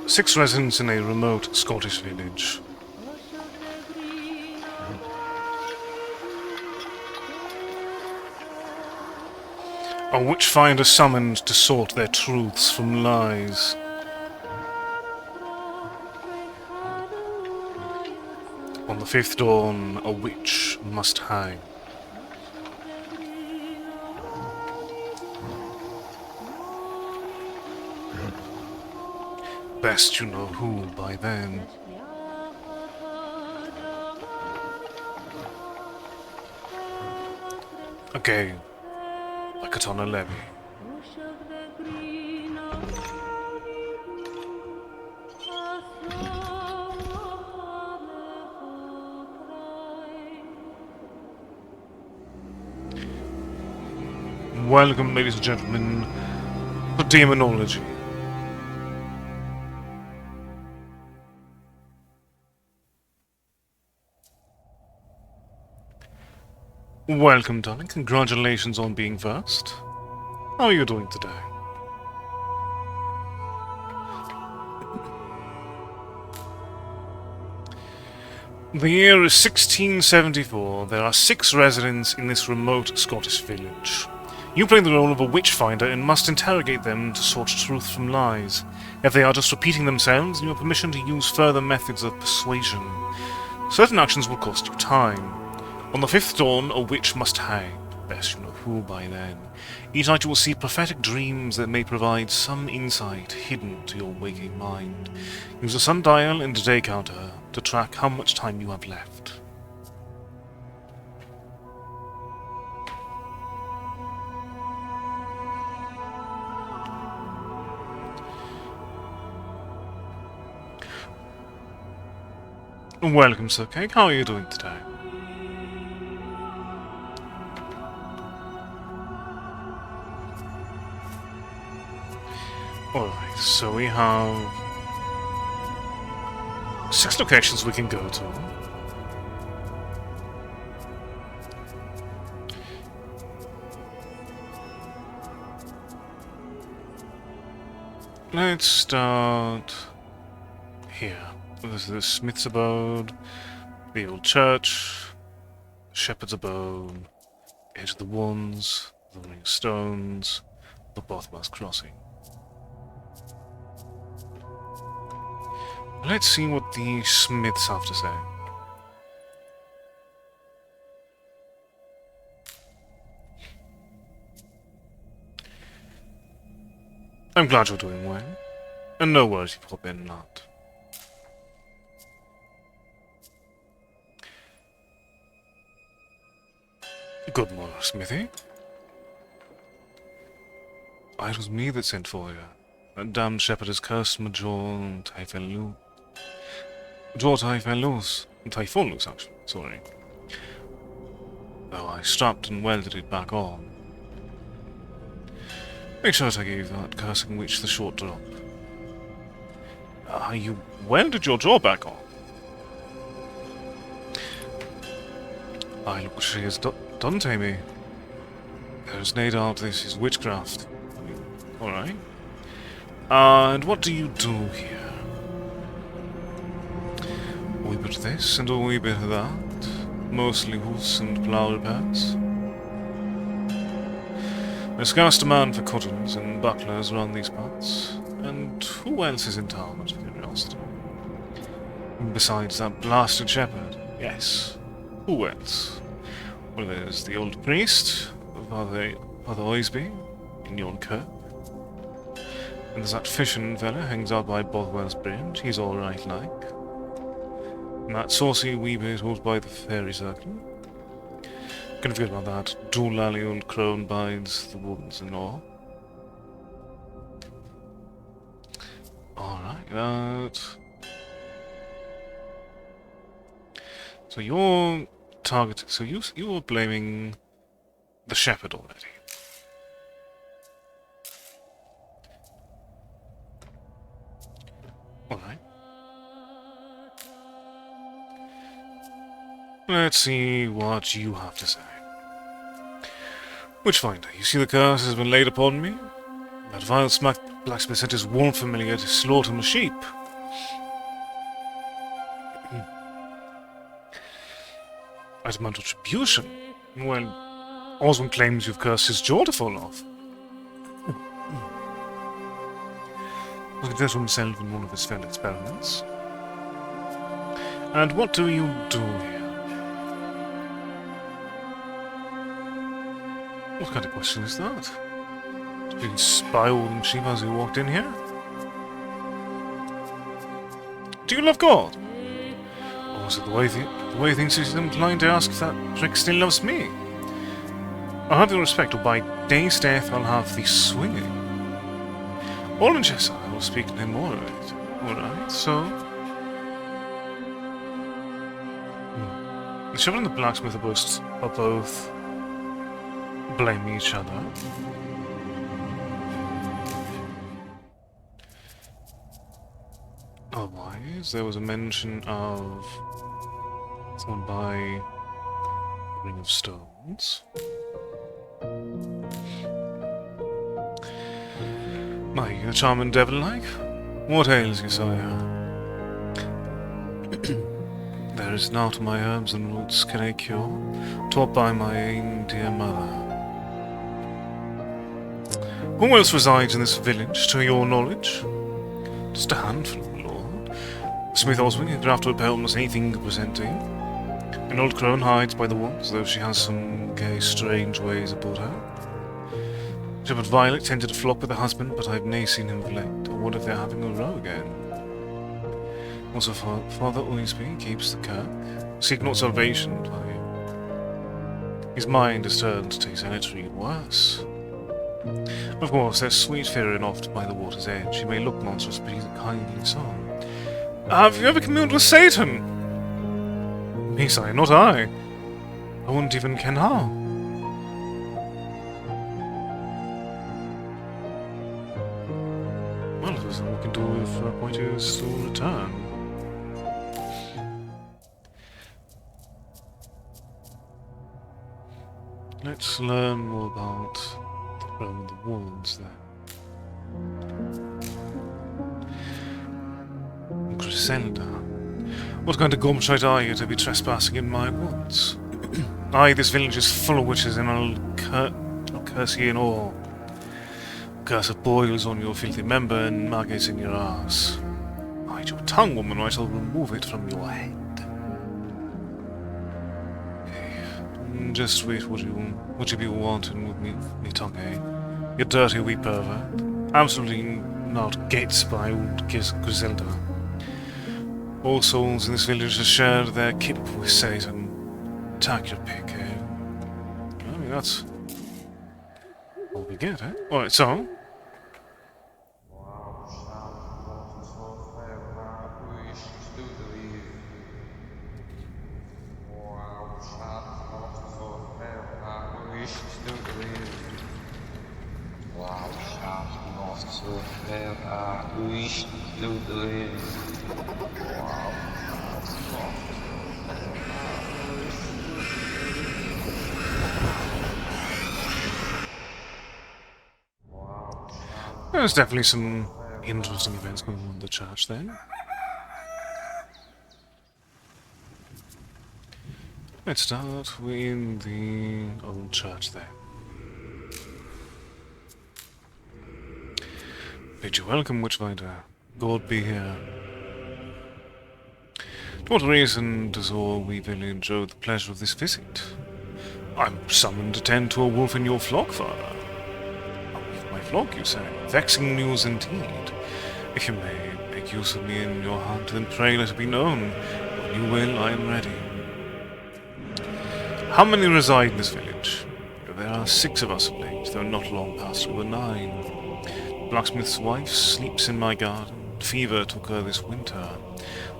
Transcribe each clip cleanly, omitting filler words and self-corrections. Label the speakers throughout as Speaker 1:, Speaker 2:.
Speaker 1: 6 residents in a remote Scottish village. A witchfinder summoned to sort their truths from lies. On the 5th dawn, a witch must hang. Best you know who by then. Again, like it on a levee. Welcome, ladies and gentlemen, to Daemonologie. Welcome, darling. Congratulations on being first. How are you doing today? The year is 1674. There are 6 residents in this remote Scottish village. You play the role of a witchfinder and must interrogate them to sort truth from lies. If they are just repeating themselves, you have permission to use further methods of persuasion. Certain actions will cost you time. On the 5th dawn, a witch must hang. Best you know who by then. Each night you will see prophetic dreams that may provide some insight hidden to your waking mind. Use a sundial and a day counter to track how much time you have left. Welcome, Sir Cake. How are you doing today? Alright, so we have 6 locations we can go to. Let's start here. This is the Smith's Abode, the Old Church, Shepherd's Abode, Edge of the Wands, the Ring of Stones, the Bothwell's Crossing. Let's see what the Smiths have to say. I'm glad you're doing well, and no worries if you've been not. Good morning, Smithy. It was me that sent for you. That damned shepherd has cursed my jaw and Typhon loose, actually, sorry. Though I strapped and welded it back on. Make sure I gave that cursing witch the short drop. You welded your jaw back on? Look what she has done to me. There's no doubt this is witchcraft. Alright. And what do you do here? A wee bit of this and a wee bit of that. Mostly hoofs and plough repairs. There's scarce demand for cutters and bucklers around these parts. And who else is in town, out of curiosity? Besides that blasted shepherd? Yes. Who else? Well, there's the old priest, Father Oisby, in yon kirk. And there's that fishing fella hangs out by Bothwell's Bridge. He's alright like. And that saucy wee bit who's by the fairy circle. Can't forget about that doolally old crone bides the woods and all. Alright, that. So you're targeting. So you were blaming the shepherd already. Alright. Let's see what you have to say. Witchfinder, you see the curse has been laid upon me? That vile Blacksmith sent his one familiar to slaughter my sheep. I demand retribution. Well, Oswald claims you've cursed his jaw to fall off. Look at that himself in one of his failed experiments. And what do you do here? What kind of question is that? Did you spy all them sheep as you walked in here? Do you love God? Or is it the way things seem inclined to ask if that prick still loves me? I'll have your respect, or by day's death I'll have thee swinging. All in jest, I will speak no more of it. Alright, so... The shepherd and the blacksmith are both blaming each other. Otherwise, there was a mention of someone by the Ring of Stones. My, you charming devil-like? What ails you, sire? There is naught my herbs and roots can I cure, taught by my own dear mother. Who else resides in this village, to your knowledge? Just a handful, Lord. Smith Oswing, a grafter of almost anything you present to you. An old crone hides by the woods, though she has some gay, strange ways about her. Shepherd Violet tended to flock with her husband, but I've nae seen him of late. Or what if they're having a row again? Also, Father Oisby keeps the kirk. Seek not salvation by him. His mind is turned to sanitary worse. Of course, there's sweet Fairy oft by the water's edge. She may look monstrous, but he's a kindly soul. Have you ever communed with Satan? Me, sire, not I. I wouldn't even ken how. Well, if there's nothing we can do if Pointer's to return. Let's learn more about the realm of the woods then. Griselda. What kind of gumshite are you to be trespassing in my woods? Aye, this village is full of witches, and I'll curse ye in all. Curse of boils on your filthy member and maggots in your ass. Hide your tongue, woman, or I shall remove it from your head. Just wait, would you be wanting with me tongue, eh? You dirty wee pervert. Absolutely not gets by old Griselda. All souls in this village have shared their kip with Satan. Take your pick, eh? I mean, that's all we get, eh? Alright, so... There's definitely some interesting events going on in the church then. Let's start with the old church there. Bid you welcome, Witchfinder. God be here. To what reason does all we village owe the pleasure of this visit? I'm summoned to tend to a wolf in your flock, father. My flock, you say? Vexing news indeed. If you may make use of me in your hunt, then pray let it be known. When you will, I am ready. How many reside in this village? There are 6 of us of late, though not long past we were 9. The blacksmith's wife sleeps in my garden. Fever took her this winter.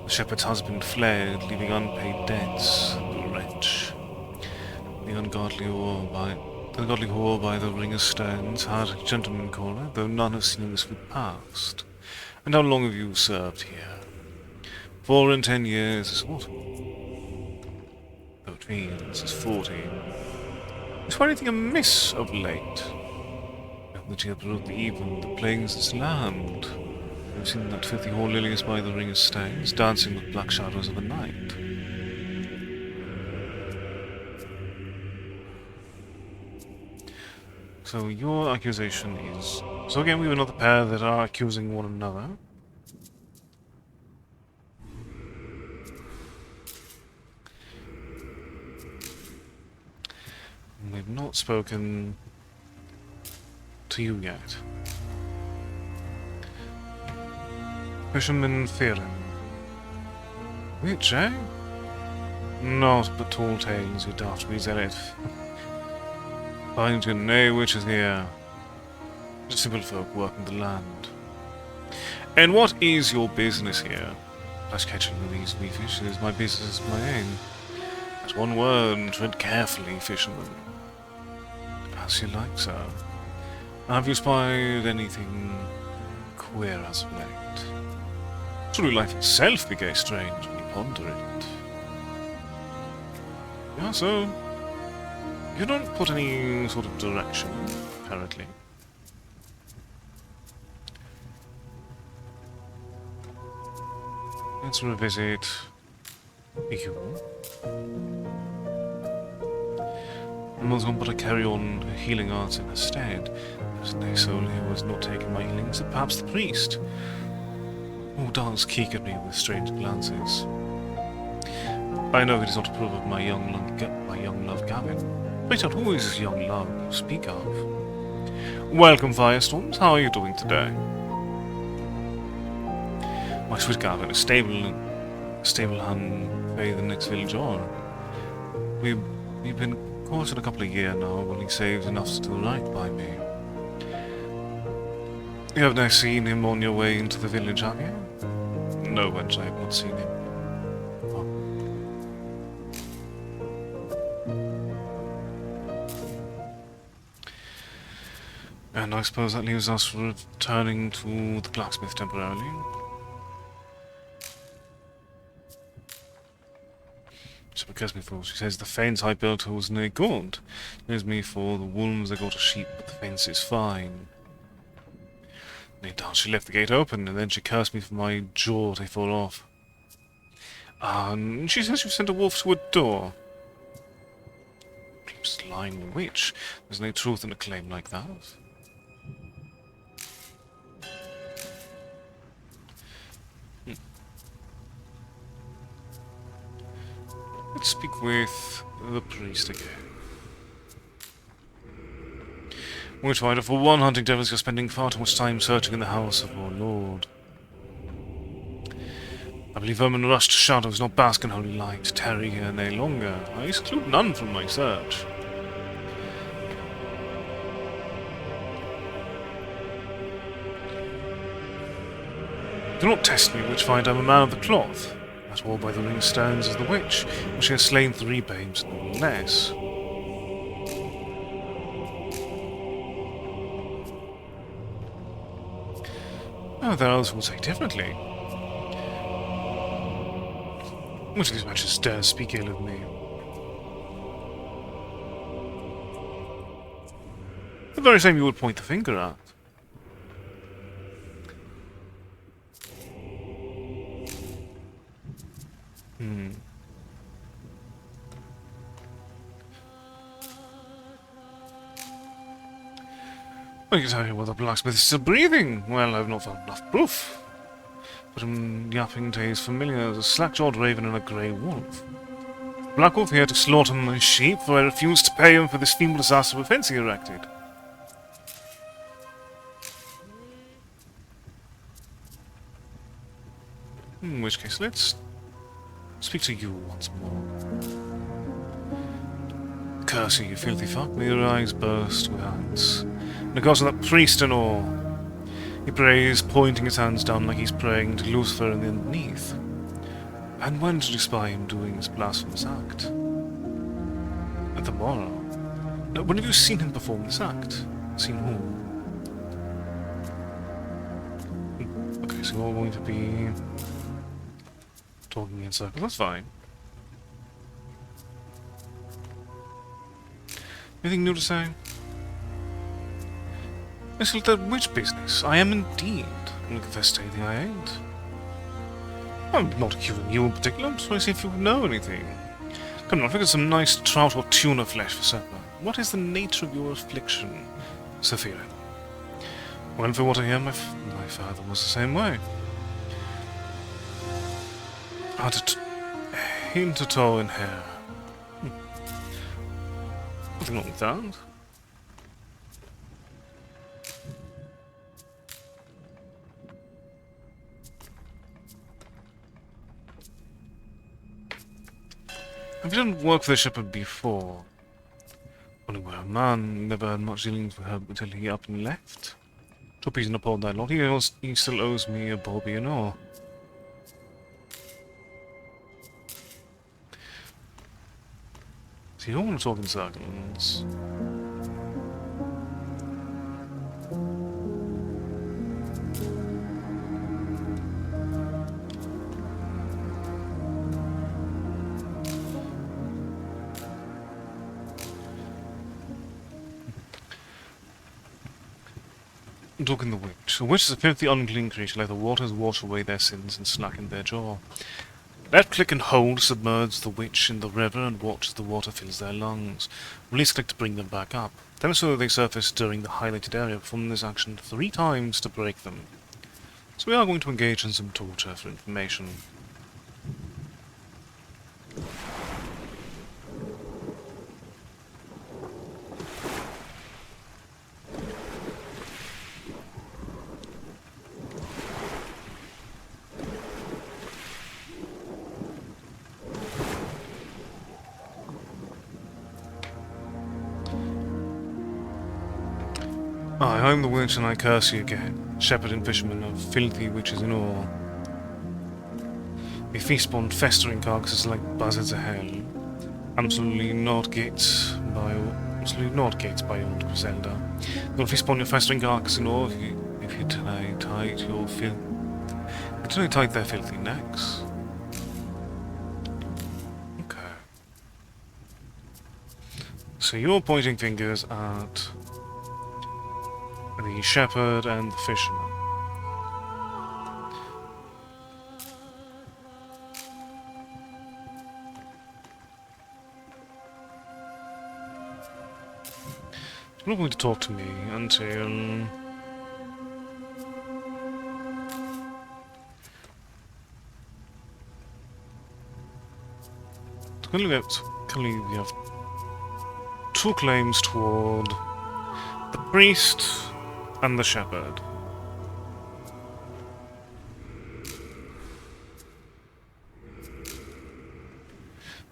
Speaker 1: The shepherd's husband fled, leaving unpaid debts. The wretch. The ungodly whore by the ring of stones had a gentleman caller, though none have seen this foot past. And how long have you served here? 4 and 10 years is what? Though it means is 40. Is there anything amiss of late? No, that he hath brought the evil that plagues this land. I've seen that filthy whore Lilius by the ring of stags, dancing with black shadows of the night. So your accusation is... So again, we have another pair that are accusing one another. And we've not spoken to you yet. Fisherman Fearin. Which, eh? Not but tall tales, you daft wee zealot. Find you nae witches here. Just simple folk working the land. And what is your business here? As catching these wee fishes, my business is my aim. As one word, tread carefully, fisherman. As you like, sir. Have you spied anything queer as of late? Truly life itself be gay strange when you ponder it. Yeah, so... You don't put any sort of direction, apparently. Let's revisit you. I was going to carry on healing arts in her stead. There's no soul who has not taken my healings, but perhaps the priest, who does keek at me with strange glances. I know he does not approve of my young love Gavin. Wait out, who is this young love you speak of? Welcome, Firestorms. How are you doing today? My sweet Gavin, a stable hand by the next village on. We've been courting a couple of years now, when he saves enough to do right by me. You have now seen him on your way into the village, have you? No, wench, I have not seen him. And I suppose that leaves us returning to the blacksmith temporarily. So because me for, she says the fence I built was nae good. There's me for the wolves that got a sheep, but the fence is fine. No doubt she left the gate open, and then she cursed me for my jaw they fall off. And she says you sent a wolf to a door. Just lying witch. There's no truth in a claim like that. Let's speak with the priest again. Witchfinder, for one, hunting devils, you're spending far too much time searching in the house of our lord. I believe vermin rushed shadows, not bask in holy light, tarry here no longer. I exclude none from my search. Do not test me, Witchfinder, I'm a man of the cloth. That wall by the ring stands as the witch, and she has slain 3 babes, no less. Oh, there others will say differently. Which of these witches dares speak ill of me? The very same you would point the finger at. I can tell you whether the blacksmith is still breathing. Well, I've not found enough proof. But I'm yapping to his familiars, a slack-jawed raven and a grey wolf. Black Wolf here to slaughter my sheep, for I refused to pay him for this feeble disaster of fence he erected. In which case, let's speak to you once more. Curse you, filthy fuck. May your eyes burst with hands. Because of that priest and all. He prays, pointing his hands down like he's praying to Lucifer in the underneath. And when did you spy him doing this blasphemous act? At the morrow. Now, when have you seen him perform this act? Seen whom? Okay, so we're going to be talking in circles. That's fine. Anything new to say? This is the witch business. I am indeed infestating, I ain't. I'm not accusing you in particular, I'm just trying to see if you know anything. Come on, I've got some nice trout or tuna flesh for supper. What is the nature of your affliction, Sophia? Well, for what I hear, my father was the same way. Had a hint of toe in hair. Nothing wrong with that. Have you done work for the shepherd before? Only were a man, never had much dealings with her until he up and left. Took reason upon that lot. He still owes me a Bobby and all. So you don't want to talk in circles. Talking the witch. The witch is a filthy, unclean creature. Let the waters wash away their sins and slacken their jaw. Left click and hold submerge the witch in the river and watch as the water fills their lungs. Release click to bring them back up. Then so they surface during the highlighted area. Perform this action 3 times to break them. So we are going to engage in some torture for information. I am the witch and I curse you again, shepherd and fisherman of filthy witches and all. We feast upon festering carcasses like buzzards of hell. Absolutely not gates by old Griselda. We'll feast upon your festering carcass and all if you tight your tight their filthy necks. Okay. So you're pointing fingers at the shepherd and the fisherman. You're not going to talk to me until... Currently we have 2 claims toward the priest and the shepherd.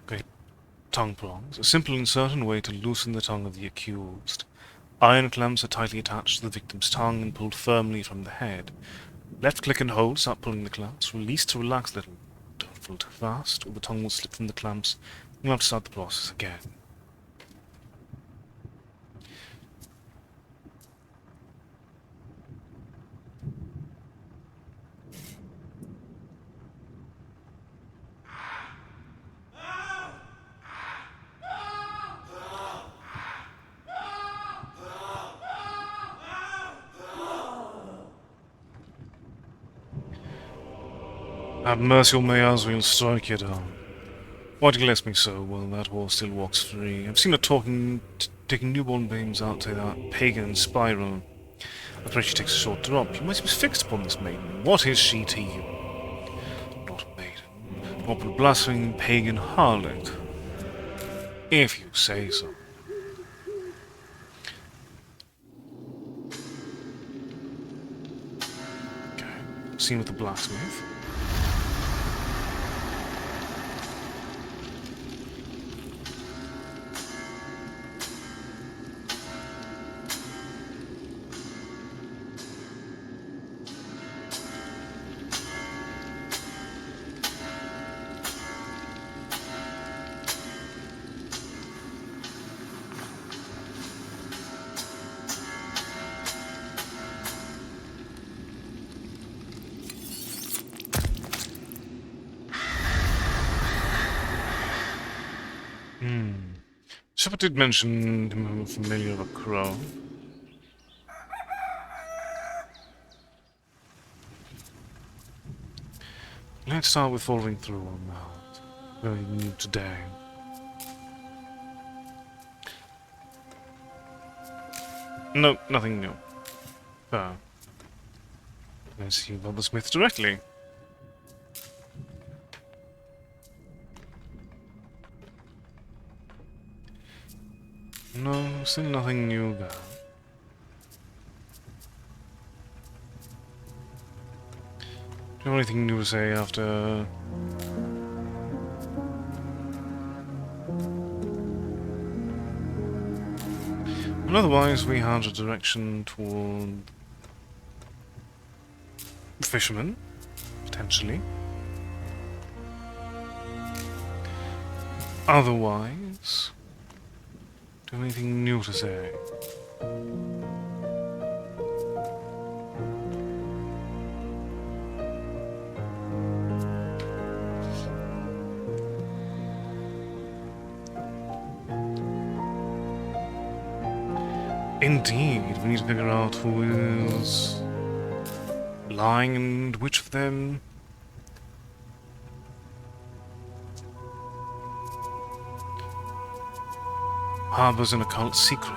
Speaker 1: Okay, tongue prongs. A simple and certain way to loosen the tongue of the accused. Iron clamps are tightly attached to the victim's tongue and pulled firmly from the head. Left click and hold, start pulling the clamps. Release to relax a little. Don't pull too fast, or the tongue will slip from the clamps. You'll have to start the process again. Have mercy on my eyes, we'll strike you down. Why do you let me so? Well, that war still walks free. I've seen her taking newborn babes out to that pagan spiral. After she takes a short drop, you must be fixed upon this maiden. What is she to you? Not a maiden, not but a blaspheming pagan harlot. If you say so. Okay, seen with the blacksmith. Shepard did mention him familiar of a crow. Let's start with following through on that. Very new today. No, nothing new. So, let's see about the smith directly. No, still nothing new there. Do you have anything new to say after... And otherwise, we had a direction toward... fishermen, potentially. Otherwise... do you have anything new to say? Indeed, we need to figure out who is lying and which of them harbors an occult secret.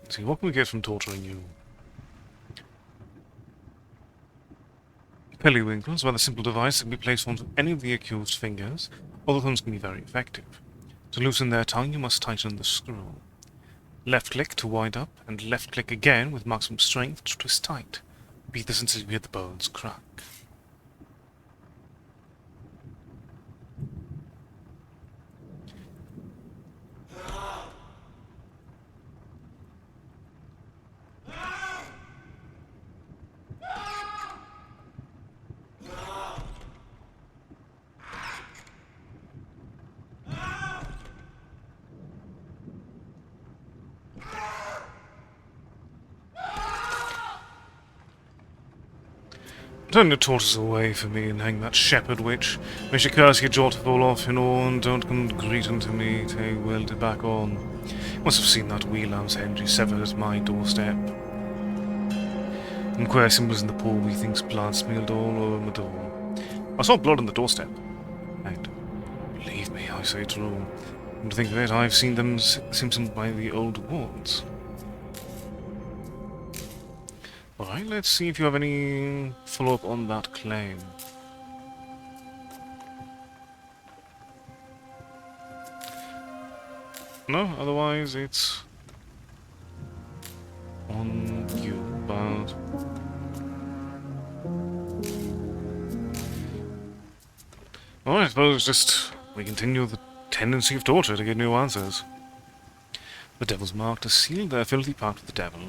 Speaker 1: Let's see, what can we get from torturing you? Periwinkle is a rather simple device that can be placed onto any of the accused's fingers. All thumbs can be very effective. To loosen their tongue, you must tighten the screw. Left click to wind up, and left click again with maximum strength to twist tight. Repeat this until you hear the bones crack. Turn the tortoise away from me and hang that shepherd witch. May she curse your jaw to fall off in all, and don't come greet unto me, tay welded back on. You must have seen that wee lamb's head you severed at my doorstep. And queer symbols in the pool, methinks blood smeared all over my door. I saw blood on the doorstep. And believe me, I say true. And to think of it, I've seen them simpsoned by the old wards. Alright, let's see if you have any follow-up on that claim. No, otherwise it's on you, but... Alright, I suppose just we continue the tendency of torture to get new answers. The devil's mark to seal their filthy pact with the devil.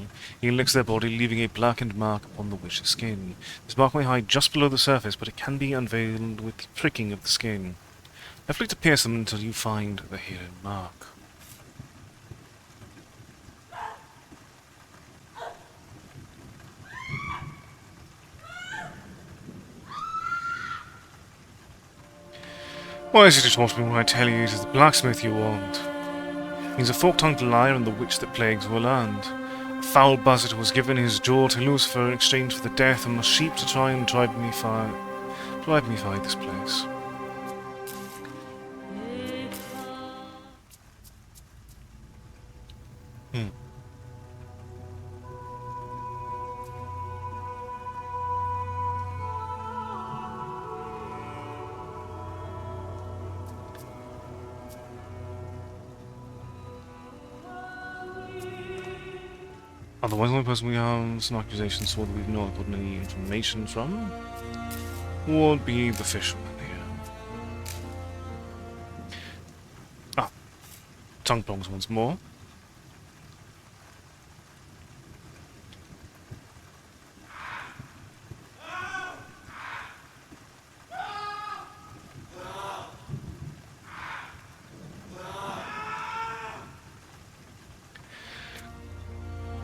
Speaker 1: He licks their body, leaving a blackened mark upon the witch's skin. This mark may hide just below the surface, but it can be unveiled with the pricking of the skin. Left click to pierce them until you find the hidden mark. Why is it you talk to me when I tell you it is the blacksmith you want? He's a fork-tongued liar and the witch that plagues our land. A foul buzzard was given his jaw to Lucifer in exchange for the death of my sheep to try and drive me fight this place. Otherwise, the only person we have is an accusation so that we've not gotten any information from would be the fisherman here. Ah, tongue prongs once more.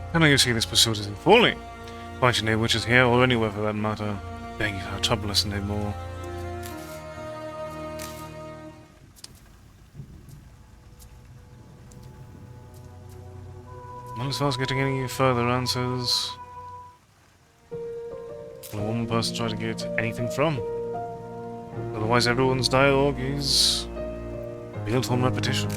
Speaker 1: I know you see this pursuit is falling. Find your near witches here, or anywhere for that matter. Beg you to trouble us no more. Well, as far as getting any further answers, only one person trying to get anything from. Otherwise, everyone's dialogue is built on repetition.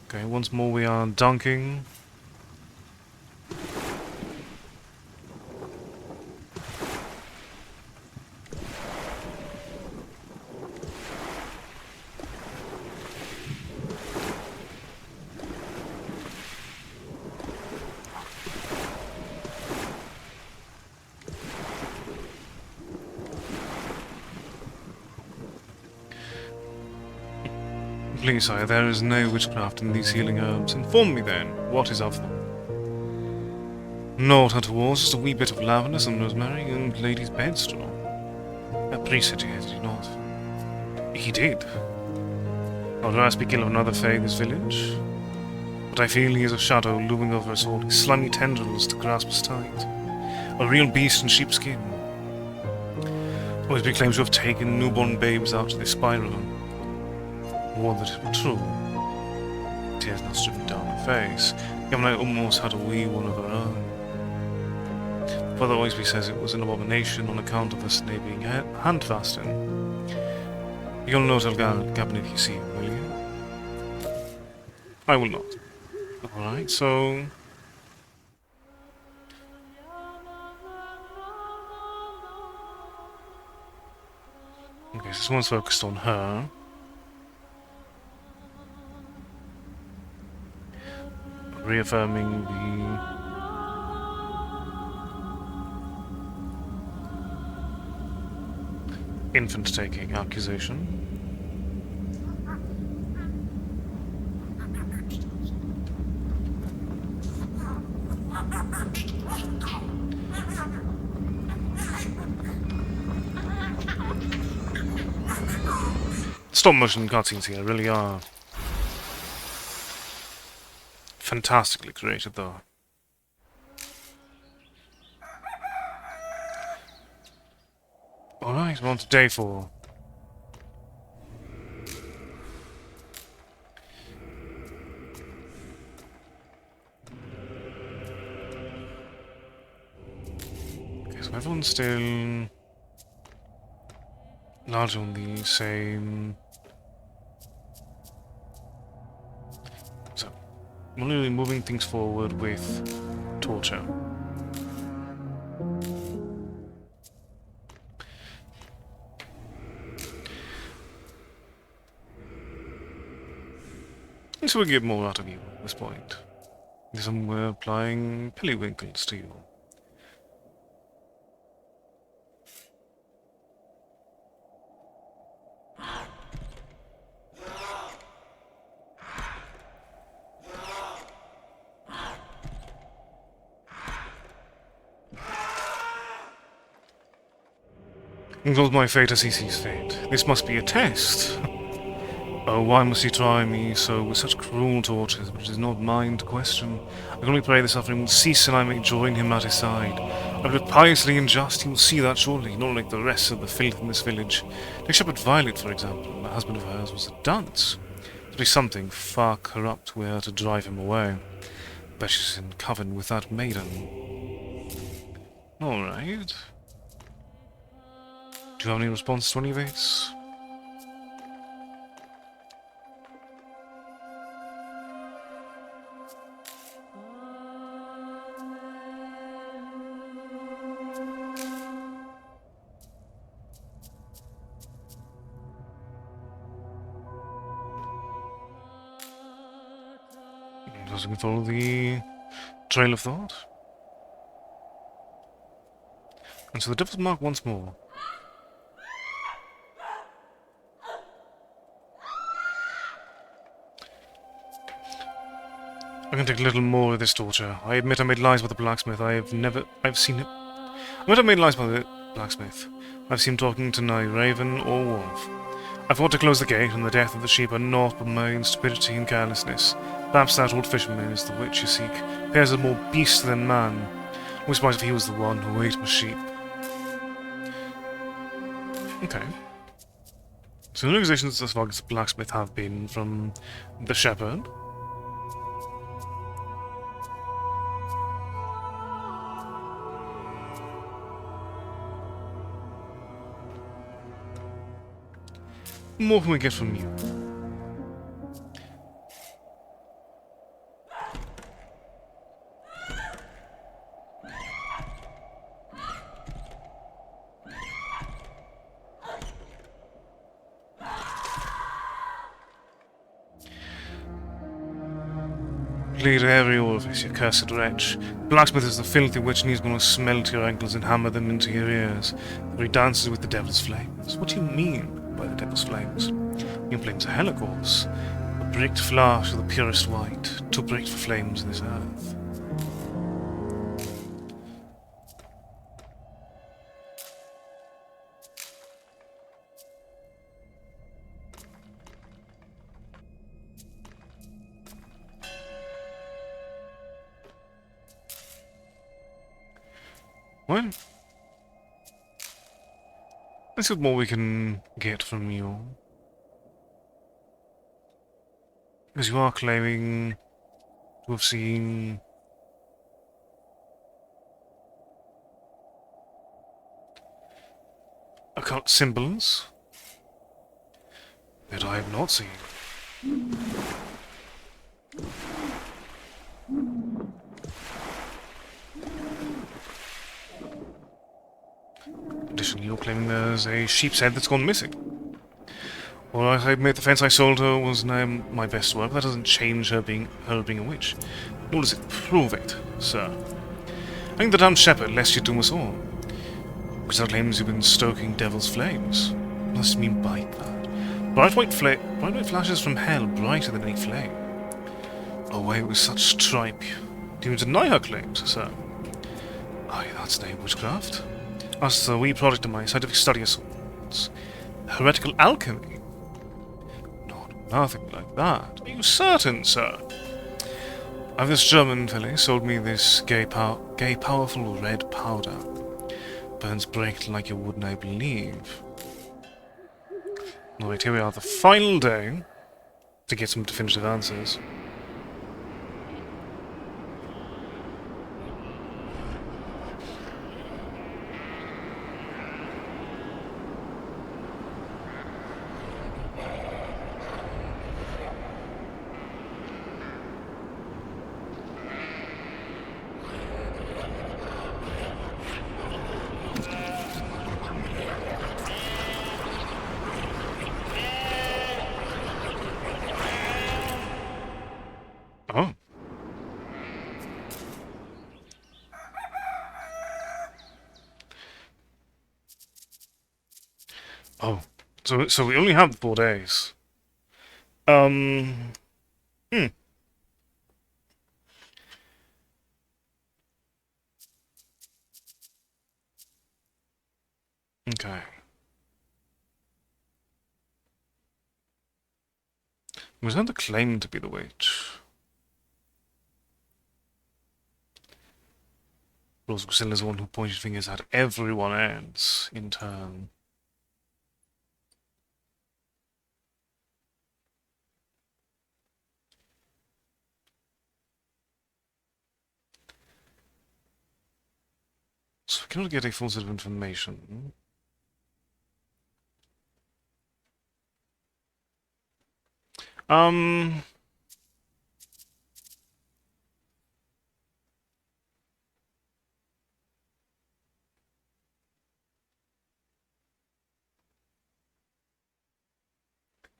Speaker 1: Okay, once more we are dunking. Please, sire, there is no witchcraft in these healing herbs. Inform me, then, what is of them? Naught untoward, just a wee bit of lavender, some rosemary, and lady's bedstraw. A priest said he had, did he not? He did. Or do I speak ill of another fae in this village? But I feel he is a shadow looming over us all, his slimy tendrils to grasp us tight. A real beast in sheepskin. Always be claims to have taken newborn babes out to the spiral. More that it were true. Tears not stripping down her face. Even I almost had a wee one of her own. Father Oisby says it was an abomination on account of the snake being hand-fasting. You'll note I'll cabinet you see, will you? I will not. Alright, so... Okay, so this one's focused on her. Reaffirming the infant taking accusation. Stop motion cutscenes here really are fantastically created, though. Alright, we're on to day 4. Okay, so everyone's still largely on the same... So, we're really moving things forward with torture. So we get more out of you at this point. Because we're applying pillywinkles to you. Not my fate as he sees fit. This must be a test. Oh, why must he try me so with such cruel tortures? But it is not mine to question. I can only pray the suffering will cease and I may join him at his side. I live piously and just, he will see that surely, not like the rest of the filth in this village. Take Shepherd Violet, for example. A husband of hers was a dunce. There'll be something far corrupt where to drive him away. Bet she's in coven with that maiden. Alright. Do you have any response to any of this? Just we follow the trail of thought. And so the Devil's Mark once more. I can take a little more of this torture. I admit I made lies with the blacksmith. I've seen him. I admit I made lies by the blacksmith. I've seen him talking to neither raven or wolf. I fought to close the gate, and the death of the sheep are naught but my own stupidity and carelessness. Perhaps that old fisherman is the witch you seek. Appears a more beast than man. Always might if he was the one who ate my sheep. Okay. So the accusations as far as the blacksmith have been from the shepherd. What more can we get from you? Bleed every orifice, you cursed wretch. Blacksmith is the filthy witch, and he's going to smelt your ankles and hammer them into your ears, for he dances with the devil's flames. What do you mean by the devil's flames? Your flames are hell, of course. A bricked flash of the purest white, too bright for flames in this earth. Well, let's see what more we can get from you. Because you are claiming to have seen occult symbols that I have not seen. Additionally, you're claiming there's a sheep's head that's gone missing. Well, I admit the fence I sold her was my best work. That doesn't change her being a witch. Nor does it prove it, sir. I think the damned shepherd, lest you doom us all. Because that claims you've been stoking devil's flames. What does it mean by that? Bright white flashes from hell, brighter than any flame. Away with such stripe. Do you deny her claims, sir? Aye, that's no witchcraft. Us, we product of my scientific study of sorts. Heretical alchemy? Nothing like that. Are you certain, sir? I've this German fellow sold me this gay powerful red powder. Burns bright like you wouldn't, I believe. Alright, here we are, the final day to get some definitive answers. Oh. Oh. So we only have 4 days. Hmm. Okay. Was that the claim to be the witch? Rose Griselda's the one who pointed fingers at everyone else in turn. So we cannot get a full set of information. Um...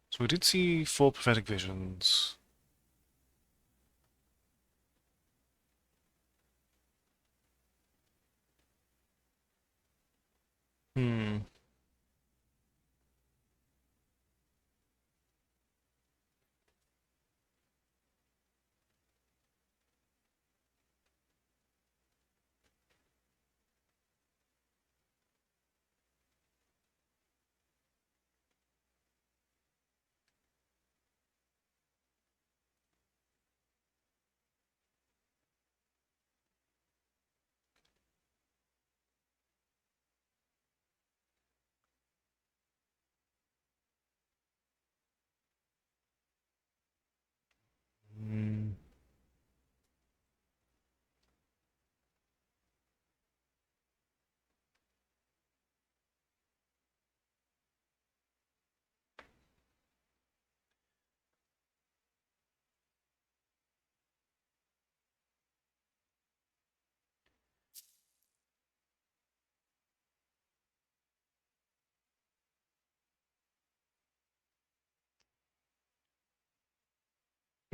Speaker 1: So we did see 4 prophetic visions. Hmm.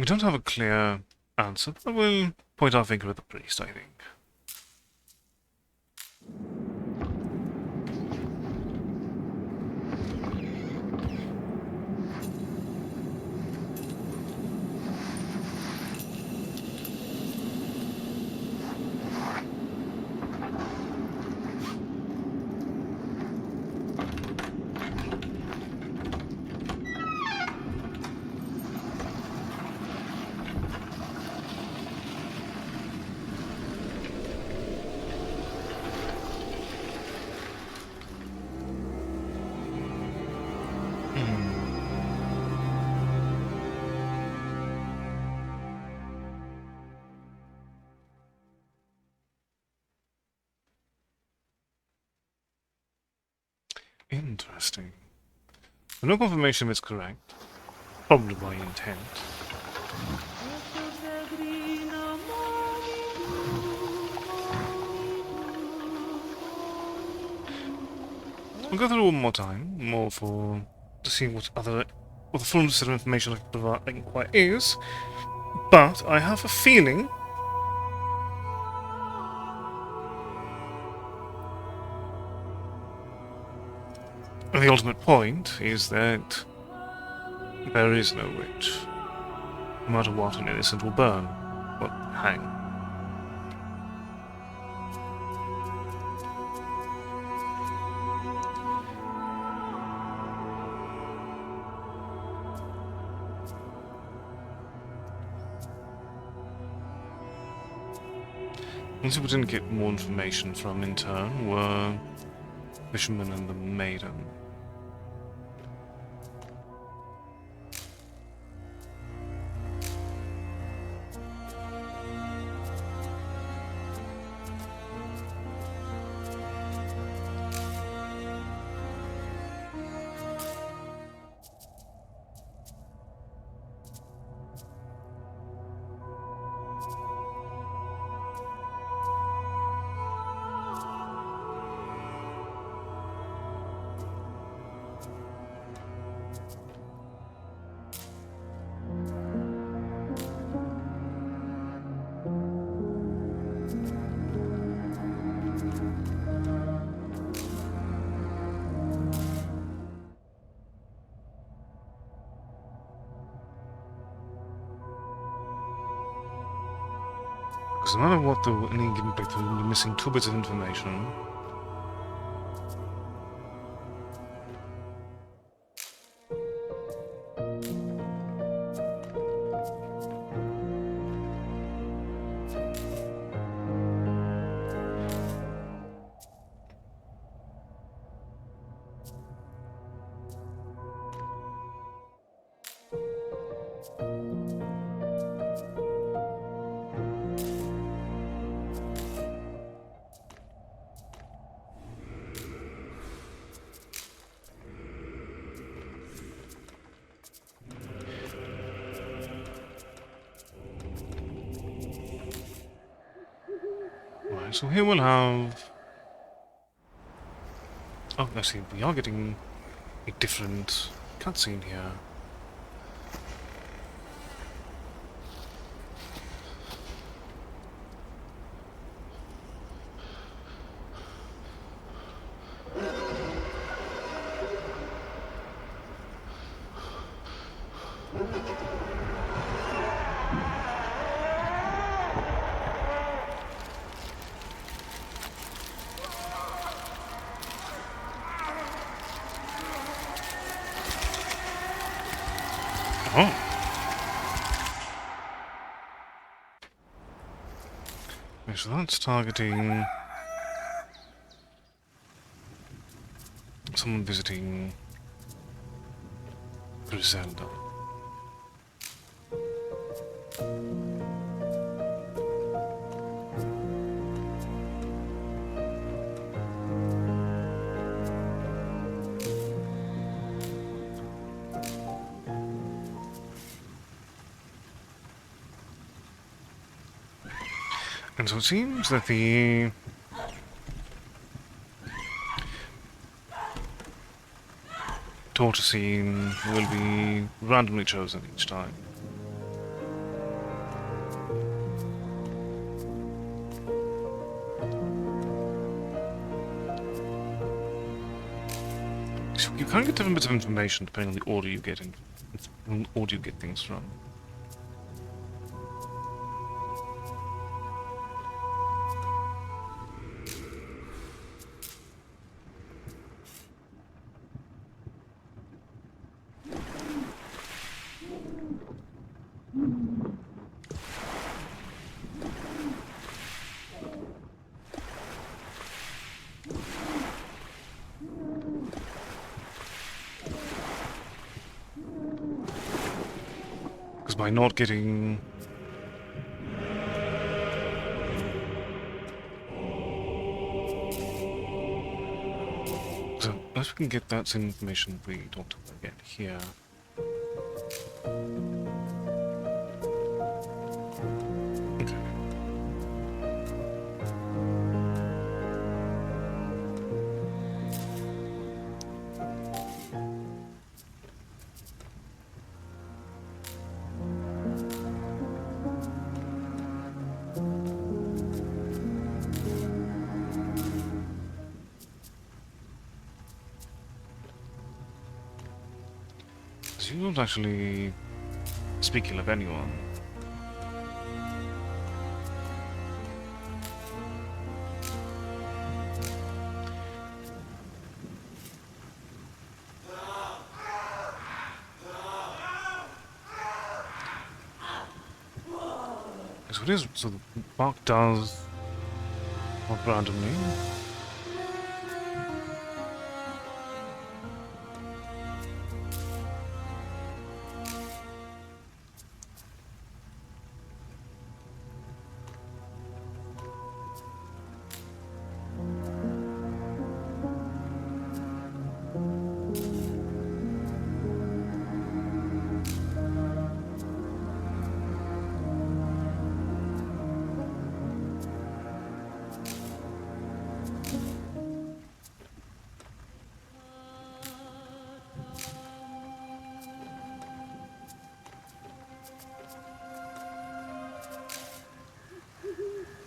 Speaker 1: We don't have a clear answer, but we'll point our finger at the priest, I think. Interesting. No confirmation if it's correct. Probably by intent. I'll go through one more time, to see what the full set of information I can inquire is. But I have a feeling the ultimate point is that there is no witch. No matter what, an innocent will burn. Well, hang. Once we didn't get more information from in turn were Fisherman and the Maiden. Because no matter what, any given playthrough, you're missing 2 bits of information. Right, so here we'll have... Oh, I see, we are getting a different cutscene here. Oh. Okay, so that's targeting someone visiting Griselda. And so it seems that the torture scene will be randomly chosen each time. can't get different bits of information depending on the order you get things from. Because by not getting... So, unless we can get that information we don't get here. Okay. So you don't actually speak ill of anyone. So it is. So the bark does what randomly.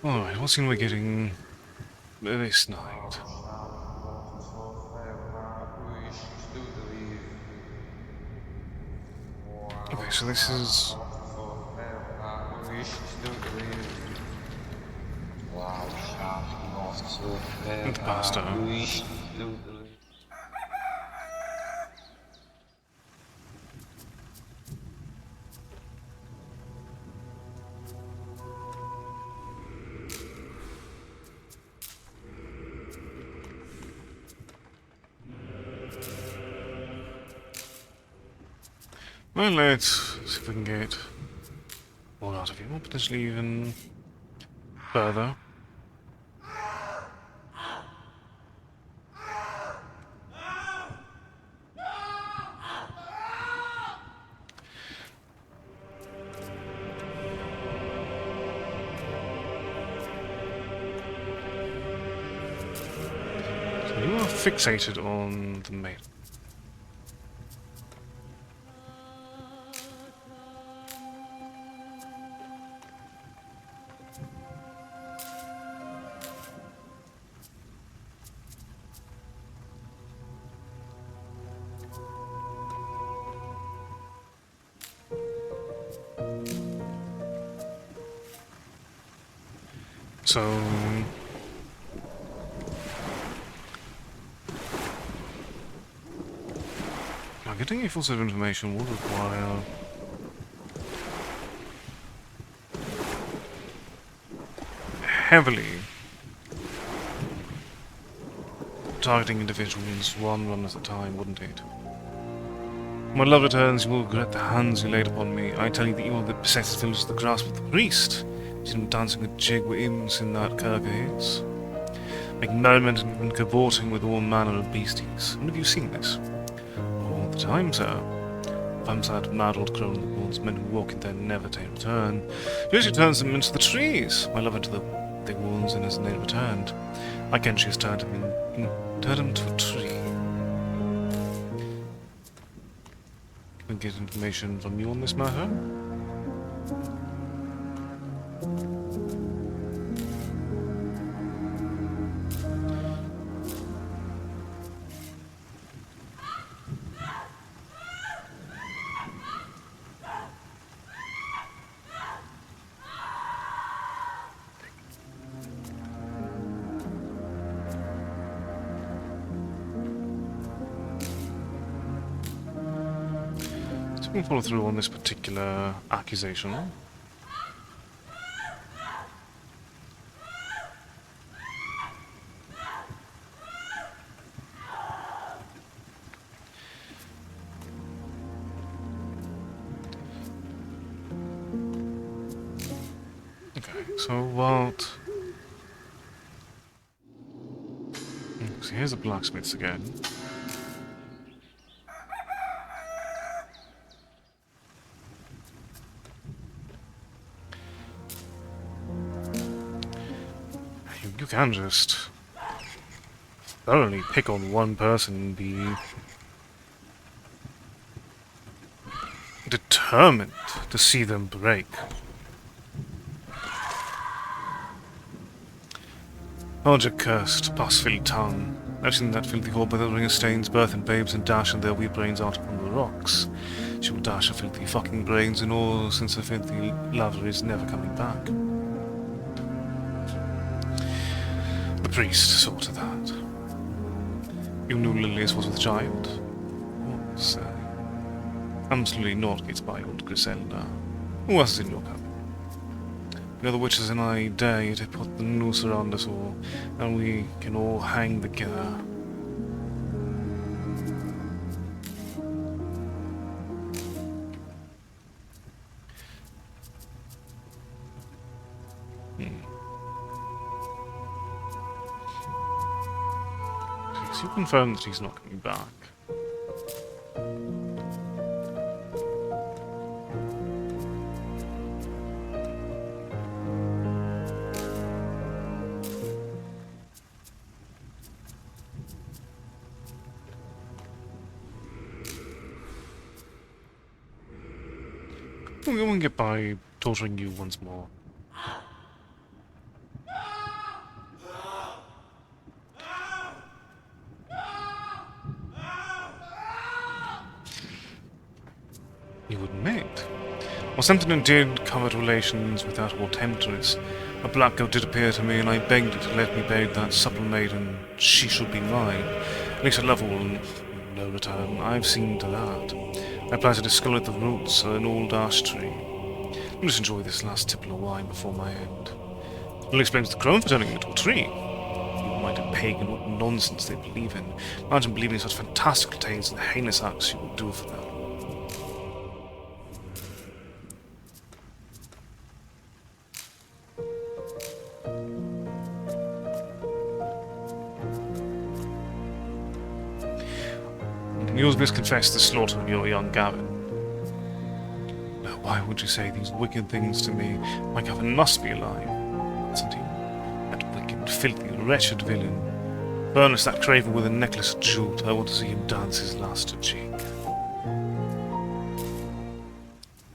Speaker 1: Alright, what scene are we getting this night? Okay, so this is... the pastor. Well, let's see if we can get more out of you, or potentially even further. So you are fixated on the maid. So now getting a full set of information will require heavily targeting individuals one run at a time, wouldn't it? When my love returns, you will regret the hands you laid upon me. I tell you that you are the possessed village of the grasp of the priest. Seen him dancing a jig with imps in that kirk of his, making merriment and cavorting with all manner of beasties. When have you seen this? All the time, sir. Vampside, mad old crone that warns men who walk in there never to return. She usually turns them into the trees. My love into the wounds and as they returned. I can she has turned him to a tree. Can we get information from you on this matter? We'll follow through on this particular accusation. So what? So here's the blacksmiths again. You can just thoroughly pick on one person and be determined to see them break. Hold your cursed, pus-filled tongue. I've seen that filthy whore by the ring of stains, birthing babes and dashing their wee brains out upon the rocks. She will dash her filthy fucking brains in all, since her filthy lover is never coming back. The priest saw to that. You knew Lilius was with child? What say? Absolutely naught gets by old Griselda. Who else is in your company? The other witches and I dare you to put the noose around us all, and we can all hang together. So you confirm that he's not coming back. We won't get by torturing you once more. You admit? Or something indeed covered relations with that old temptress. A black goat did appear to me, and I begged her to let me beg that supple maiden she should be mine. At least her love will no return. I've seen to that. I planted a skull at the roots of an old ash tree. Let me just enjoy this last tipple of wine before my end. It explains the crone for turning into a tree. You minded pagan, what nonsense they believe in. Imagine believing in such fantastical tales and the heinous acts you will do for them. You have misconfessed the slaughter of your young Gavin. Now, why would you say these wicked things to me? My Gavin must be alive, isn't he? That wicked, filthy, wretched villain. Furnish that craven with a necklace of jewels. I want to see him dance his last jig.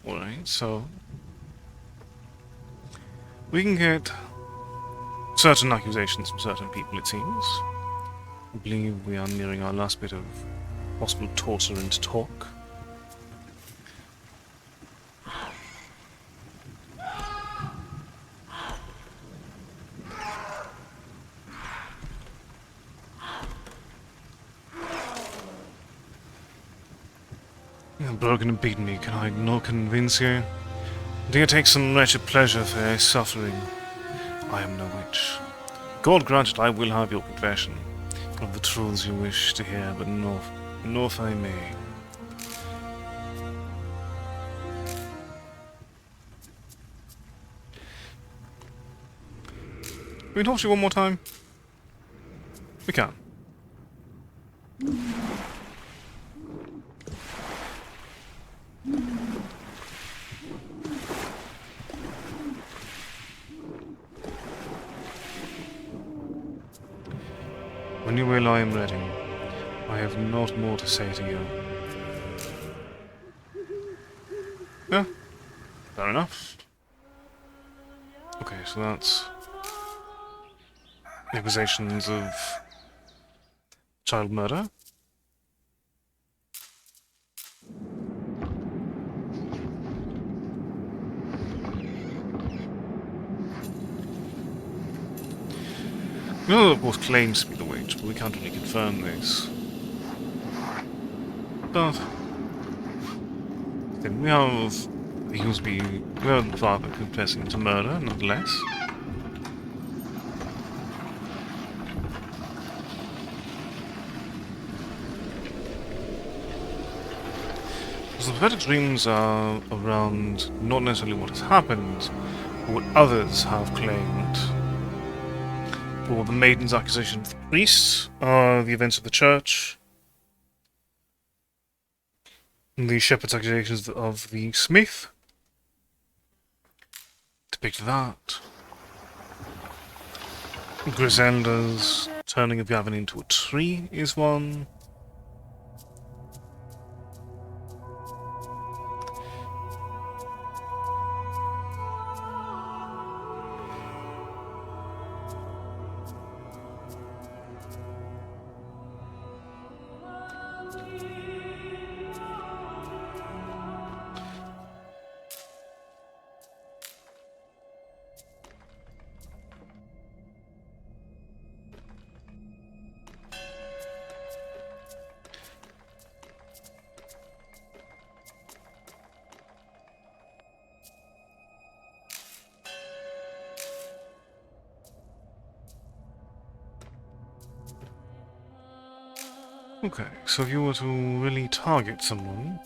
Speaker 1: Alright, so we can get certain accusations from certain people, it seems. I believe we are nearing our last bit of possible torture and talk. You have broken and beaten me, can I not convince you? Do you take some wretched pleasure for your suffering? I am no witch. God granted I will have your confession of the truths you wish to hear, but no if I may. Can we talk to you one more time? We can. When you will, I am ready. I have not more to say to you. Yeah, fair enough. Okay, so that's accusations of child murder. Miller, of course, claims to be the witch, but we can't really confirm this. But Then we have the father confessing to murder, nonetheless. So the prophetic dreams are around not necessarily what has happened, but what others have claimed. For the maiden's accusation of the priests are the events of the church. The shepherd's accusations of the smith depict that. Griselda's turning of Gavin into a tree is one. Okay, so if you were to really target someone...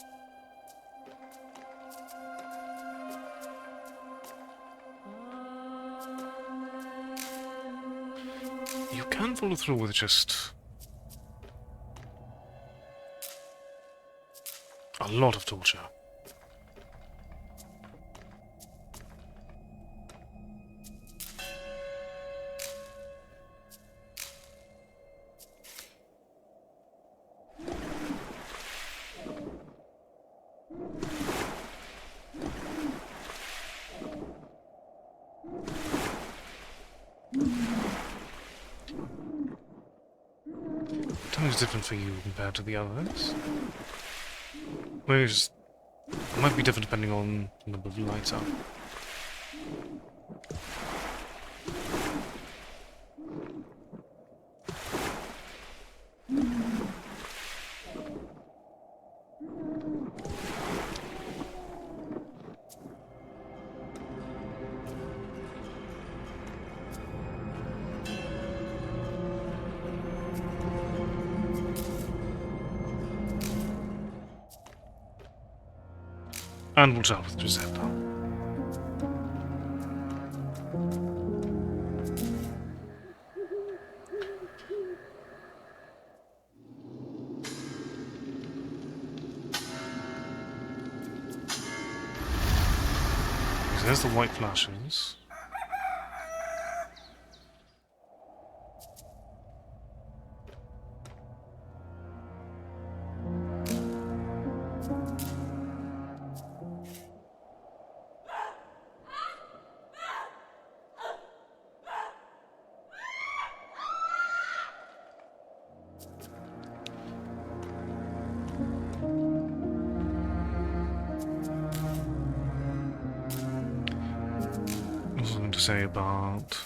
Speaker 1: you can follow through with just... a lot of torture. It's different for you compared to the others. Maybe it might be different depending on the number of lights up. And we'll start with Giuseppe. So there's the white flashes. To say about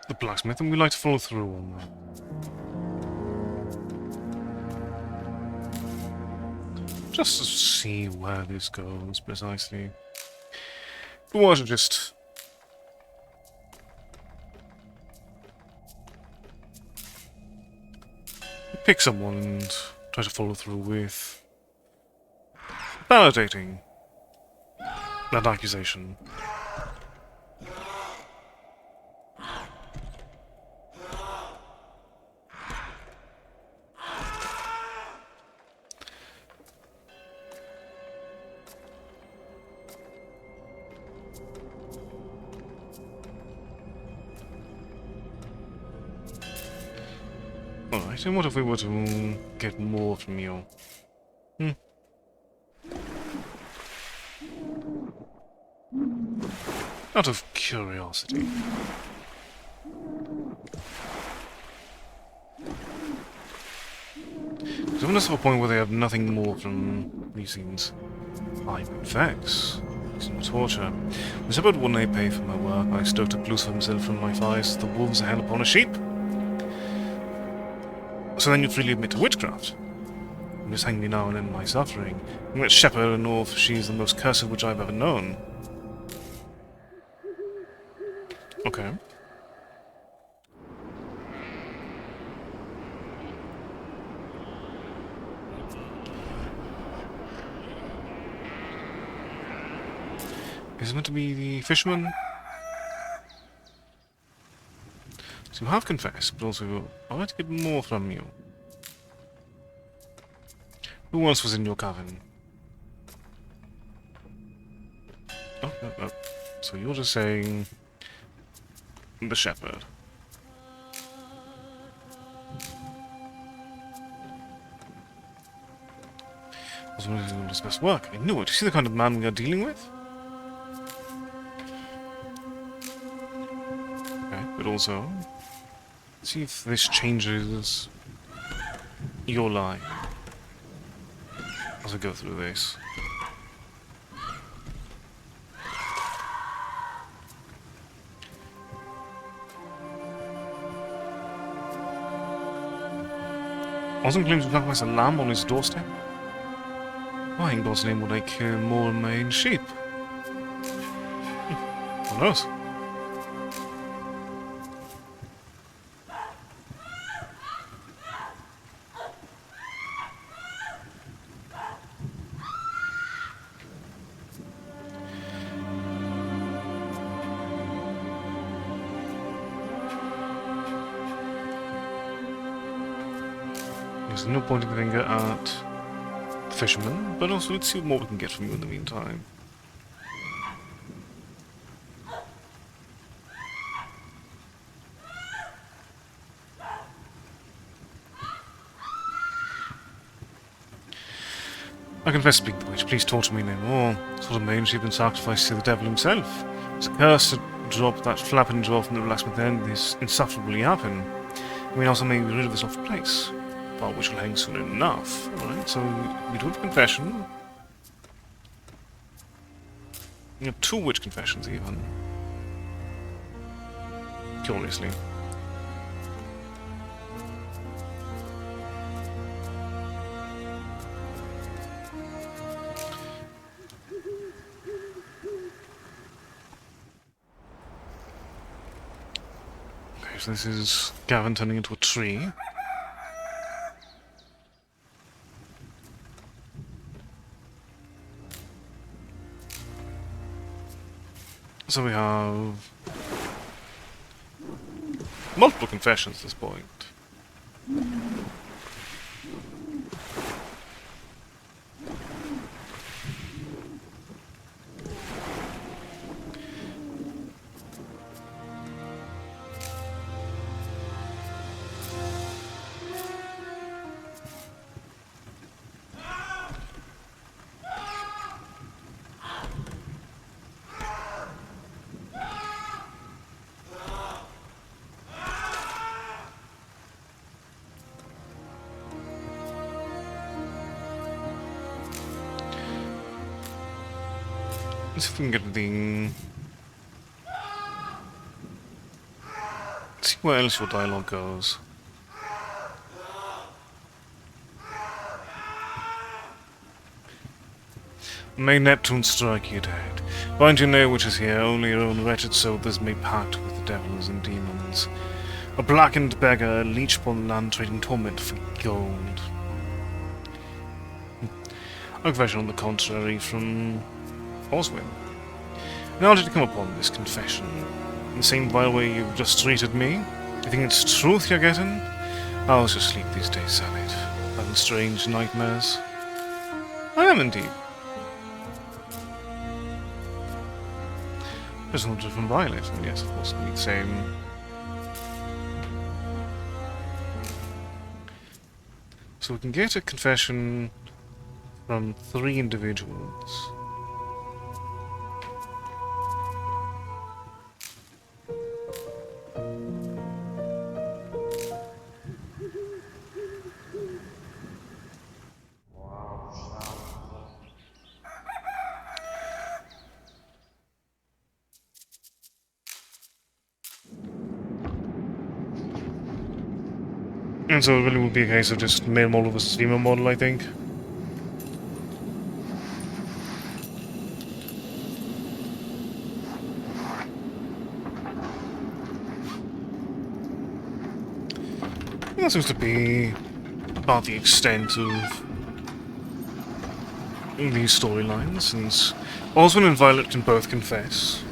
Speaker 1: the blacksmith, and we like to follow through on that. Just to see where this goes precisely. But why don't just pick someone and try to follow through with validating that accusation. Alright, and what if we were to get more from you? Out of curiosity. So I'm at a point where they have nothing more from these scenes. Hype and Vex. It's no torture. There's about 1 pay for my work. I stoked up loose for himself from my fires. The wolves are hell upon a sheep. So then you freely admit to witchcraft. You just hang me now and end my suffering. And that shepherd and all, for she is the most cursed witch I've ever known. Okay. Is it meant to be the fisherman? So you have confessed, but also I'd like to get more from you. Who else was in your coven? Oh, no, no. So you're just saying the shepherd. I was wondering if we discuss work. I knew it. You see the kind of man we are dealing with? Okay, but also, see if this changes your life as we go through this. Osmond claims to sacrifice a lamb on his doorstep. Why in God's name would I kill more than my own sheep? Who knows? There's no point in finger at the fisherman, but also let's see what more we can get from you in the meantime. I confess, speak the witch, please torture me no more. Sort of mange you've been sacrificed to the devil himself. It's a curse to drop that flapping jaw from the blacksmith end. This insufferably happen. We also may be rid of this awful place. Well, which will hang soon enough. Alright, so we do have a confession. You have 2 witch confessions even. Curiously. Okay, so this is Gavin turning into a tree. So we have multiple confessions at this point. Let's see if we can get the... Let's see where else your dialogue goes. May Neptune strike you dead. Find you no witches here, only your own wretched soldiers may pact with the devils and demons. A blackened beggar, leech upon land trading torment for gold. A confession on the contrary from Oswin. Now did you come upon this confession? In the same vile way you've just treated me? You think it's truth you're getting? How's your sleep these days, Salad? Having strange nightmares? I am indeed. Just not different violet, and yes, of course, it'll be the same. So we can get a confession from 3 individuals. And so it really will be a case of just male model versus female model, I think. And that seems to be about the extent of these storylines, since Oswin and Violet can both confess.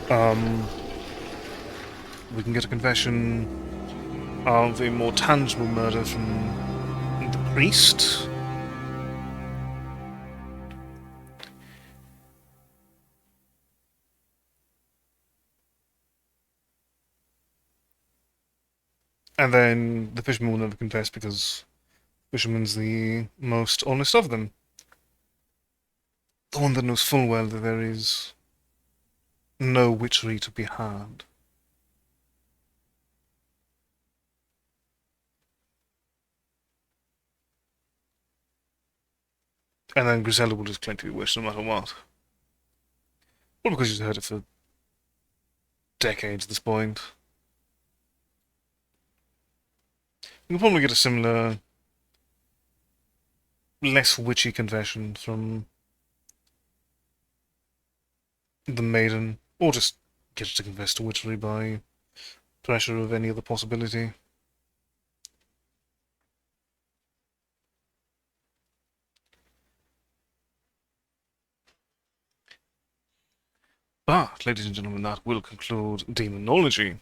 Speaker 1: We can get a confession of a more tangible murder from the priest. And then the fisherman will never confess because fisherman's the most honest of them. The one that knows full well that there is no witchery to be had. And then Griselda will just claim to be witch no matter what. Well, because she's heard it for decades at this point. You can probably get a similar, less witchy confession from the maiden, or just get her to confess to witchery by pressure of any other possibility. But, ladies and gentlemen, that will conclude Daemonologie.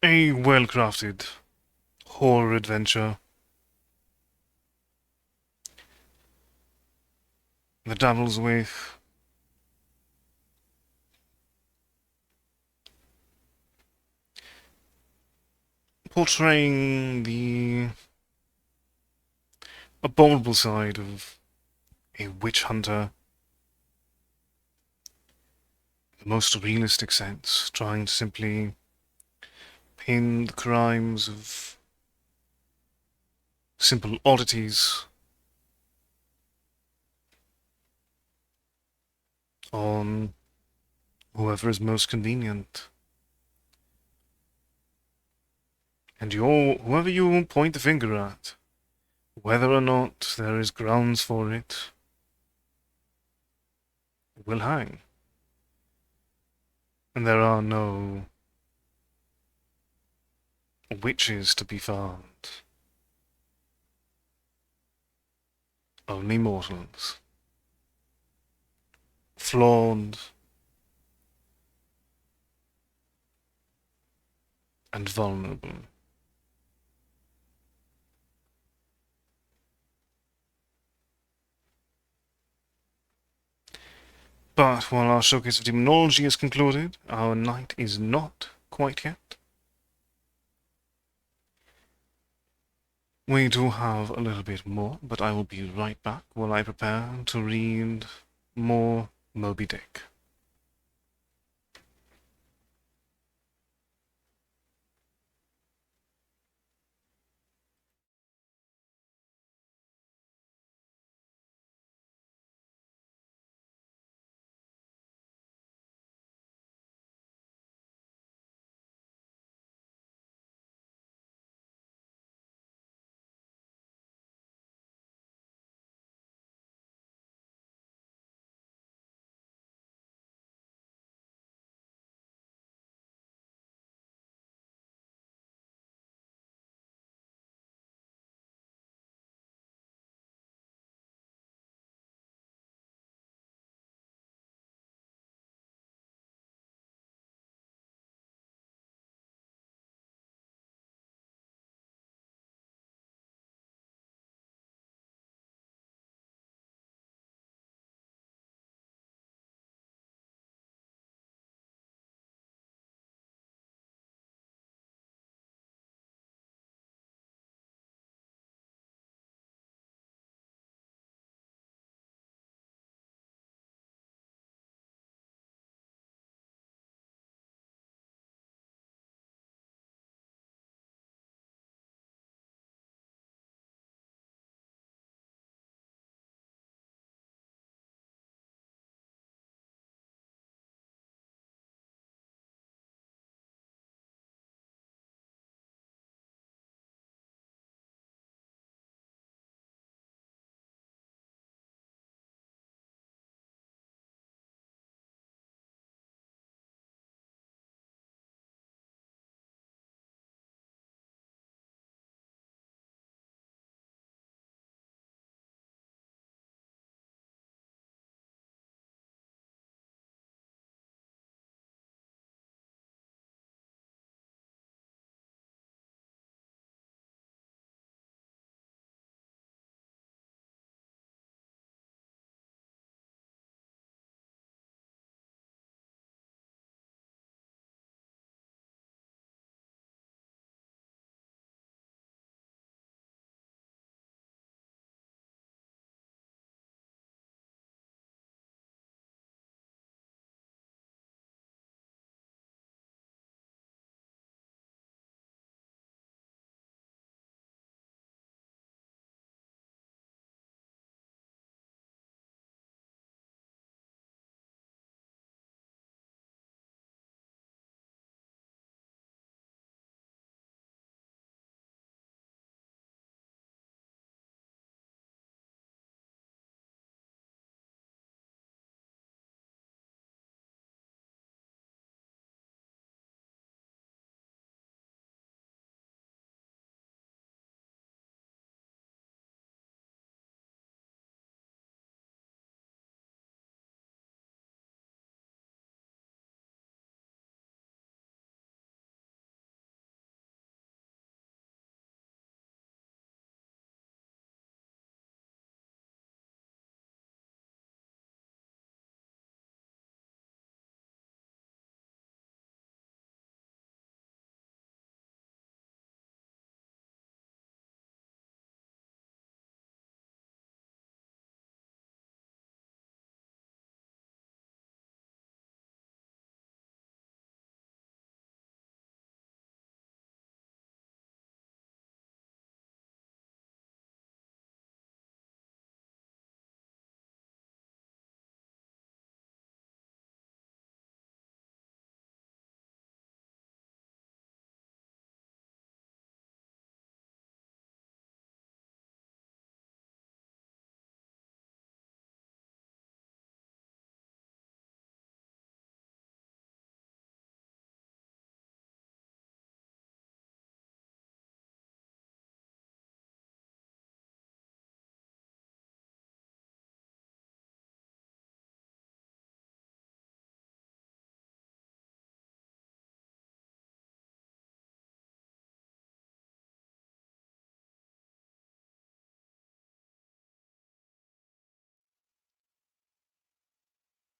Speaker 1: A well-crafted horror adventure that dabbles with portraying the abominable side of a witch hunter in the most realistic sense, trying to simply pin the crimes of simple oddities on whoever is most convenient. And whoever you point the finger at, whether or not there is grounds for it, will hang. And there are no witches to be found. Only mortals. Flawed and vulnerable. But while our showcase of Daemonologie is concluded, our night is not quite yet. We do have a little bit more, but I will be right back while I prepare to read more Moby Dick.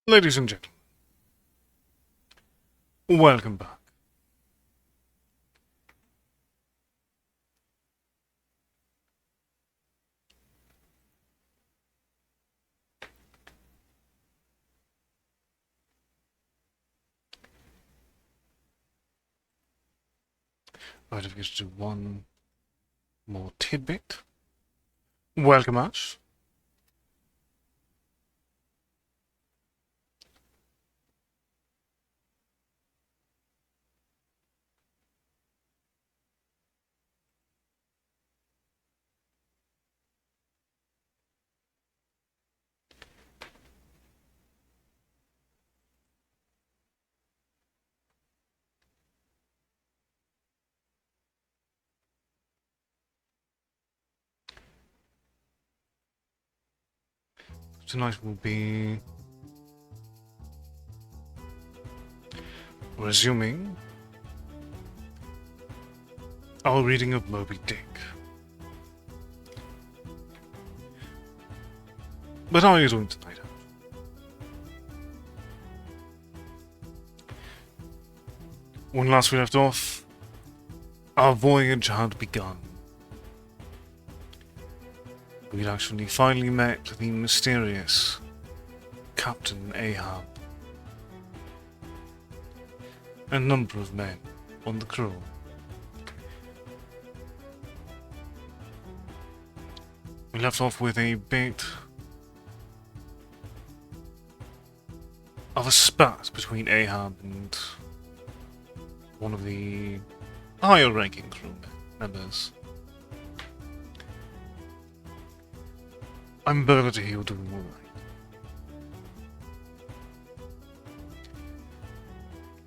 Speaker 1: Ladies and gentlemen, welcome back. Right, if we get to do one more tidbit. Welcome, Ash. Tonight will be resuming our reading of Moby Dick. But how are you doing tonight? When last we left off, our voyage had begun. We'd actually finally met the mysterious Captain Ahab. A number of men on the crew. We left off with a bit of a spat between Ahab and one of the higher ranking crew members. I'm glad to hear you're doing alright.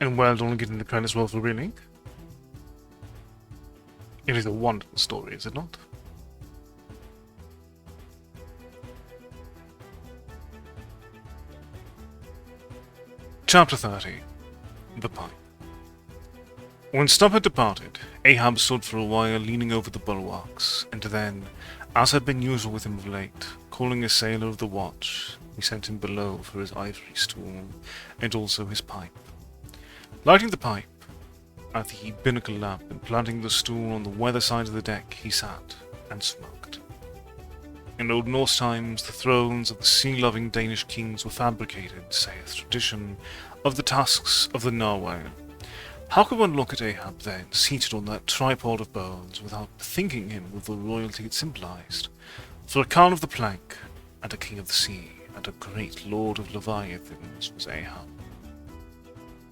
Speaker 1: And well, don't get in the credit as well for reeling. It is a wonderful story, is it not? Chapter 30. The Pipe. When Stubb had departed, Ahab stood for a while leaning over the bulwarks, and then, as had been usual with him of late, calling a sailor of the watch, he sent him below for his ivory stool, and also his pipe. Lighting the pipe at the binnacle lamp and planting the stool on the weather side of the deck, he sat and smoked. In old Norse times, the thrones of the sea-loving Danish kings were fabricated, saith tradition, of the tusks of the narwhal. How could one look at Ahab then, seated on that tripod of bones, without thinking him of the royalty it symbolized? For a Khan of the plank, and a king of the sea, and a great lord of Leviathans was Ahab.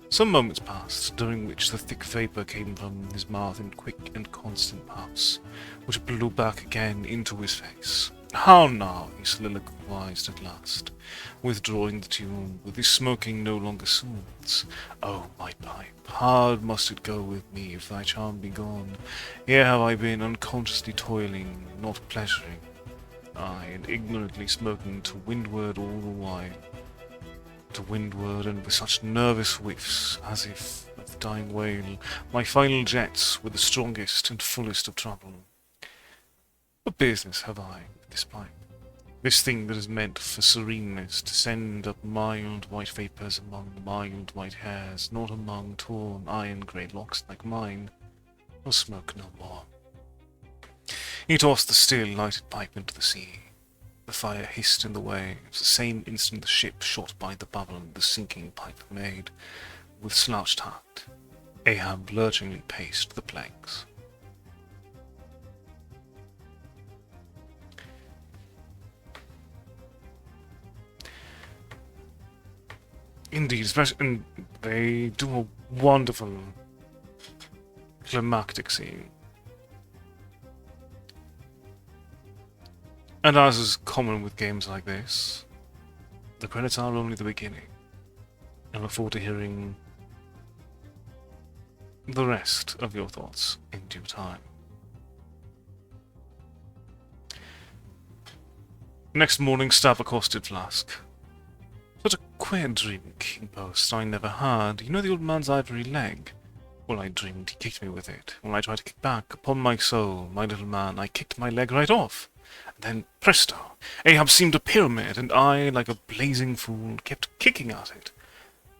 Speaker 1: Some moments passed, during which the thick vapour came from his mouth in quick and constant puffs, which blew back again into his face. How now, he soliloquized at last, withdrawing the tube, with his smoking no longer soothes. Oh, my pipe, hard must it go with me if thy charm be gone. Here have I been unconsciously toiling, not pleasuring, aye, and ignorantly smoking to windward all the while. To windward, and with such nervous whiffs, as if, of the dying whale, my final jets were the strongest and fullest of trouble. What business have I with this pipe? This thing that is meant for sereneness, to send up mild white vapours among mild white hairs, not among torn iron-grey locks like mine. I'll smoke no more. He tossed the still lighted pipe into the sea. The fire hissed in the waves, the same instant the ship shot by the bubble the sinking pipe made. With slouched hat, Ahab lurchingly paced the planks. Indeed, especially, and they do a wonderful climactic scene. And as is common with games like this, the credits are only the beginning. I look forward to hearing the rest of your thoughts in due time. Next morning, Stab accosted Flask. Such a queer dream, King Post, I never had. You know the old man's ivory leg? Well, I dreamed he kicked me with it. When I tried to kick back, upon my soul, my little man, I kicked my leg right off. And then, presto, Ahab seemed a pyramid, and I, like a blazing fool, kept kicking at it.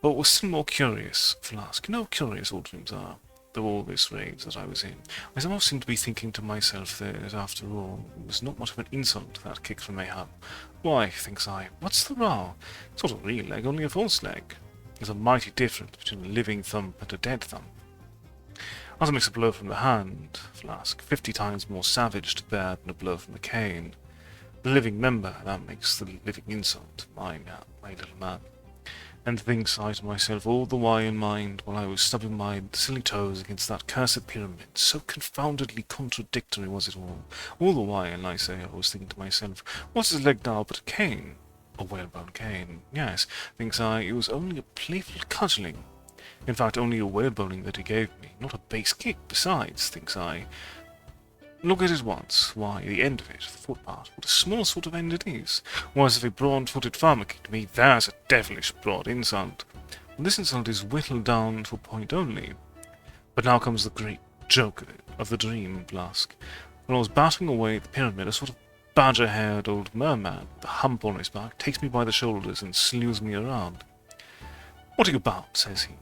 Speaker 1: But what was still more curious, Flask, you know how curious all dreams are, through all this rage that I was in, I somehow seemed to be thinking to myself that, after all, it was not much of an insult, that kick from Ahab. Why, thinks I, what's the row? It's not a real leg, only a false leg. There's a mighty difference between a living thump and a dead thump. As makes a blow from the hand, Flask, 50 times more savage to bear than a blow from the cane. The living member, that makes the living insult, my little man. And thinks I to myself all the while in mind, while I was stubbing my silly toes against that cursed pyramid, so confoundedly contradictory was it all. All the while, I say, I was thinking to myself, what's his leg now but a cane? A whalebone cane. Yes, thinks I, it was only a playful cudgelling. In fact, only a whaleboning that he gave me, not a base kick besides, thinks I. Look at it once. Why, the end of it, the foot part, what a small sort of end it is. Whereas if a broad-footed farmer kicked me, there's a devilish broad insult. And this insult is whittled down to a point only. But now comes the great joke of the dream, Flask. When I was battering away at the pyramid, a sort of badger-haired old merman, with a hump on his back, takes me by the shoulders and slews me around. What are you about? Says he.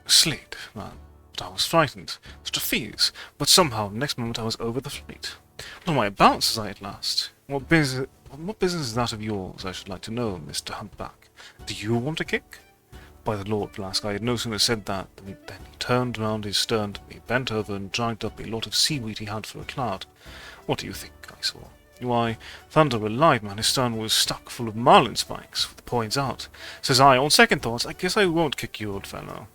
Speaker 1: Slid, man. But I was frightened, such a fears, but somehow the next moment I was over the fleet. What am I about? Says I at last. What business is that of yours, I should like to know, Mr. Humpback? Do you want a kick? By the Lord, Flask, I had no sooner said that than he turned round his stern to me, bent over and dragged up a lot of seaweed he had for a cloud. What do you think I saw? Why, thunder alive, man, his stern was stuck full of marlin spikes, with the points out. Says I, on second thoughts, I guess I won't kick you, old fellow.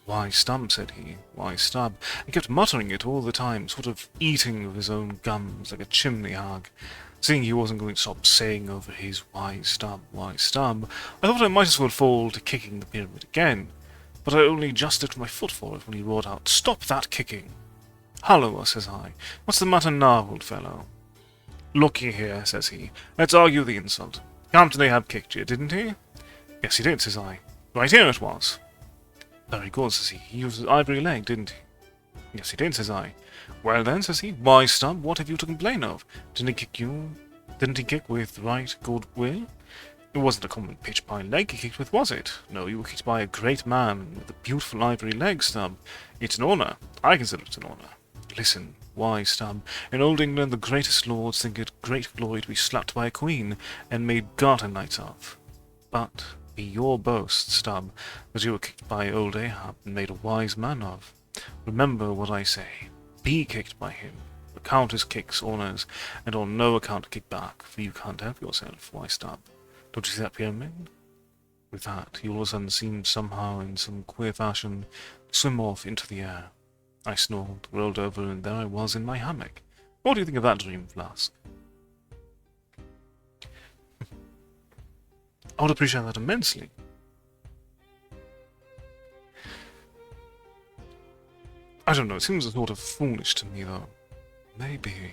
Speaker 1: Why stub, said he, why stub? And kept muttering it all the time, sort of eating of his own gums like a chimney hog. Seeing he wasn't going to stop saying over his why stub, I thought I might as well fall to kicking the pyramid again. But I only just lifted my foot for it when he roared out, Stop that kicking! Halloa, says I, what's the matter now, old fellow? Looky here, says he, let's argue the insult. Captain Ahab kicked you, didn't he? Yes, he did, says I. Right here it was. Very good, says he. He used his ivory leg, didn't he? Yes, he did, says I. Well then, says he, why, Stub, what have you to complain of? Didn't he kick you? Didn't he kick with right good will? It wasn't a common pitch-pine leg he kicked with, was it? No, you were kicked by a great man with a beautiful ivory leg, Stub. It's an honour. I consider it an honour. Listen, why, Stub, in old England the greatest lords think it great glory to be slapped by a queen and made garter knights of. But be your boast, Stub, that you were kicked by old Ahab and made a wise man of. Remember what I say. Be kicked by him. Account his kicks honours, and on no account kick back, for you can't help yourself. Why, Stub? Don't you see that pyramid? With that, he all of a sudden seemed somehow, in some queer fashion, to swim off into the air. I snored, rolled over, and there I was in my hammock. What do you think of that dream, Flask? I would appreciate that immensely. I don't know, it seems sort of foolish to me, though. Maybe.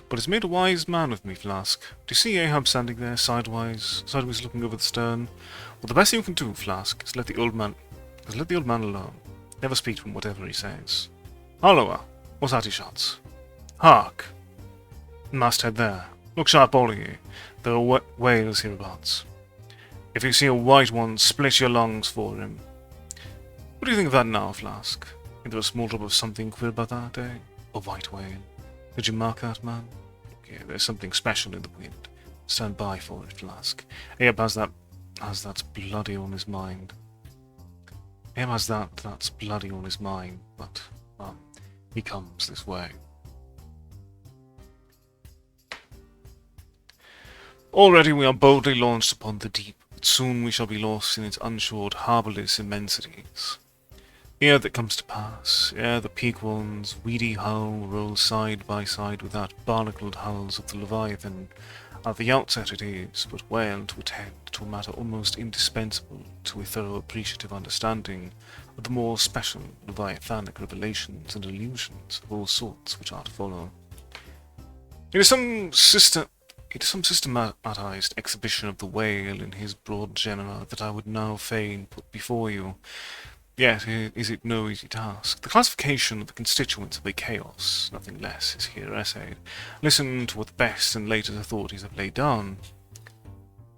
Speaker 1: But it's made a wise man of me, Flask. Do you see Ahab standing there, sideways looking over the stern? Well, the best thing you can do, Flask, is let the old man alone. Never speak to him, whatever he says. Halloa! What's that he shouts? Hark! Masthead there. Look sharp, all of you. There are whales hereabouts. If you see a white one, split your lungs for him. What do you think of that now, Flask? Think there was a small drop of something queer about that, eh? A white whale. Did you mark that, man? Look here, there's something special in the wind. Stand by for it, Flask. Ahab has that's bloody on his mind. Ahab has that's bloody on his mind, but, he comes this way. Already we are boldly launched upon the deep, but soon we shall be lost in its unshored, harbourless immensities. Ere that comes to pass, ere the peak one's weedy hull rolls side by side with that barnacled hulls of the Leviathan, at the outset it is but well to attend to a matter almost indispensable to a thorough appreciative understanding of the more special Leviathanic revelations and illusions of all sorts which are to follow. It is some systematized exhibition of the whale in his broad genera that I would now fain put before you. Yet is it no easy task. The classification of the constituents of a chaos, nothing less, is here essayed. Listen to what the best and latest authorities have laid down.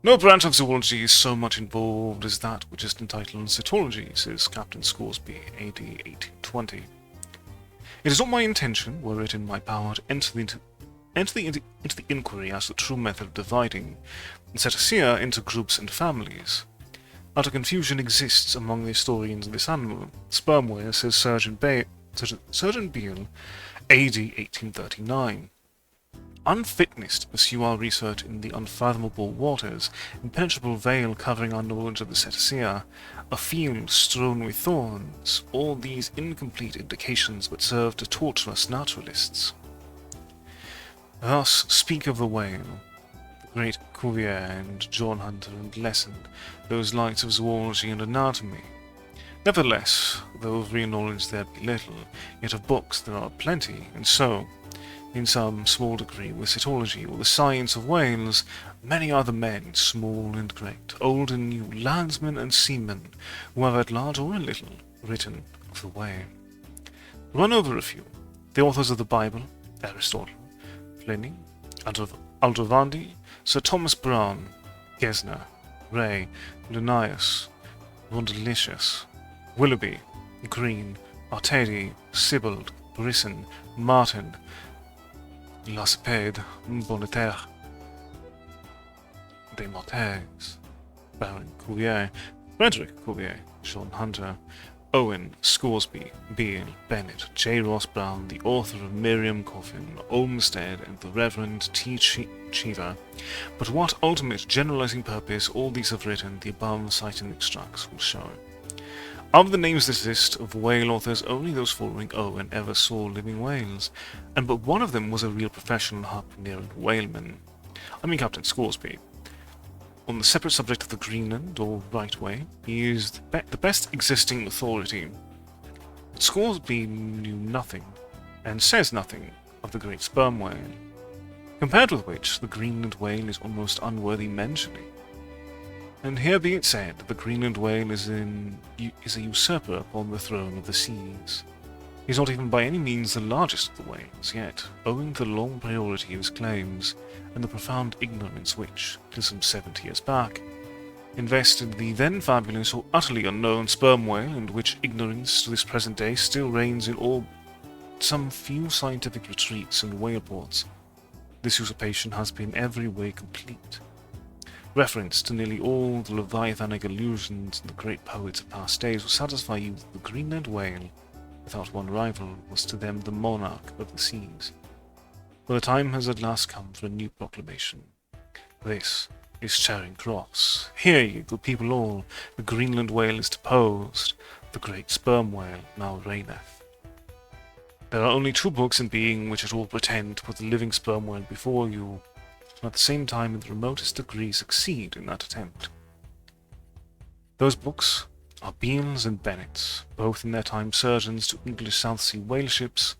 Speaker 1: No branch of zoology is so much involved as that which is entitled cytology, says Captain Scoresby, AD 1820. It is not my intention, were it in my power, to enter the inquiry as to the true method of dividing the cetacea into groups and families. Utter confusion exists among the historians of this animal. Sperm whale, says Surgeon Beale, AD 1839. Unfitness to pursue our research in the unfathomable waters, impenetrable veil covering our knowledge of the cetacea, a field strewn with thorns, all these incomplete indications but serve to torture us naturalists. Thus speak of the whale, the great Cuvier and John Hunter and Lesson, those lights of zoology and anatomy. Nevertheless, though of real knowledge there be little, yet of books there are plenty, and so, in some small degree, with cytology or the science of whales, many are the men, small and great, old and new, landsmen and seamen, who have at large or a little written of the whale. Run over a few. The authors of the Bible, Aristotle, Pliny, Aldrovandi, Sir Thomas Browne, Gesner, Ray, Linnaeus, Rondelicius, Willoughby, Green, Artedi, Sibbald, Brisson, Martin, Lacépède, Bonneterre, Desmarets, Baron Cuvier, Frederick Cuvier, John Hunter, Owen, Scoresby, Beale, Bennett, J. Ross Brown, the author of Miriam Coffin, Olmsted, and the Reverend T. Cheever. But what ultimate generalizing purpose all these have written, the above cited extracts will show. Of the names that exist of whale authors, only those following Owen ever saw living whales, and but one of them was a real professional harpooner and whaleman. I mean Captain Scoresby. On the separate subject of the Greenland, or right way, he is the best existing authority. But Scoresby knew nothing, and says nothing, of the great sperm whale, compared with which the Greenland whale is almost unworthy mentioning. And here be it said, the Greenland whale is a usurper upon the throne of the seas. He is not even by any means the largest of the whales, yet, owing to the long priority of his claims, and the profound ignorance which, till some 70 years back, invested the then fabulous or utterly unknown sperm whale, and which ignorance to this present day still reigns in all some few scientific retreats and whale ports, this usurpation has been every way complete. Reference to nearly all the leviathanic allusions in the great poets of past days will satisfy you that the Greenland whale, without one rival, was to them the monarch of the seas. For the time has at last come for a new proclamation. This is Charing Cross. Hear ye, good people all, the Greenland whale is deposed, the great sperm whale now reigneth. There are only 2 books in being which at all pretend to put the living sperm whale before you, and at the same time in the remotest degree succeed in that attempt. Those books are Beale's and Bennett's, both in their time surgeons to English South Sea whale ships,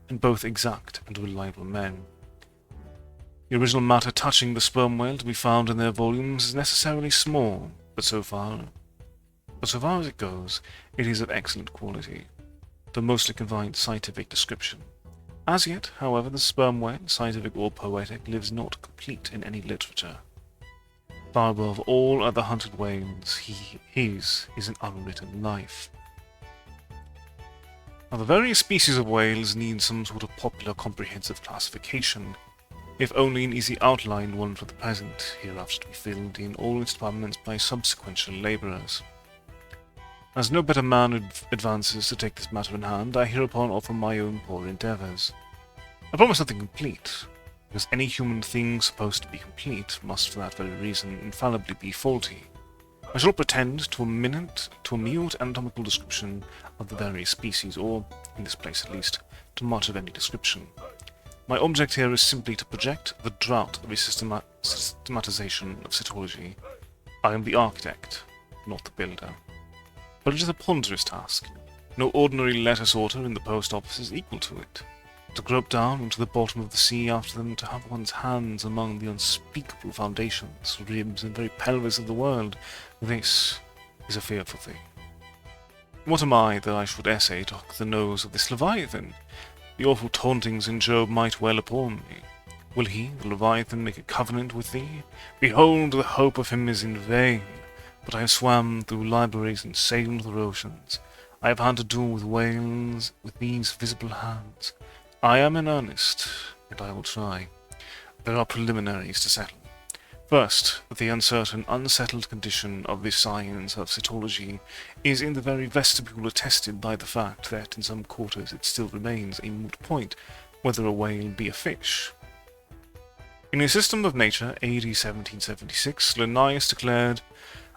Speaker 1: and both exact and reliable men. The original matter touching the sperm whale to be found in their volumes is necessarily small, but so far as it goes, it is of excellent quality, though mostly confined to scientific description. As yet, however, the sperm whale, scientific or poetic, lives not complete in any literature. Far above all other hunted whales, his is an unwritten life. Now, the various species of whales need some sort of popular comprehensive classification, if only an easy outline one for the present, hereafter to be filled in all its departments by subsequential labourers. As no better man advances to take this matter in hand, I hereupon offer my own poor endeavours. I promise nothing complete, because any human thing supposed to be complete must for that very reason infallibly be faulty. I shall pretend to a minute anatomical description of the various species, or, in this place at least, to much of any description. My object here is simply to project the drought of a systematization of cytology. I am the architect, not the builder. But it is a ponderous task. No ordinary letter sorter in the post office is equal to it. To grope down into the bottom of the sea after them, to have one's hands among the unspeakable foundations, ribs, and very pelvis of the world, this is a fearful thing. What am I that I should essay to hook the nose of this Leviathan? The awful tauntings in Job might well appall me. Will he, the Leviathan, make a covenant with thee? Behold, the hope of him is in vain. But I have swam through libraries and sailed through oceans. I have had to do with whales with these visible hands. I am in earnest, and I will try. There are preliminaries to settle. First, the uncertain, unsettled condition of the science of cytology is in the very vestibule attested by the fact that in some quarters it still remains a moot point whether a whale be a fish. In his System of Nature, AD 1776, Linnaeus declared,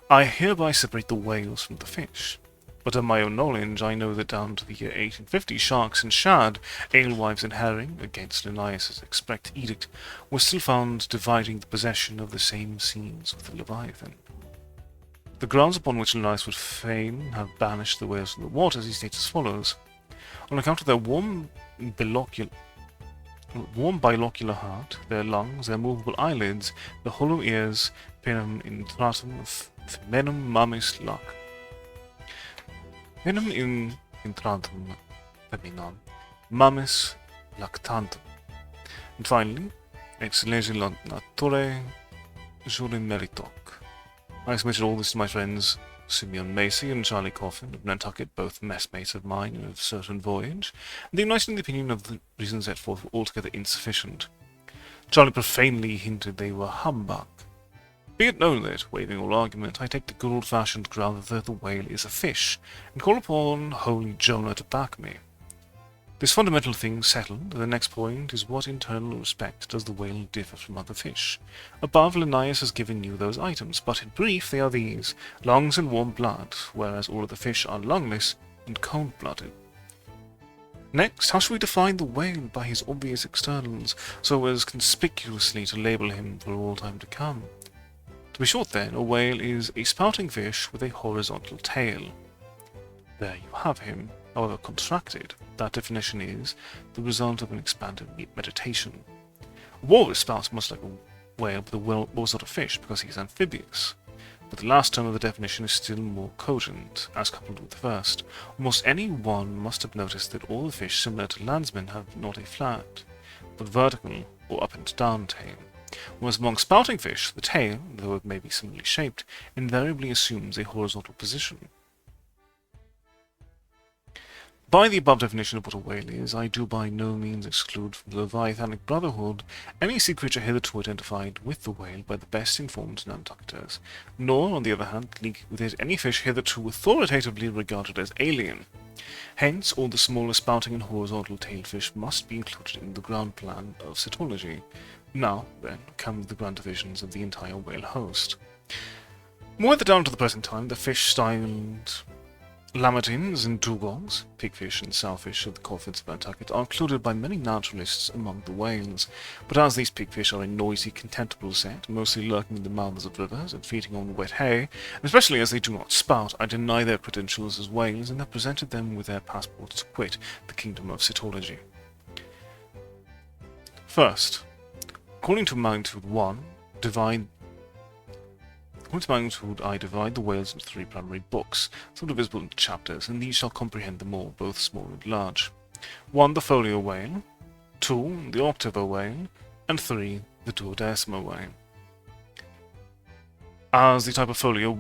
Speaker 1: "I hereby separate the whales from the fish. But of my own knowledge, I know that down to the year 1850, sharks and shad, alewives and herring, against Linnaeus' express edict, were still found dividing the possession of the same seas with the Leviathan." The grounds upon which Linnaeus would fain have banished the whales from the waters he states as follows: "On account of their warm bilocular heart, their lungs, their movable eyelids, their hollow ears, penum intratum femenum mammis lac. Penum in intratum feminam mammis lactantum." And finally, ex lege naturae jure meritoc. I submitted all this to my friends Simeon Macy and Charlie Coffin of Nantucket, both messmates of mine in a certain voyage, and they united in the opinion of the reasons set forth were altogether insufficient. Charlie profanely hinted they were humbug. Be it known that, waiving all argument, I take the good old-fashioned ground that the whale is a fish, and call upon holy Jonah to back me. This fundamental thing settled, the next point is what internal respect does the whale differ from other fish? Above, Linnaeus has given you those items, but in brief they are these: lungs and warm blood, whereas all other fish are lungless and cold-blooded. Next, how shall we define the whale by his obvious externals, so as conspicuously to label him for all time to come? To be short then, a whale is a spouting fish with a horizontal tail. There you have him, however contracted. That definition is the result of an expanded meditation. A walrus spouts much like a whale, but the whale was not a fish because he is amphibious. But the last term of the definition is still more cogent, as coupled with the first. Almost any one must have noticed that all the fish similar to landsmen have not a flat, but vertical or up and down tail. Whereas among spouting fish, the tail, though it may be similarly shaped, invariably assumes a horizontal position. By the above definition of what a whale is, I do by no means exclude from the Leviathanic Brotherhood any sea creature hitherto identified with the whale by the best informed Nantucketers, nor, on the other hand, link with it any fish hitherto authoritatively regarded as alien. Hence, all the smaller spouting and horizontal tailed fish must be included in the ground plan of cytology. Now, then, come the grand divisions of the entire whale host. Whether down to the present time, the fish styled lammatins and dugongs, pigfish and sowfish of the coffins of Nantucket, are included by many naturalists among the whales, but as these pigfish are a noisy, contemptible set, mostly lurking in the mouths of rivers and feeding on wet hay, and especially as they do not spout, I deny their credentials as whales and have presented them with their passports to quit the kingdom of cytology. First, according to magnitude 1, I divide the whales into 3 primary books, some divisible into chapters, and these shall comprehend them all, both small and large. 1. The folio whale, 2. The octavo whale, and 3. The duodecimo whale. As the type of folio,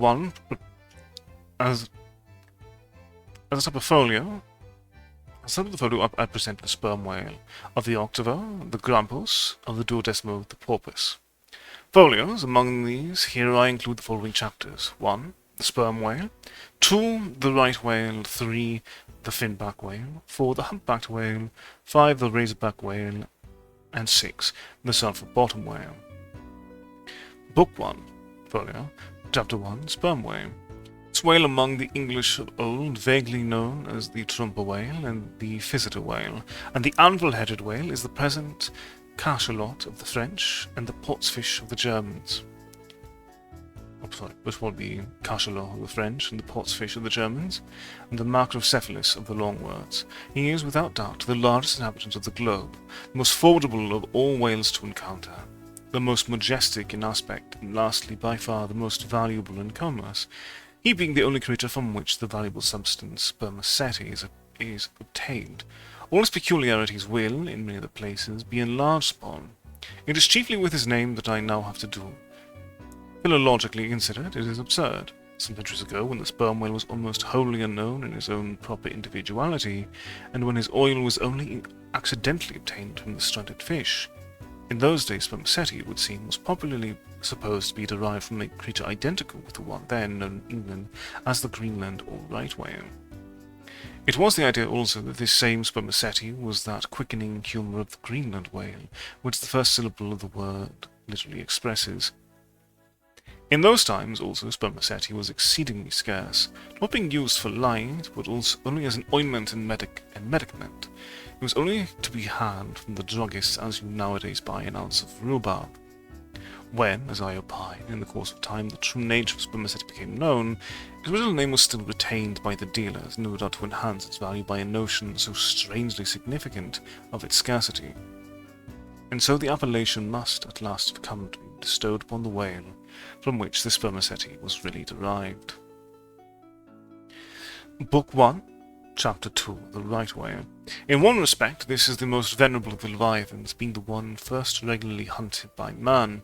Speaker 1: I present the sperm whale, of the octavo, the grampus, of the duodecimo, the porpoise. Folios, among these, here I include the following chapters: 1. The sperm whale, 2. The right whale, 3. The finback whale, 4. The humpbacked whale, 5. The razorback whale, and 6. The sulphur bottom whale. Book 1, folio, Chapter 1, Sperm whale. This whale among the English of old, vaguely known as the trumper whale and the physeter whale, and the anvil-headed whale is the present cachalot of the French and the potsfish of the Germans. Which would be cachalot of the French and the potsfish of the Germans, and the macrocephalus of the Longwords. He is, without doubt, the largest inhabitant of the globe, the most formidable of all whales to encounter, the most majestic in aspect, and lastly, by far, the most valuable in commerce. he being the only creature from which the valuable substance spermaceti is obtained. All his peculiarities will, in many other places, be enlarged upon. It is chiefly with his name that I now have to do. Philologically considered, it is absurd. Some centuries ago, when the sperm whale was almost wholly unknown in his own proper individuality, and when his oil was only accidentally obtained from the stranded fish, in those days spermaceti, it would seem, was popularly supposed to be derived from a creature identical with the one then known in England as the Greenland or right whale. It was the idea also that this same spermaceti was that quickening humour of the Greenland whale, which the first syllable of the word literally expresses. In those times also spermaceti was exceedingly scarce, not being used for light, but also only as an ointment and medicament. It was only to be had from the druggists as you nowadays buy an ounce of rhubarb. When, as I opine, in the course of time the true nature of spermaceti became known, its original name was still retained by the dealers, no doubt to enhance its value by a notion so strangely significant of its scarcity. And so the appellation must at last have come to be bestowed upon the whale, from which the spermaceti was really derived. Book 1, Chapter 2, The Right Whale. In one respect, this is the most venerable of the leviathans, being the one first regularly hunted by man.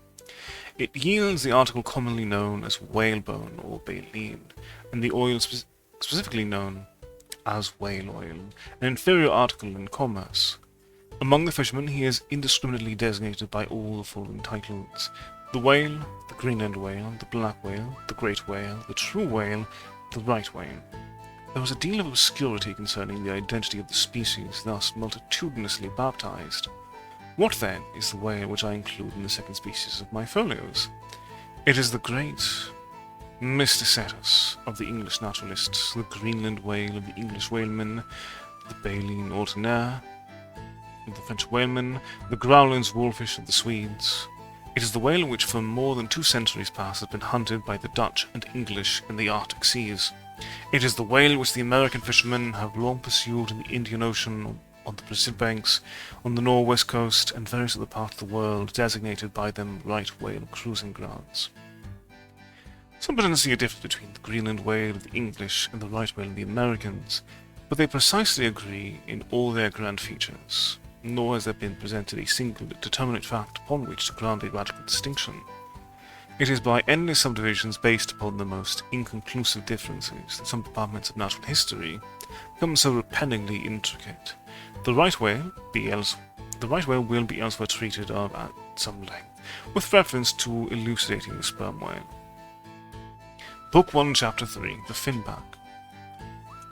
Speaker 1: It yields the article commonly known as whalebone or baleen, and the oil specifically known as whale oil, an inferior article in commerce. Among the fishermen he is indiscriminately designated by all the following titles: the whale, the Greenland whale, the black whale, the great whale, the true whale, the right whale. There was a deal of obscurity concerning the identity of the species thus multitudinously baptized. What then is the whale which I include in the second species of my folios? It is the great Mysticetus of the English naturalists, the Greenland whale of the English whalemen, the baleen ordinaire of the French whalemen, the Growlins wolfish of the Swedes. It is the whale which for more than 2 centuries past has been hunted by the Dutch and English in the Arctic seas. It is the whale which the American fishermen have long pursued in the Indian Ocean, on the Pacific banks, on the northwest coast, and various other parts of the world designated by them right whale cruising grounds. Some potentially see a difference between the Greenland whale of the English and the right whale of the Americans, but they precisely agree in all their grand features, nor has there been presented a single determinate fact upon which to ground a radical distinction. It is by endless subdivisions based upon the most inconclusive differences that some departments of natural history become so repellingly intricate. The right whale will be elsewhere treated of at some length, with reference to elucidating the sperm whale. Book 1, Chapter 3, The Finback.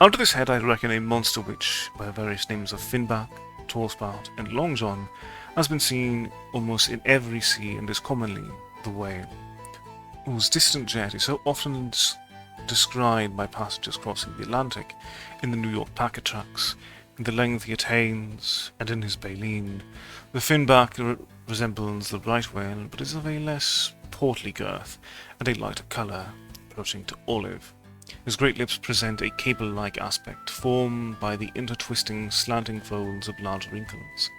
Speaker 1: Under this head I reckon a monster which, by the various names of finback, tallspout, and long john, has been seen almost in every sea and is commonly the whale, whose distant jet is so often described by passengers crossing the Atlantic, in the New York packet tracks, in the length he attains, and in his baleen. The finback resembles the right whale, but is of a less portly girth, and a lighter colour, approaching to olive. His great lips present a cable-like aspect, formed by the intertwisting, slanting folds of large wrinkles.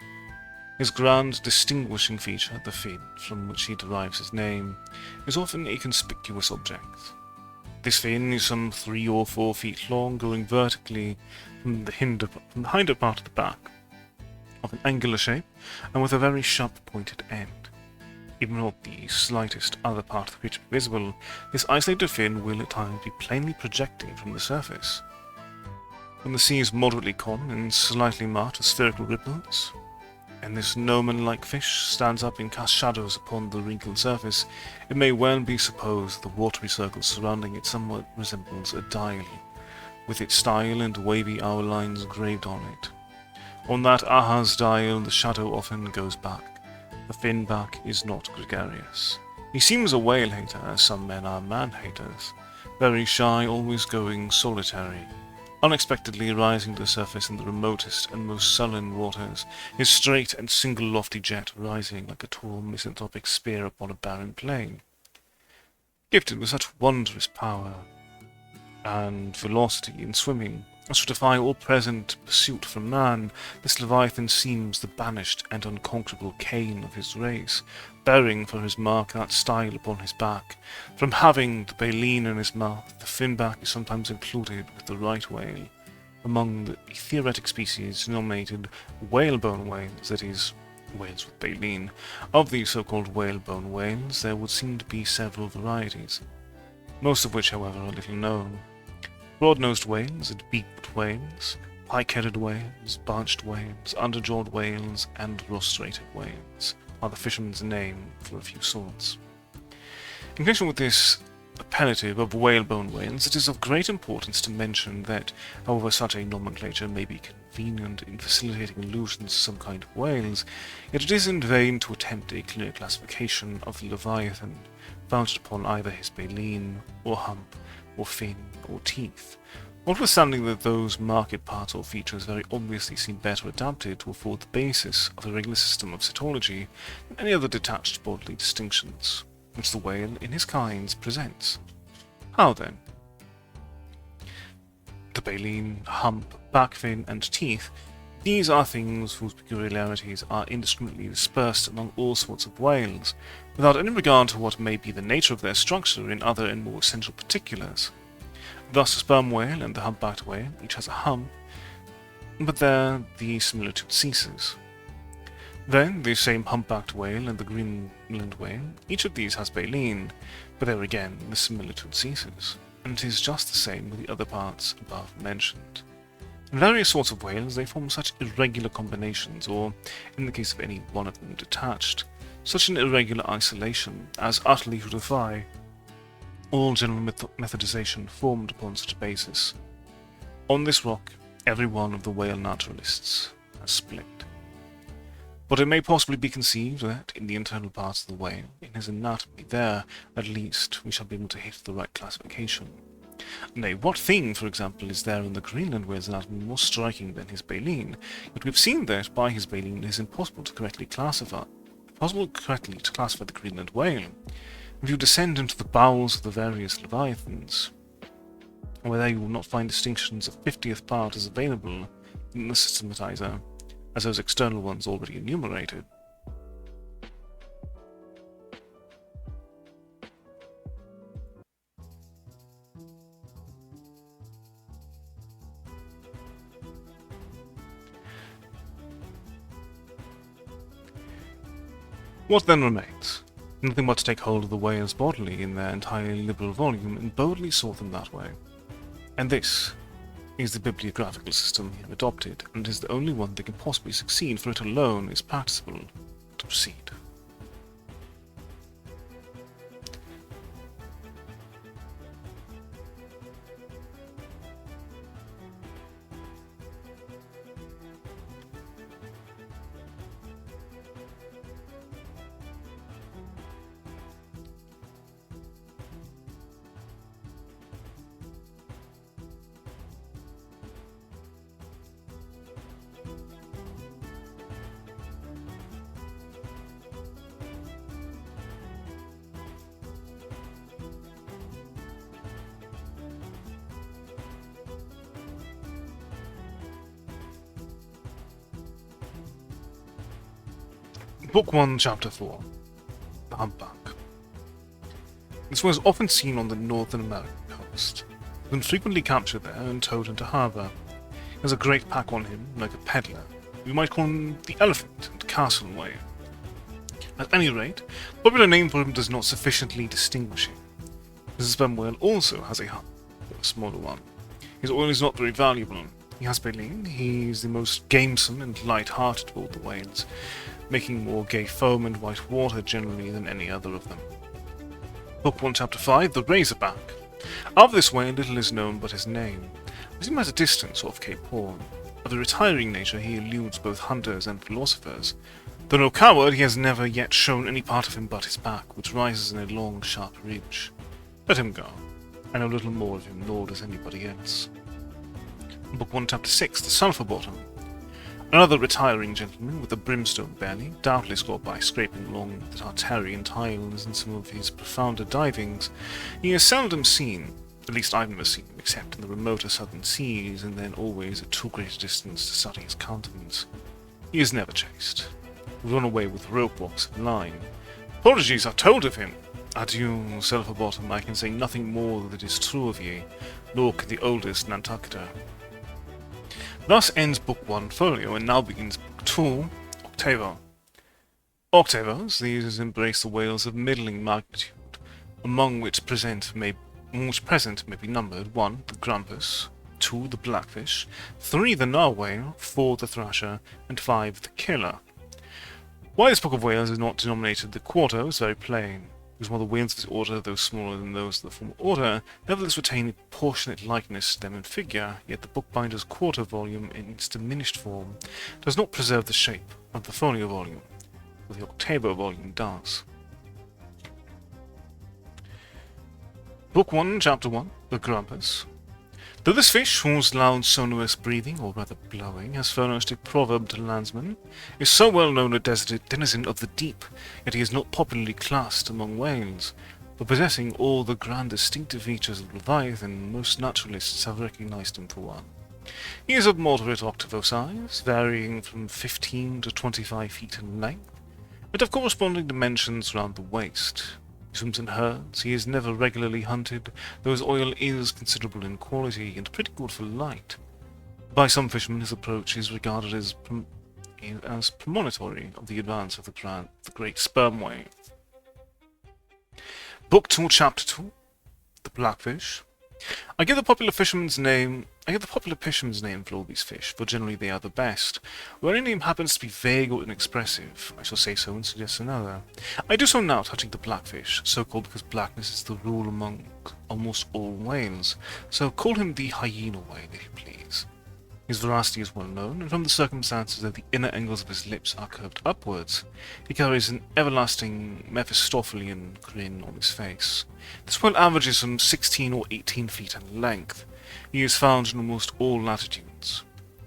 Speaker 1: His grand distinguishing feature, the fin, from which he derives his name, is often a conspicuous object. This fin is some 3 or 4 feet long, going vertically from the hinder part of the back, of an angular shape, and with a very sharp pointed end. Even not the slightest other part of the creature visible, this isolated fin will at times be plainly projecting from the surface. When the sea is moderately calm and slightly marked with spherical ripples, and this gnomon-like fish stands up and casts shadows upon the wrinkled surface, it may well be supposed the watery circle surrounding it somewhat resembles a dial, with its style and wavy hour lines engraved on it. On that Ahaz dial the shadow often goes back. The finback is not gregarious. He seems a whale hater, as some men are man-haters, very shy, always going solitary, unexpectedly rising to the surface in the remotest and most sullen waters, his straight and single lofty jet rising like a tall misanthropic spear upon a barren plain. Gifted with such wondrous power and velocity in swimming, As to defy all present pursuit from man, this Leviathan seems the banished and unconquerable Cain of his race, bearing for his mark that style upon his back. From having the baleen in his mouth, the finback is sometimes included with the right whale. Among the theoretic species denominated whalebone whales, that is, whales with baleen, of these so-called whalebone whales there would seem to be several varieties, most of which, however, are little known. Broad-nosed whales and beaked whales, pike-headed whales, barched whales, underjawed whales, and rostrated whales are the fisherman's name for a few sorts. In connection with this appellative of whalebone whales, it is of great importance to mention that, however such a nomenclature may be convenient in facilitating allusions to some kind of whales, yet it is in vain to attempt a clear classification of the Leviathan, founded upon either his baleen, or hump, or fin, or teeth, notwithstanding that those marked parts or features very obviously seem better adapted to afford the basis of a regular system of cytology than any other detached bodily distinctions, which the whale in his kinds presents. How then? The baleen, hump, back fin, and teeth, these are things whose peculiarities are indiscriminately dispersed among all sorts of whales, without any regard to what may be the nature of their structure in other and more essential particulars. Thus the sperm whale and the humpbacked whale each has a hump, but there the similitude ceases. Then the same humpbacked whale and the Greenland whale, each of these has baleen, but there again the similitude ceases, and it is just the same with the other parts above mentioned. In various sorts of whales they form such irregular combinations, or, in the case of any one of them detached, such an irregular isolation as utterly to defy all general methodization formed upon such a basis. On this rock, every one of the whale naturalists has split. But it may possibly be conceived that, in the internal parts of the whale, in his anatomy, there, at least, we shall be able to hit the right classification. Nay, what thing, for example, is there in the Greenland whale's anatomy more striking than his baleen? Yet we have seen that, by his baleen, it is impossible to correctly classify the Greenland whale. If you descend into the bowels of the various leviathans, where there you will not find distinctions of 50th part as available in the systematizer as those external ones already enumerated. What then remains? Nothing but to take hold of the whales bodily in their entirely liberal volume and boldly sort them that way. And this is the bibliographical system we have adopted, and is the only one that can possibly succeed, for it alone is practicable to proceed. Book 1, Chapter 4. The Humpback. This was often seen on the Northern American coast. He was frequently captured there and towed into harbour. He has a great pack on him, like a peddler. We might call him the Elephant and Castleway. At any rate, the popular name for him does not sufficiently distinguish him. This sperm whale also has a hump, though a smaller one. His oil is not very valuable. He has baleen. He is the most gamesome and light-hearted of all the whales, making more gay foam and white water generally than any other of them. Book 1, Chapter 5, The Razorback. Of this whale little is known but his name. As him at a distance off Cape Horn. Of a retiring nature he eludes both hunters and philosophers. Though no coward, he has never yet shown any part of him but his back, which rises in a long, sharp ridge. Let him go. I know little more of him, nor does anybody else. Book 1, Chapter 6, The Sulphur Bottom. Another retiring gentleman with a brimstone belly, doubtless got by scraping along the Tartarian tiles in some of his profounder divings. He is seldom seen, At least I've never seen him except in the remoter southern seas, and then always at too great a distance to study his countenance. He is never chased. Run away with rope walks and line. Apologies are told of him. Adieu, Silver Bottom, I can say nothing more that is true of ye, nor can the oldest Nantucketer. Thus ends Book 1 folio, and now begins Book 2, Octavo. Octavos, these embrace the whales of middling magnitude, among which present may be numbered 1. The Grampus, 2. The Blackfish, 3. The Narwhale, 4. The Thrasher, and 5. The Killer. Why this book of whales is not denominated the Quarto is very plain, because while the whales of this order, though smaller than those of the former order, nevertheless retain a proportionate likeness to them in figure, yet the bookbinder's quarto volume in its diminished form does not preserve the shape of the folio volume, but the octavo volume does. Book 1, Chapter 1, The Grampus. Though this fish, whose loud sonorous breathing, or rather blowing, has furnished a proverb to landsmen, is so well known a denizen of the deep, yet he is not popularly classed among whales, but possessing all the grand distinctive features of Leviathan, most naturalists have recognized him for one. He is of moderate octavo size, varying from 15 to 25 feet in length, but of corresponding dimensions round the waist. He swims in herds, he is never regularly hunted, though his oil is considerable in quality and pretty good for light. By some fishermen his approach is regarded as premonitory of the advance of the great sperm whale. Book 2, Chapter 2, The Blackfish. I give the popular fisherman's name for all these fish, for generally they are the best. Where any name happens to be vague or inexpressive, I shall say so and suggest another. I do so now touching the blackfish, so called because blackness is the rule among almost all whales, so call him the hyena whale, if you please. His veracity is well known, and from the circumstances that the inner angles of his lips are curved upwards, he carries an everlasting Mephistophelian grin on his face. This whale averages some 16 or 18 feet in length. He is found in almost all latitudes.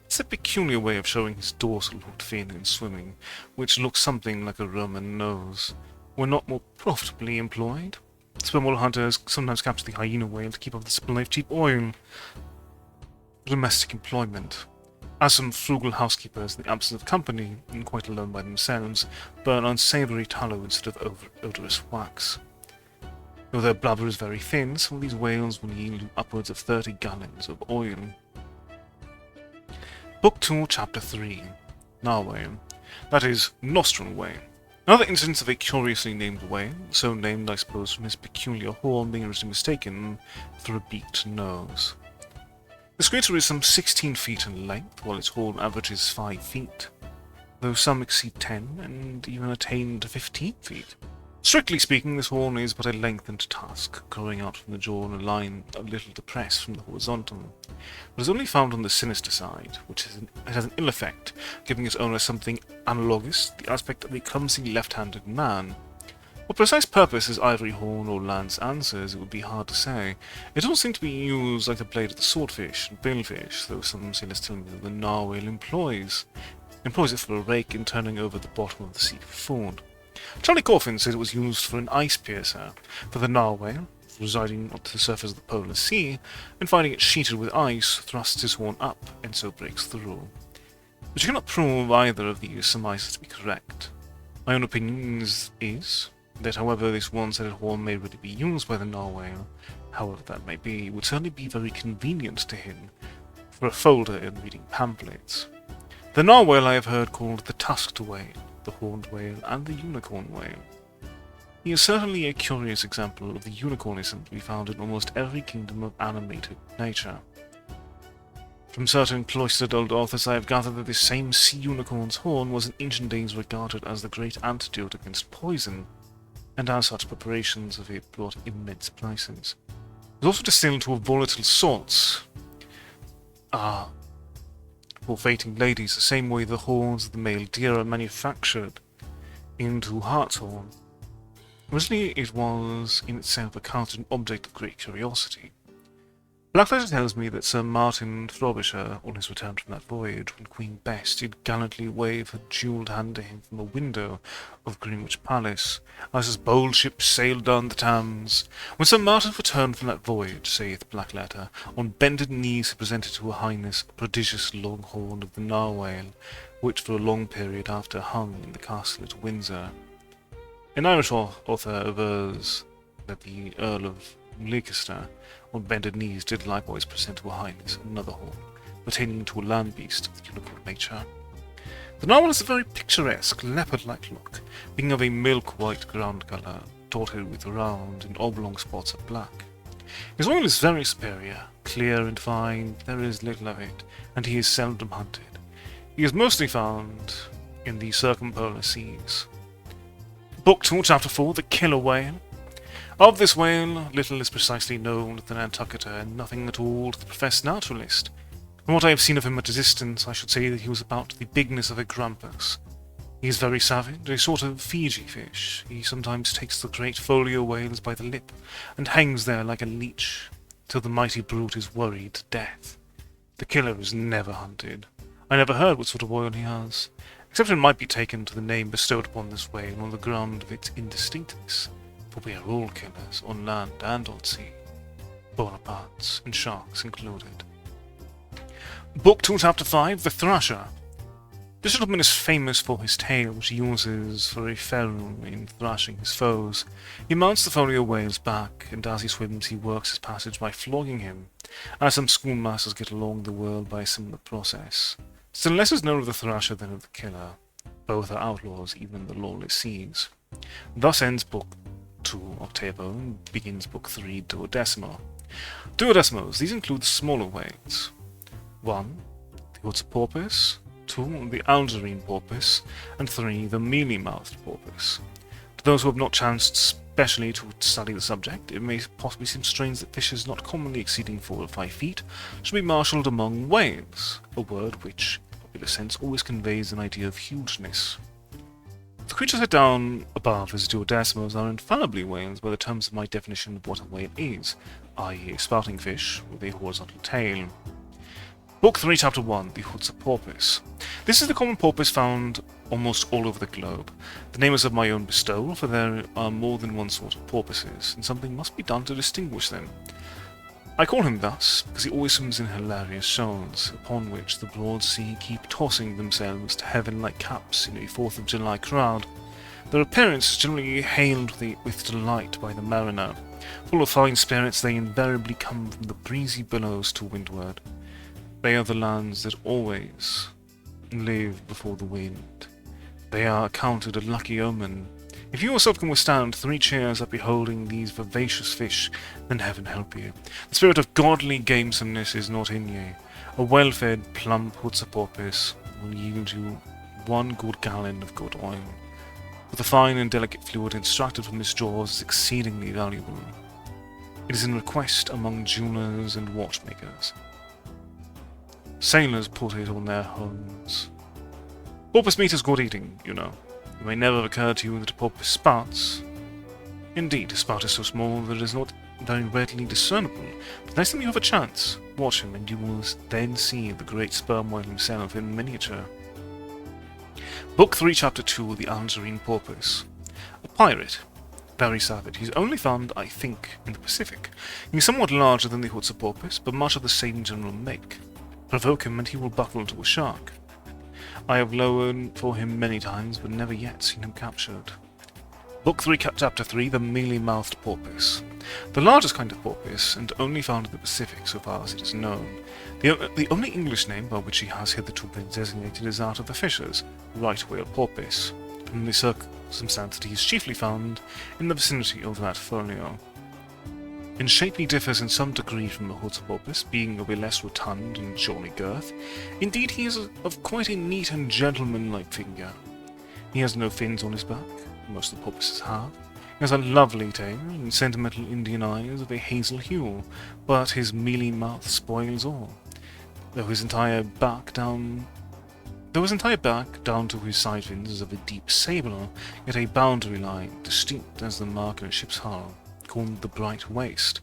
Speaker 1: It's a peculiar way of showing his dorsal hooked fin in swimming, which looks something like a Roman nose. When not more profitably employed, sperm whale hunters sometimes capture the hyena whale to keep up the supply of cheap oil. Domestic employment, as some frugal housekeepers, in the absence of company, and quite alone by themselves, burn unsavoury tallow instead of odorous wax. Though their blubber is very thin, some of these whales will yield upwards of 30 gallons of oil. Book 2, Chapter 3, Narwhale, that is, Nostrum whale. Another instance of a curiously named whale, so named I suppose from his peculiar horn being originally mistaken for a beaked nose. This creature is some 16 feet in length, while its horn averages 5 feet, though some exceed 10 and even attain to 15 feet. Strictly speaking, this horn is but a lengthened tusk, growing out from the jaw in a line a little depressed from the horizontal, but is only found on the sinister side, which has an ill effect, giving its owner something analogous to the aspect of a clumsy left-handed man. What precise purpose his ivory horn or lance answers, it would be hard to say. It doesn't seem to be used like the blade of the swordfish and billfish, though some sailors tell me that the narwhale employs it for a rake in turning over the bottom of the sea for food. Charlie Coffin said it was used for an ice piercer, for the narwhale, residing on the surface of the polar sea, and finding it sheeted with ice, thrusts his horn up and so breaks through. But you cannot prove either of these surmises to be correct. My own opinion is that however this one-sided horn may really be used by the narwhale, however that may be, it would certainly be very convenient to him for a folder in reading pamphlets. The narwhale I have heard called the tusked whale, the horned whale, and the unicorn whale. He is certainly a curious example of the unicornism to be found in almost every kingdom of animated nature. From certain cloistered old authors I have gathered that this same sea unicorn's horn was in ancient days regarded as the great antidote against poison, and as such preparations of it brought immense prices. It was also distilled to a volatile salts, for fating ladies, the same way the horns of the male deer are manufactured into hartshorn. Originally it was in itself accounted an object of great curiosity. Blackletter tells me that Sir Martin Frobisher, on his return from that voyage, when Queen Bess did gallantly wave her jewelled hand to him from a window of Greenwich Palace, as his bold ship sailed down the Thames. When Sir Martin returned from that voyage, saith Blackletter, on bended knees he presented to her Highness a prodigious long horn of the narwhale, which for a long period after hung in the castle at Windsor. An Irish author avers that the Earl of Leicester, on bended knees, did likewise present to her Highness another horn, pertaining to a land beast of the unicorn nature. The narwhal has a very picturesque, leopard-like look, being of a milk-white ground colour, dotted with round and oblong spots of black. His oil is very superior, clear and fine, there is little of it, and he is seldom hunted. He is mostly found in the circumpolar seas. Book 2, Chapter 4, The Killer Whale. Of this whale, little is precisely known to Nantucket, and nothing at all to the professed naturalist. From what I have seen of him at a distance, I should say that he was about the bigness of a grampus. He is very savage, a sort of Fiji fish. He sometimes takes the great folio whales by the lip, and hangs there like a leech, till the mighty brute is worried to death. The killer is never hunted. I never heard what sort of oil he has, except it might be taken to the name bestowed upon this whale on the ground of its indistinctness. For we are all killers, on land and on sea, Bonapartes and sharks included. Book 2, Chapter 5, The Thrasher. This gentleman is famous for his tail, which he uses for a ferule in thrashing his foes. He mounts the folio whale's back, and as he swims he works his passage by flogging him, as some schoolmasters get along the world by a similar process. Still less is known of the Thrasher than of the killer. Both are outlaws, even in the lawless seas. Thus ends Book 2, Octavo, and begins Book 3, Duodecimo. Duodecimos, these include smaller whales. 1. The Utsa porpoise, 2. The algerine porpoise, and 3. The mealy-mouthed porpoise. To those who have not chanced specially to study the subject, it may possibly seem strange that fishes not commonly exceeding 4 or 5 feet should be marshalled among whales, a word which, in popular sense, always conveys an idea of hugeness. The creatures set down above as duodecimos are infallibly whales by the terms of my definition of what a whale is, i.e. a spouting fish with a horizontal tail. Book 3, Chapter 1, The Utsa porpoise. This is the common porpoise found almost all over the globe. The name is of my own bestowal, for there are more than one sort of porpoises, and something must be done to distinguish them. I call him thus because he always swims in hilarious shoals, upon which the broad sea keep tossing themselves to heaven like caps in a 4th of July crowd. Their appearance is generally hailed with delight by the mariner. Full of fine spirits, they invariably come from the breezy billows to windward. They are the lands that always live before the wind. They are accounted a lucky omen. If you yourself can withstand 3 cheers at beholding these vivacious fish, then heaven help you. The spirit of godly gamesomeness is not in you. A well-fed, plump Utsa porpoise will yield you 1 good gallon of good oil. But the fine and delicate fluid extracted from its jaws is exceedingly valuable. It is in request among jewelers and watchmakers. Sailors put it on their homes. Porpoise meat is good eating, you know. It may never occur to you that a porpoise spouts. Indeed, a spout is so small that it is not very readily discernible, but next time you have a chance, watch him and you will then see the great sperm whale himself in miniature. Book 3, Chapter 2, The Algerine porpoise. A pirate. Very savage. He is only found, I think, in the Pacific. He is somewhat larger than the Utsa porpoise, but much of the same general make. Provoke him and he will buckle to a shark. I have lowered for him many times, but never yet seen him captured. Book 3, Chapter 3, The Mealy-Mouthed Porpoise. The largest kind of porpoise, and only found in the Pacific so far as it is known. The only English name by which he has hitherto been designated is that of the fishers, right whale porpoise, from the circumstance that he is chiefly found in the vicinity of that folio. In shape he differs in some degree from the Utsa porpoise, being of a less rotund and jolly girth. Indeed, he is of quite a neat and gentlemanlike figure. He has no fins on his back, most of the porpoises have. He has a lovely tail and sentimental Indian eyes of a hazel hue, but his mealy mouth spoils all. Though his entire back down to his side fins is of a deep sable, yet a boundary line, distinct as the mark in a ship's hull, called the bright waist,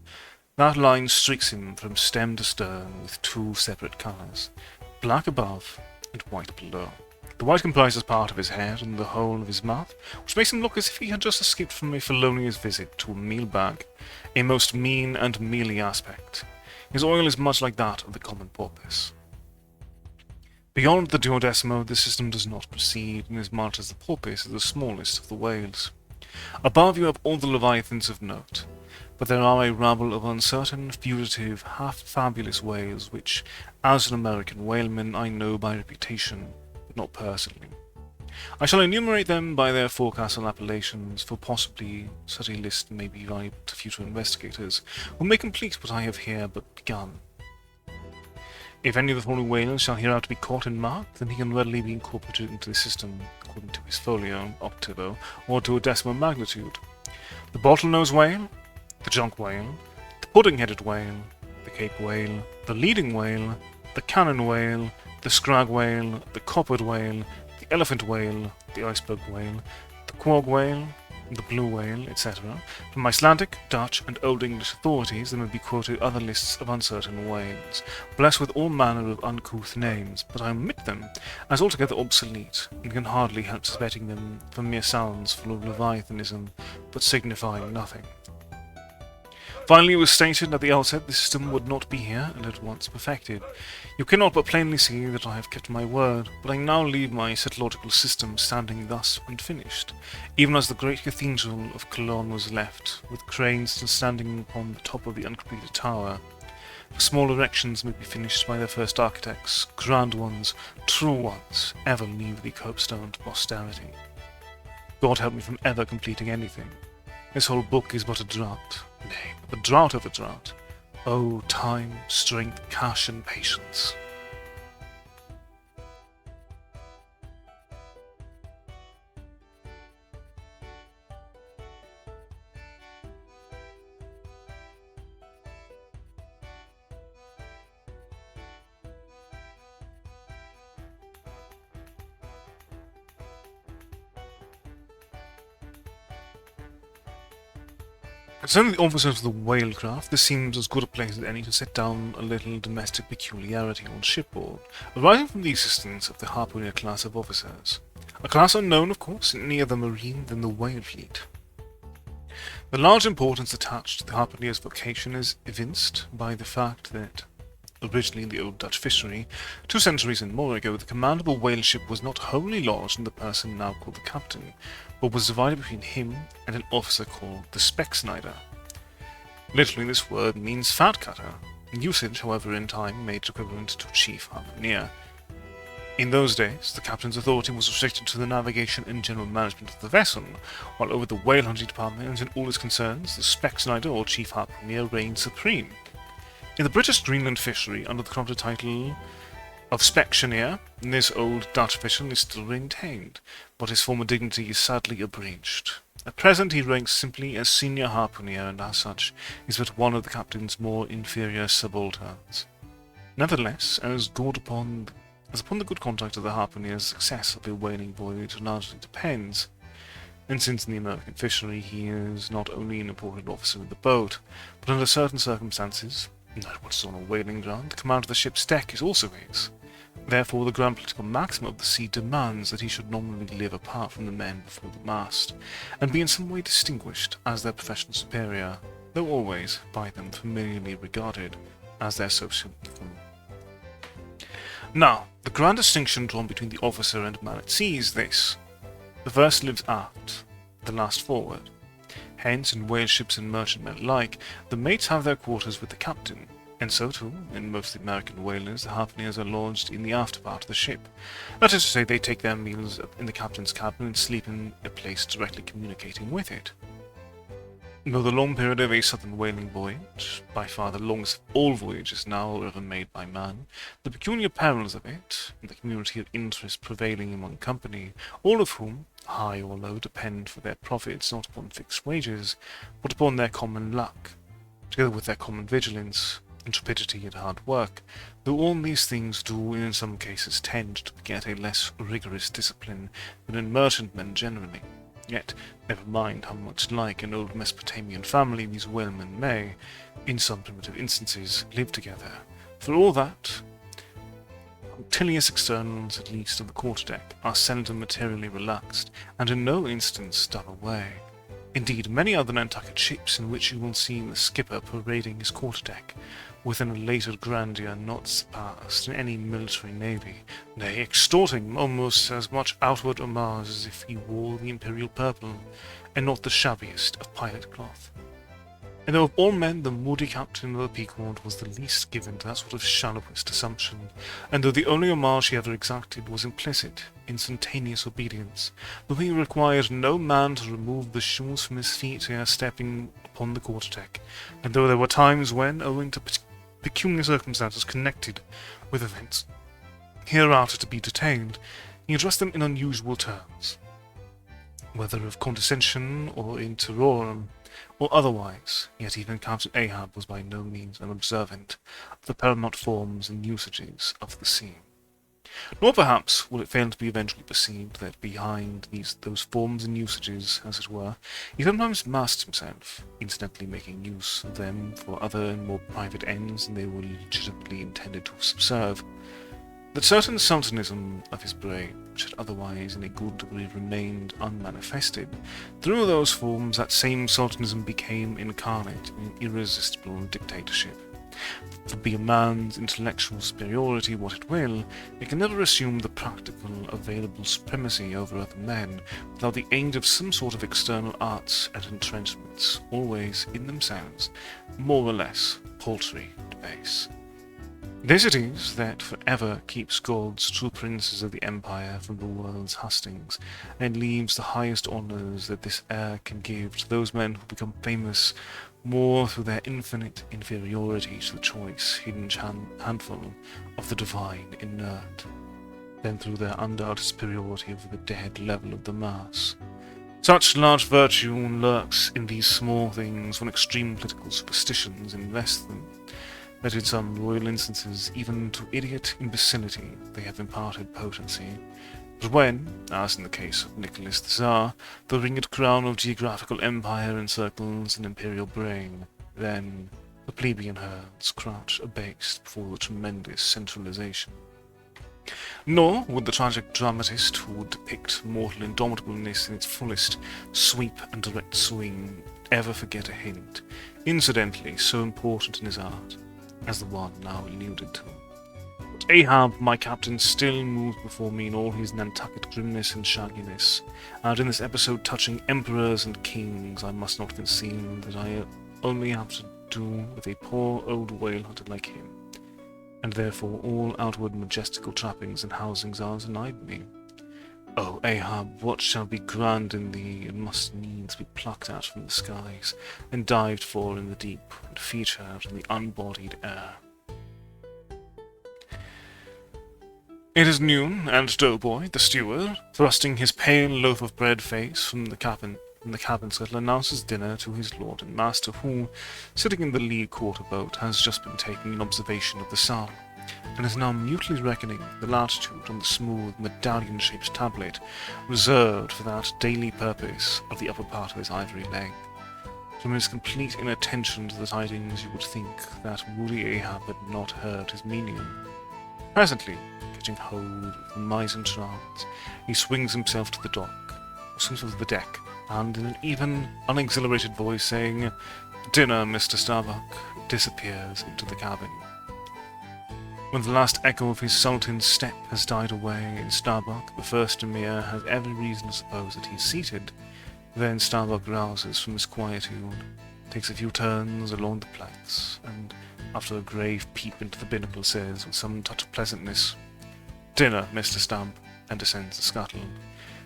Speaker 1: That line streaks him from stem to stern with two separate colours, black above and white below. The white comprises part of his head and the whole of his mouth, which makes him look as if he had just escaped from a felonious visit to a meal bag, a most mean and mealy aspect. His oil is much like that of the common porpoise. Beyond the duodecimo, the system does not proceed, inasmuch as the porpoise is the smallest of the whales. Above you have all the leviathans of note, but there are a rabble of uncertain, fugitive, half-fabulous whales which, as an American whaleman, I know by reputation, but not personally. I shall enumerate them by their forecastle appellations, for possibly such a list may be valuable to future investigators, who may complete what I have here but begun. If any of the following whalers shall hereafter be caught and marked, then he can readily be incorporated into the system according to his folio, octavo, or duodecimo magnitude. The bottlenose whale, the junk whale, the pudding-headed whale, the cape whale, the leading whale, the cannon whale, the scrag whale, the coppered whale, the elephant whale, the iceberg whale, the quag whale, the blue whale, etc. From Icelandic, Dutch, and Old English authorities there may be quoted other lists of uncertain whales, blessed with all manner of uncouth names, but I omit them, as altogether obsolete, and can hardly help suspecting them from mere sounds full of leviathanism, but signifying nothing. Finally, it was stated at the outset the system would not be here and at once perfected. You cannot but plainly see that I have kept my word, but I now leave my setological system standing thus unfinished, even as the great cathedral of Cologne was left, with cranes still standing upon the top of the uncompleted tower. The small erections may be finished by their first architects, grand ones, true ones, ever leave the copestone to posterity. God help me from ever completing anything. This whole book is but a draught, nay, but the draught of a draught. Oh, time, strength, cash, and patience. Concerning the officers of the whalecraft, this seems as good a place as any to set down a little domestic peculiarity on shipboard, arising from the existence of the harpooner class of officers. A class unknown, of course, in any other marine than the whale fleet. The large importance attached to the harpooner's vocation is evinced by the fact that, originally in the old Dutch fishery, 2 centuries and more ago, the command of a whale ship was not wholly lodged in the person now called the captain, but was divided between him and an officer called the specksnider. Literally, this word means fat cutter. Usage, however, in time made it equivalent to chief harpooner. In those days, the captain's authority was restricted to the navigation and general management of the vessel, while over the whale hunting department and all its concerns, the specksnider or chief harpooner reigned supreme. In the British Greenland fishery, under the corrupted title of specksioneer, this old Dutch official is still maintained, but his former dignity is sadly abridged. At present he ranks simply as senior harpooner, and as such is but one of the captain's more inferior subalterns. Nevertheless, as upon the good conduct of the harpooner's success of a whaling voyage largely depends, and since in the American fishery he is not only an important officer of the boat, but under certain circumstances, not what is on a whaling ground, the command of the ship's deck is also his. Therefore, the grand political maxim of the sea demands that he should nominally live apart from the men before the mast, and be in some way distinguished as their professional superior, though always by them familiarly regarded as their social equal. Now, the grand distinction drawn between the officer and man at sea is this: the first lives aft, the last forward. Hence, in whale ships and merchantmen alike, the mates have their quarters with the captain, and so too, in most American whalers, the harpooneers are lodged in the after part of the ship. That is to say, they take their meals in the captain's cabin and sleep in a place directly communicating with it. Though the long period of a southern whaling voyage, by far the longest of all voyages now ever made by man, the peculiar perils of it, and the community of interest prevailing among company, all of whom, high or low, depend for their profits not upon fixed wages, but upon their common luck, together with their common vigilance, intrepidity and hard work, though all these things do in some cases tend to beget a less rigorous discipline than in merchantmen generally. Yet, never mind how much like an old Mesopotamian family these whalemen may, in some primitive instances, live together. For all that, punctilious externals, at least of the quarterdeck, are seldom materially relaxed, and in no instance done away. Indeed, many other Nantucket ships in which you will see the skipper parading his quarterdeck, with an elated grandeur not surpassed in any military navy, nay, extorting almost as much outward homage as if he wore the imperial purple, and not the shabbiest of pilot cloth. And though of all men the moody captain of the Pequod was the least given to that sort of shallowest assumption, and though the only homage he ever exacted was implicit, instantaneous obedience, though he required no man to remove the shoes from his feet ere stepping upon the quarterdeck, and though there were times when, owing to peculiar circumstances connected with events hereafter to be detailed, he addressed them in unusual terms, whether of condescension or in terrorem, or otherwise, yet even Captain Ahab was by no means unobservant of the paramount forms and usages of the sea. Nor perhaps will it fail to be eventually perceived that behind those forms and usages, as it were, he sometimes masked himself, incidentally making use of them for other and more private ends than they were legitimately intended to subserve. That certain sultanism of his brain, which had otherwise in a good degree remained unmanifested, through those forms that same sultanism became incarnate in an irresistible dictatorship. For be a man's intellectual superiority what it will, it can never assume the practical, available supremacy over other men without the aid of some sort of external arts and entrenchments, always, in themselves, more or less paltry and base. This it is that forever keeps God's true princes of the empire from the world's hustings, and leaves the highest honours that this air can give to those men who become famous more through their infinite inferiority to the choice hidden handful of the divine inert, than through their undoubted superiority over the dead level of the mass. Such large virtue lurks in these small things when extreme political superstitions invest them, that in some royal instances, even to idiot imbecility, they have imparted potency. But when, as in the case of Nicholas the Tsar, the ringed crown of geographical empire encircles an imperial brain, then the plebeian herds crouch abased before the tremendous centralization. Nor would the tragic dramatist who would depict mortal indomitableness in its fullest sweep and direct swing ever forget a hint, incidentally so important in his art, as the one now alluded to. But Ahab, my captain, still moves before me in all his Nantucket grimness and shagginess, and in this episode touching emperors and kings, I must not conceal that I only have to do with a poor old whale hunter like him, and therefore all outward majestical trappings and housings are denied me. O Ahab, what shall be grand in thee, and must needs be plucked out from the skies, and dived for in the deep, and featured in the unbodied air. It is noon, and Doughboy, the steward, thrusting his pale loaf of bread face from the cabin scuttle, announces dinner to his lord and master, who, sitting in the lee quarter boat, has just been taking an observation of the sun, and is now mutely reckoning the latitude on the smooth medallion-shaped tablet reserved for that daily purpose of the upper part of his ivory leg. From his complete inattention to the tidings, you would think that moody Ahab had not heard his meaning. Presently, catching hold of the mizen shrouds, he swings himself to the deck, and in an even, unexhilarated voice saying, "Dinner, Mr. Starbuck," disappears into the cabin. When the last echo of his sultan's step has died away, and Starbuck, the first emir, has every reason to suppose that he is seated, then Starbuck rouses from his quietude, takes a few turns along the planks, and, after a grave peep into the binnacle, says, with some touch of pleasantness, "Dinner, Mr. Stump," and descends the scuttle.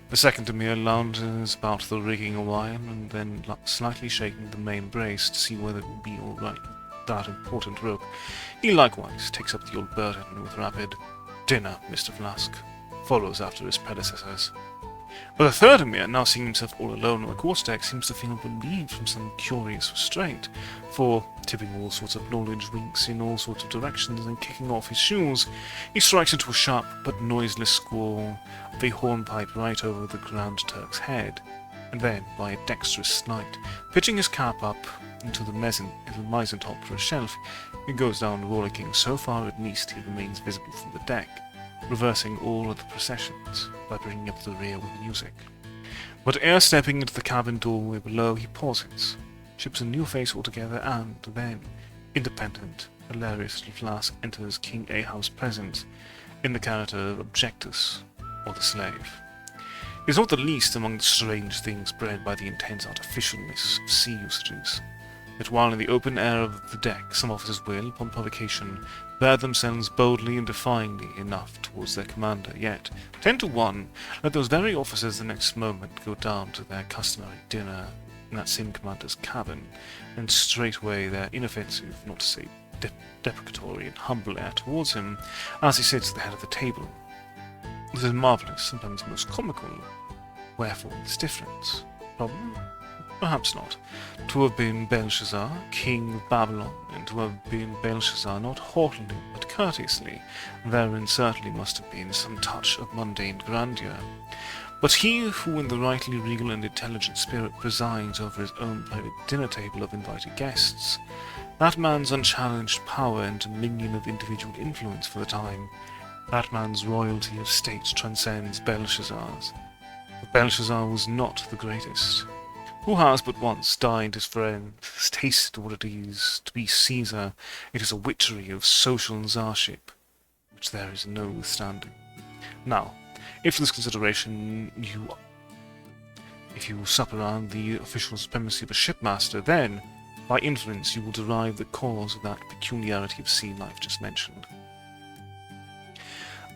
Speaker 1: The second emir lounges about the rigging a while, and then slightly shaking the main brace to see whether it will be all right with that important rope, he likewise takes up the old burden, and with rapid "Dinner, Mr. Flask," follows after his predecessors. But the third emir, now seeing himself all alone on the quarterdeck, seems to feel relieved from some curious restraint, for, tipping all sorts of knowledge winks in all sorts of directions and kicking off his shoes, he strikes into a sharp but noiseless squall of a hornpipe right over the Grand Turk's head, and then, by a dexterous slide, pitching his cap up into the mizzen top for a shelf, he goes down rollicking so far at least he remains visible from the deck, reversing all other processions by bringing up the rear with music. But ere stepping into the cabin doorway below, he pauses, ships a new face altogether, and then, independent, hilarious little Flask enters King Ahab's presence in the character of Objectus, or the slave. He is not the least among the strange things bred by the intense artificialness of sea usages, that while in the open air of the deck some officers will, upon provocation, bear themselves boldly and defyingly enough towards their commander, yet, 10 to 1, let those very officers the next moment go down to their customary dinner in that same commander's cabin, and straightway their inoffensive, not to say deprecatory and humble air towards him, as he sits at the head of the table. This is marvellous, sometimes most comical. Wherefore this difference? Problem? Perhaps not. To have been Belshazzar, king of Babylon, and to have been Belshazzar not haughtily but courteously, therein certainly must have been some touch of mundane grandeur. But he who in the rightly regal and intelligent spirit presides over his own private dinner table of invited guests, that man's unchallenged power and dominion of individual influence for the time, that man's royalty of state transcends Belshazzar's. But Belshazzar was not the greatest. Who has but once dined his friend, has tasted what it is to be Caesar, it is a witchery of social czarship, which there is no withstanding. Now, if for this consideration if you sup around the official supremacy of a shipmaster, then, by inference, you will derive the cause of that peculiarity of sea life just mentioned.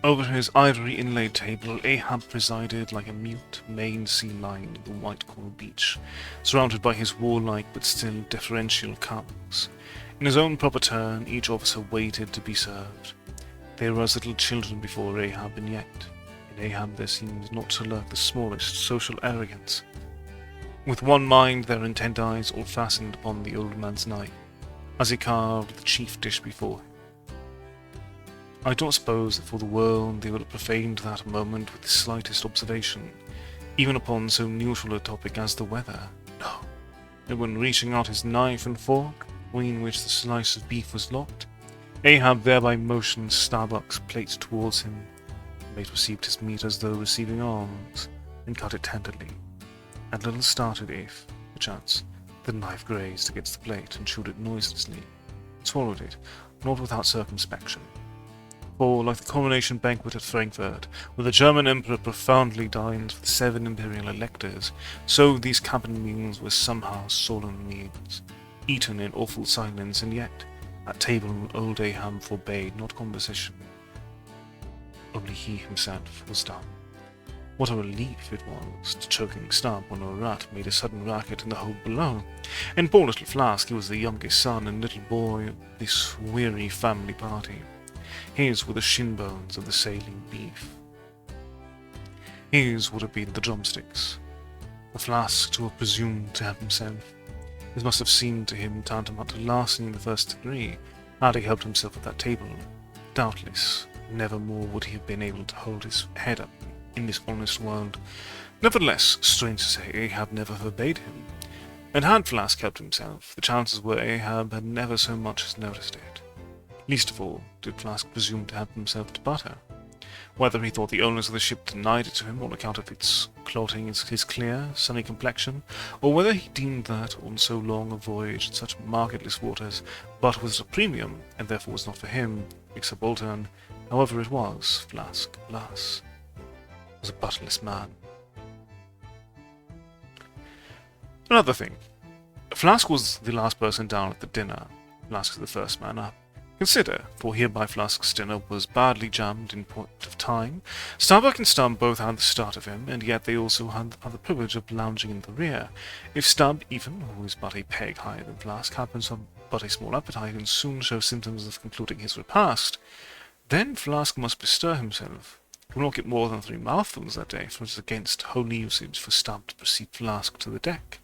Speaker 1: Over his ivory inlaid table, Ahab presided like a mute, maned sea lion on the white coral beach, surrounded by his warlike but still deferential couples. In his own proper turn, each officer waited to be served. They were as little children before Ahab, and yet, in Ahab there seemed not to lurk the smallest social arrogance. With one mind, their intent eyes all fastened upon the old man's knife, as he carved the chief dish before him. I don't suppose that for the world they would have profaned that moment with the slightest observation, even upon so neutral a topic as the weather. No. And when reaching out his knife and fork, between which the slice of beef was locked, Ahab thereby motioned Starbuck's plate towards him. The mate received his meat as though receiving alms, and cut it tenderly, and little started if, perchance, the knife grazed against the plate and chewed it noiselessly, and swallowed it, not without circumspection. For, like the coronation banquet at Frankfurt, where the German emperor profoundly dines with 7 imperial electors, so these cabin meals were somehow solemn meals, eaten in awful silence, and yet, at table old Ahab forbade not conversation. Only he himself was dumb. What a relief it was to choking stump when a rat made a sudden racket in the hold below, and poor little Flask, he was the youngest son and little boy of this weary family party. His were the shin bones of the sailing beef. His would have been the drumsticks. The Flask to have presumed to have himself. This must have seemed to him tantamount to larceny in the first degree, had he helped himself at that table. Doubtless, never more would he have been able to hold his head up in this honest world. Nevertheless, strange to say, Ahab never forbade him, and had Flask helped himself, the chances were Ahab had never so much as noticed it. Least of all did Flask presume to help himself to butter. Whether he thought the owners of the ship denied it to him on account of its clotting his clear, sunny complexion, or whether he deemed that, on so long a voyage in such marketless waters, butter was at a premium, and therefore was not for him, big subaltern, however it was, Flask, alas, was a butterless man. Another thing. Flask was the last person down at the dinner. Flask was the first man up. Consider, for hereby Flask's dinner was badly jammed in point of time. Starbuck and Stubb both had the start of him, and yet they also had the privilege of lounging in the rear. If Stubb, even, who was but a peg higher than Flask, happens to have but a small appetite and soon shows symptoms of concluding his repast, then Flask must bestir himself. He will not get more than 3 mouthfuls that day, for it is against holy usage for Stubb to precede Flask to the deck.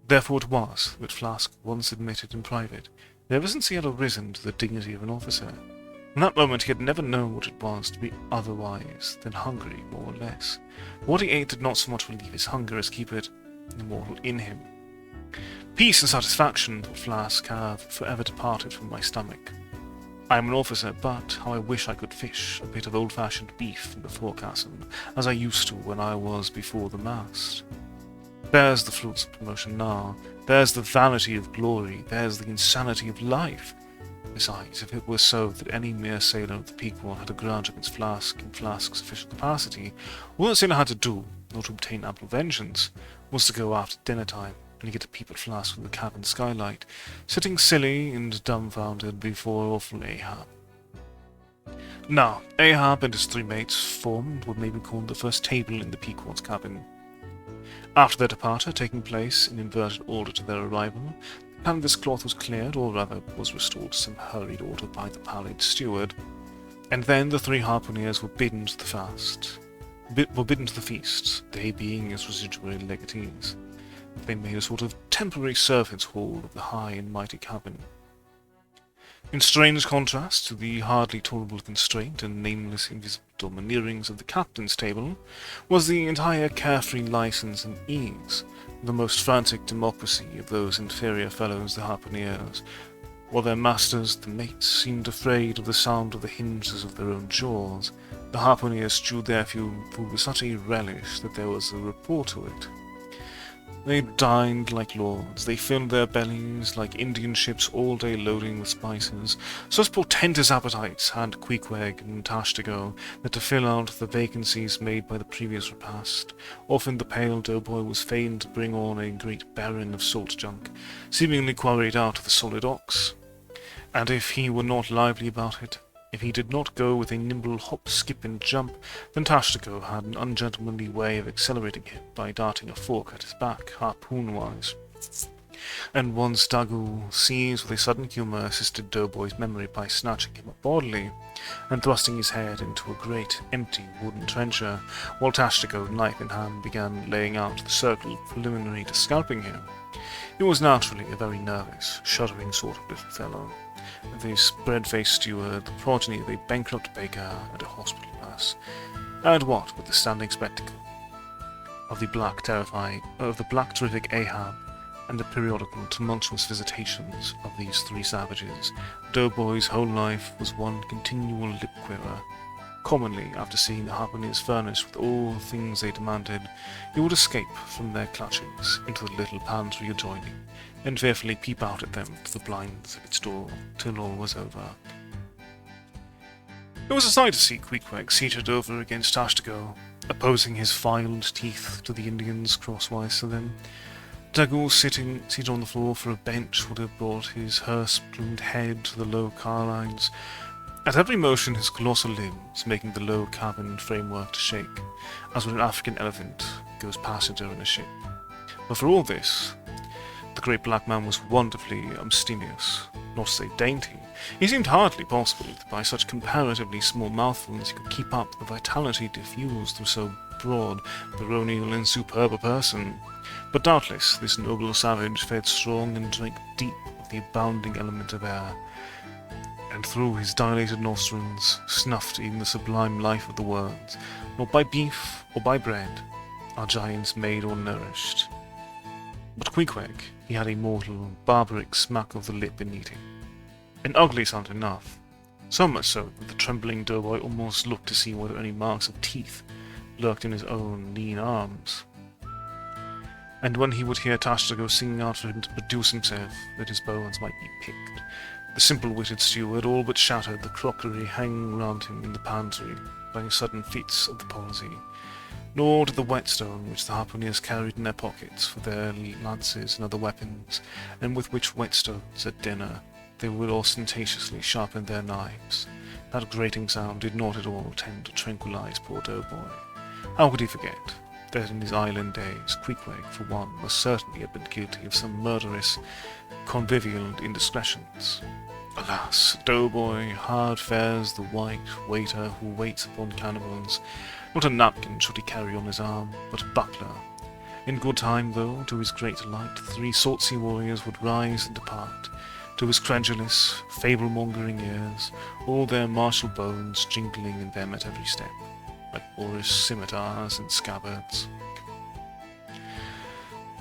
Speaker 1: Therefore it was that Flask once admitted in private, ever since he had arisen to the dignity of an officer, In that moment he had never known what it was to be otherwise than hungry, more or less. What he ate did not so much relieve his hunger as keep it immortal in him. Peace and satisfaction, thought Flask, have forever departed from my stomach. I am an officer, but how I wish I could fish a bit of old-fashioned beef from the forecastle, as I used to when I was before the mast. There's the fruits of promotion now, there's the vanity of glory, there's the insanity of life. Besides, if it were so that any mere sailor of the Pequod had a grudge against Flask in Flask's official capacity, all that sailor had to do, in order to obtain ample vengeance, was to go after dinner time and get a peep at Flask through the cabin skylight, sitting silly and dumbfounded before awful Ahab. Now, Ahab and his three mates formed what may be called the first table in the Pequod's cabin. After their departure, taking place in inverted order to their arrival, the canvas cloth was cleared, or rather was restored to some hurried order by the pallid steward, and then the three harpooneers were bidden to the feast, they being his residuary legatees. They made a sort of temporary servants' hall of the high and mighty cabin. In strange contrast to the hardly tolerable constraint and nameless invisible domineerings of the captain's table, was the entire carefree license and ease, the most frantic democracy of those inferior fellows the harpooneers, while their masters, the mates, seemed afraid of the sound of the hinges of their own jaws. The harpooneers stewed their food with such a relish that there was a rapport to it. They dined like lords, they filled their bellies like Indian ships all day loading with spices. Such portentous appetites had Queequeg and Tashtigo that to fill out the vacancies made by the previous repast, often the pale doughboy was fain to bring on a great baron of salt junk, seemingly quarried out of the solid ox. And if he were not lively about it, if he did not go with a nimble hop, skip, and jump, then Tashtigo had an ungentlemanly way of accelerating him by darting a fork at his back, harpoon-wise. And once Dagu, seized with a sudden humour, assisted Doughboy's memory by snatching him up bodily, and thrusting his head into a great, empty wooden trencher, while Tashtigo, knife in hand, began laying out the circle preliminary to scalping him. He was naturally a very nervous, shuddering sort of little fellow. This bread-faced steward, the progeny of a bankrupt baker and a hospital nurse, and what with the standing spectacle of the black terrific Ahab, and the periodical tumultuous visitations of these three savages, Doughboy's whole life was one continual lip-quiver. Commonly, after seeing the harpooneers furnished with all the things they demanded, he would escape from their clutches into the little pantry adjoining, and fearfully peep out at them through the blinds of its door till all was over. It was a sight to see Queequeg seated over against Tashtigo, opposing his filed teeth to the Indians crosswise to them. Dagu, seated on the floor for a bench, would have brought his hearse-plumed head to the low car lines, at every motion his colossal limbs making the low cabin framework to shake, as when an African elephant goes passenger in a ship. But for all this, the great black man was wonderfully abstemious, not to say dainty. He seemed hardly possible that by such comparatively small mouthfuls he could keep up the vitality diffused through so broad, baronial, and superb a person. But doubtless this noble savage fed strong and drank deep of the abounding element of air, and through his dilated nostrils snuffed even the sublime life of the words. Not by beef or by bread are giants made or nourished. But Queequeg, he had a mortal, barbaric smack of the lip in eating. An ugly sound enough, so much so that the trembling doughboy almost looked to see whether any marks of teeth lurked in his own lean arms. And when he would hear Tashtigo singing out for him to produce himself, that his bones might be picked, the simple-witted steward all but shattered the crockery hanging round him in the pantry by sudden fits of the palsy. Nor did the whetstone which the harpooneers carried in their pockets for their lances and other weapons, and with which whetstones at dinner they would ostentatiously sharpen their knives, that grating sound did not at all tend to tranquilize poor Doughboy. How could he forget that in his island days Queequeg, for one, must certainly have been guilty of some murderous, convivial indiscretions? Alas, Doughboy, hard fares the white waiter who waits upon cannibals. Not a napkin should he carry on his arm, but a buckler. In good time, though, to his great delight, 3 saucy warriors would rise and depart, To his credulous, fable-mongering ears, all their martial bones jingling in them at every step, like boorish scimitars and scabbards.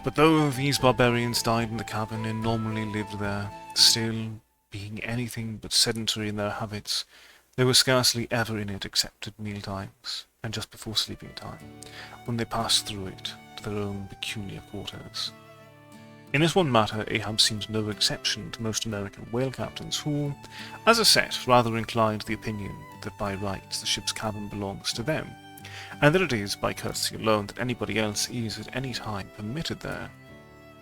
Speaker 1: But though these barbarians died in the cabin and normally lived there, still, being anything but sedentary in their habits, they were scarcely ever in it except at mealtimes, and just before sleeping time, when they passed through it to their own peculiar quarters. In this one matter, Ahab seems no exception to most American whale captains who, as a set, rather incline to the opinion that by rights the ship's cabin belongs to them, and that it is by courtesy alone that anybody else is at any time permitted there,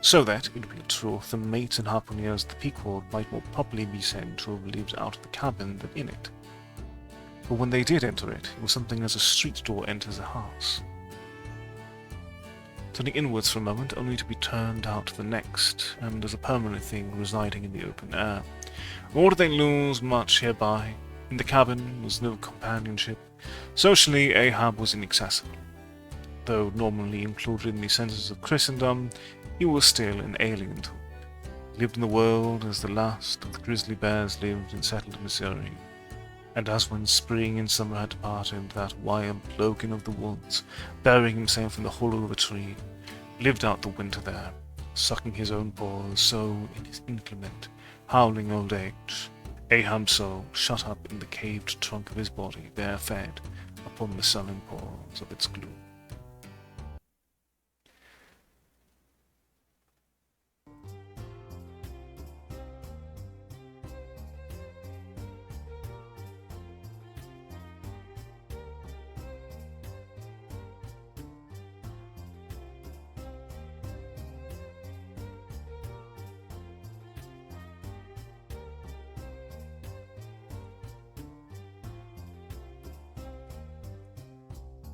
Speaker 1: so that, in real truth, the mates and harpooneers of the Pequod might more properly be said to have lived out of the cabin than in it. But when they did enter it, it was something as a street door enters a house. Turning inwards for a moment, only to be turned out to the next, and as a permanent thing residing in the open air. Nor did they lose much hereby. In the cabin was no companionship. Socially, Ahab was inaccessible. Though normally included in the census of Christendom, he was still an alien to it. He lived in the world as the last of the grizzly bears lived and settled in Missouri. And as when spring and summer had departed, that wild bloken of the woods, burying himself in the hollow of a tree, lived out the winter there, sucking his own paws, so in his inclement, howling old age, Ahab's soul shut up in the caved trunk of his body, bare-fed upon the sullen paws of its gloom.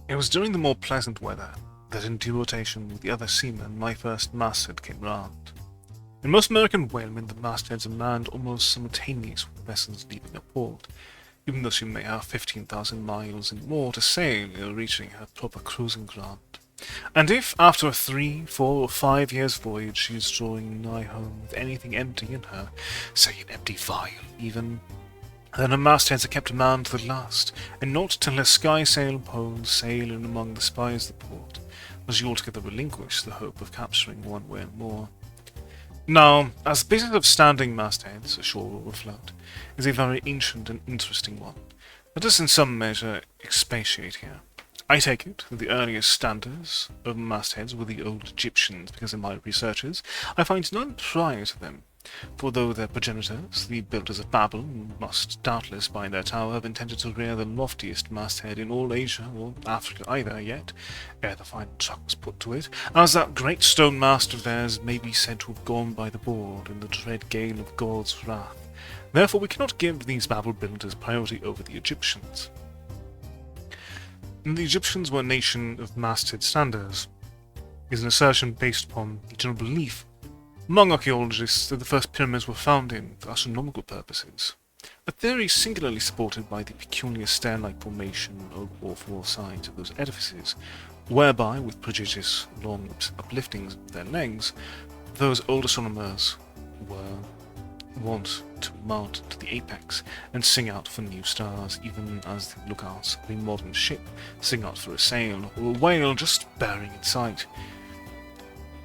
Speaker 1: It was during the more pleasant weather that in due rotation with the other seamen my first masthead came round. In most American whalemen the mastheads are manned almost simultaneous with vessels leaving a port, even though she may have 15,000 miles and more to sail ere reaching her proper cruising ground. And if, after a 3, 4, or 5 years' voyage, she is drawing nigh home with anything empty in her, say an empty vial even, then her mastheads are kept manned to the last, and not till her skysail poles sail in among the spies of the port does she altogether relinquish the hope of capturing one whale more. Now, as the business of standing mastheads, ashore or afloat, is a very ancient and interesting one, let us in some measure expatiate here. I take it that the earliest standers of mastheads were the old Egyptians, because in my researches I find none prior to them. For though their progenitors, the builders of Babel, must doubtless by their tower have intended to rear the loftiest masthead in all Asia or Africa either, yet, ere the final truck was put to it, as that great stone mast of theirs may be said to have gone by the board in the dread gale of God's wrath. Therefore we cannot give these Babel builders priority over the Egyptians. And the Egyptians were a nation of masthead standers, is an assertion based upon the general belief among archaeologists that the first pyramids were found in for astronomical purposes, a theory singularly supported by the peculiar stair-like formation or four sides of those edifices, whereby, with prodigious long upliftings of their legs, those old astronomers were wont to mount to the apex and sing out for new stars, even as the lookouts of a modern ship sing out for a sail, or a whale just bearing in sight.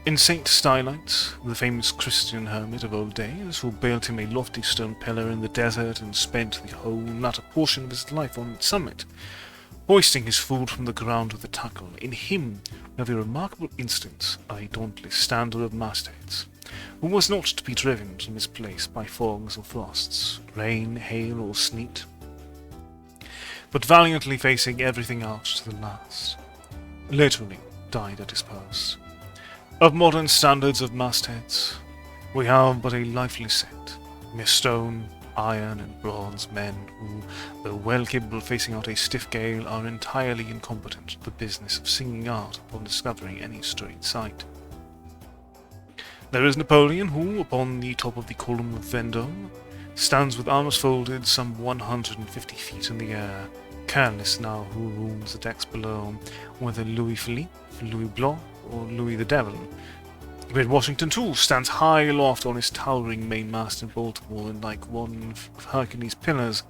Speaker 1: In Saint Stylites, the famous Christian hermit of old days, who built him a lofty stone pillar in the desert and spent the whole latter portion of his life on its summit, hoisting his food from the ground with a tackle, in him we have a remarkable instance of a dauntless stander of mastheads, who was not to be driven from his place by fogs or frosts, rain, hail, or sleet, but valiantly facing everything out to the last, literally died at his post. Of modern standards of mastheads, we have but a lifeless set, mere stone, iron, and bronze men who, though well capable of facing out a stiff gale, are entirely incompetent to the business of singing out upon discovering any straight sight. There is Napoleon, who, upon the top of the column of Vendôme, stands with arms folded some 150 feet in the air, careless now who rules the decks below, whether Louis Philippe, Louis Blanc, or Louis the Devil, Great Washington, too, stands high aloft on his towering mainmast in Baltimore, and like one of Hercules' pillars,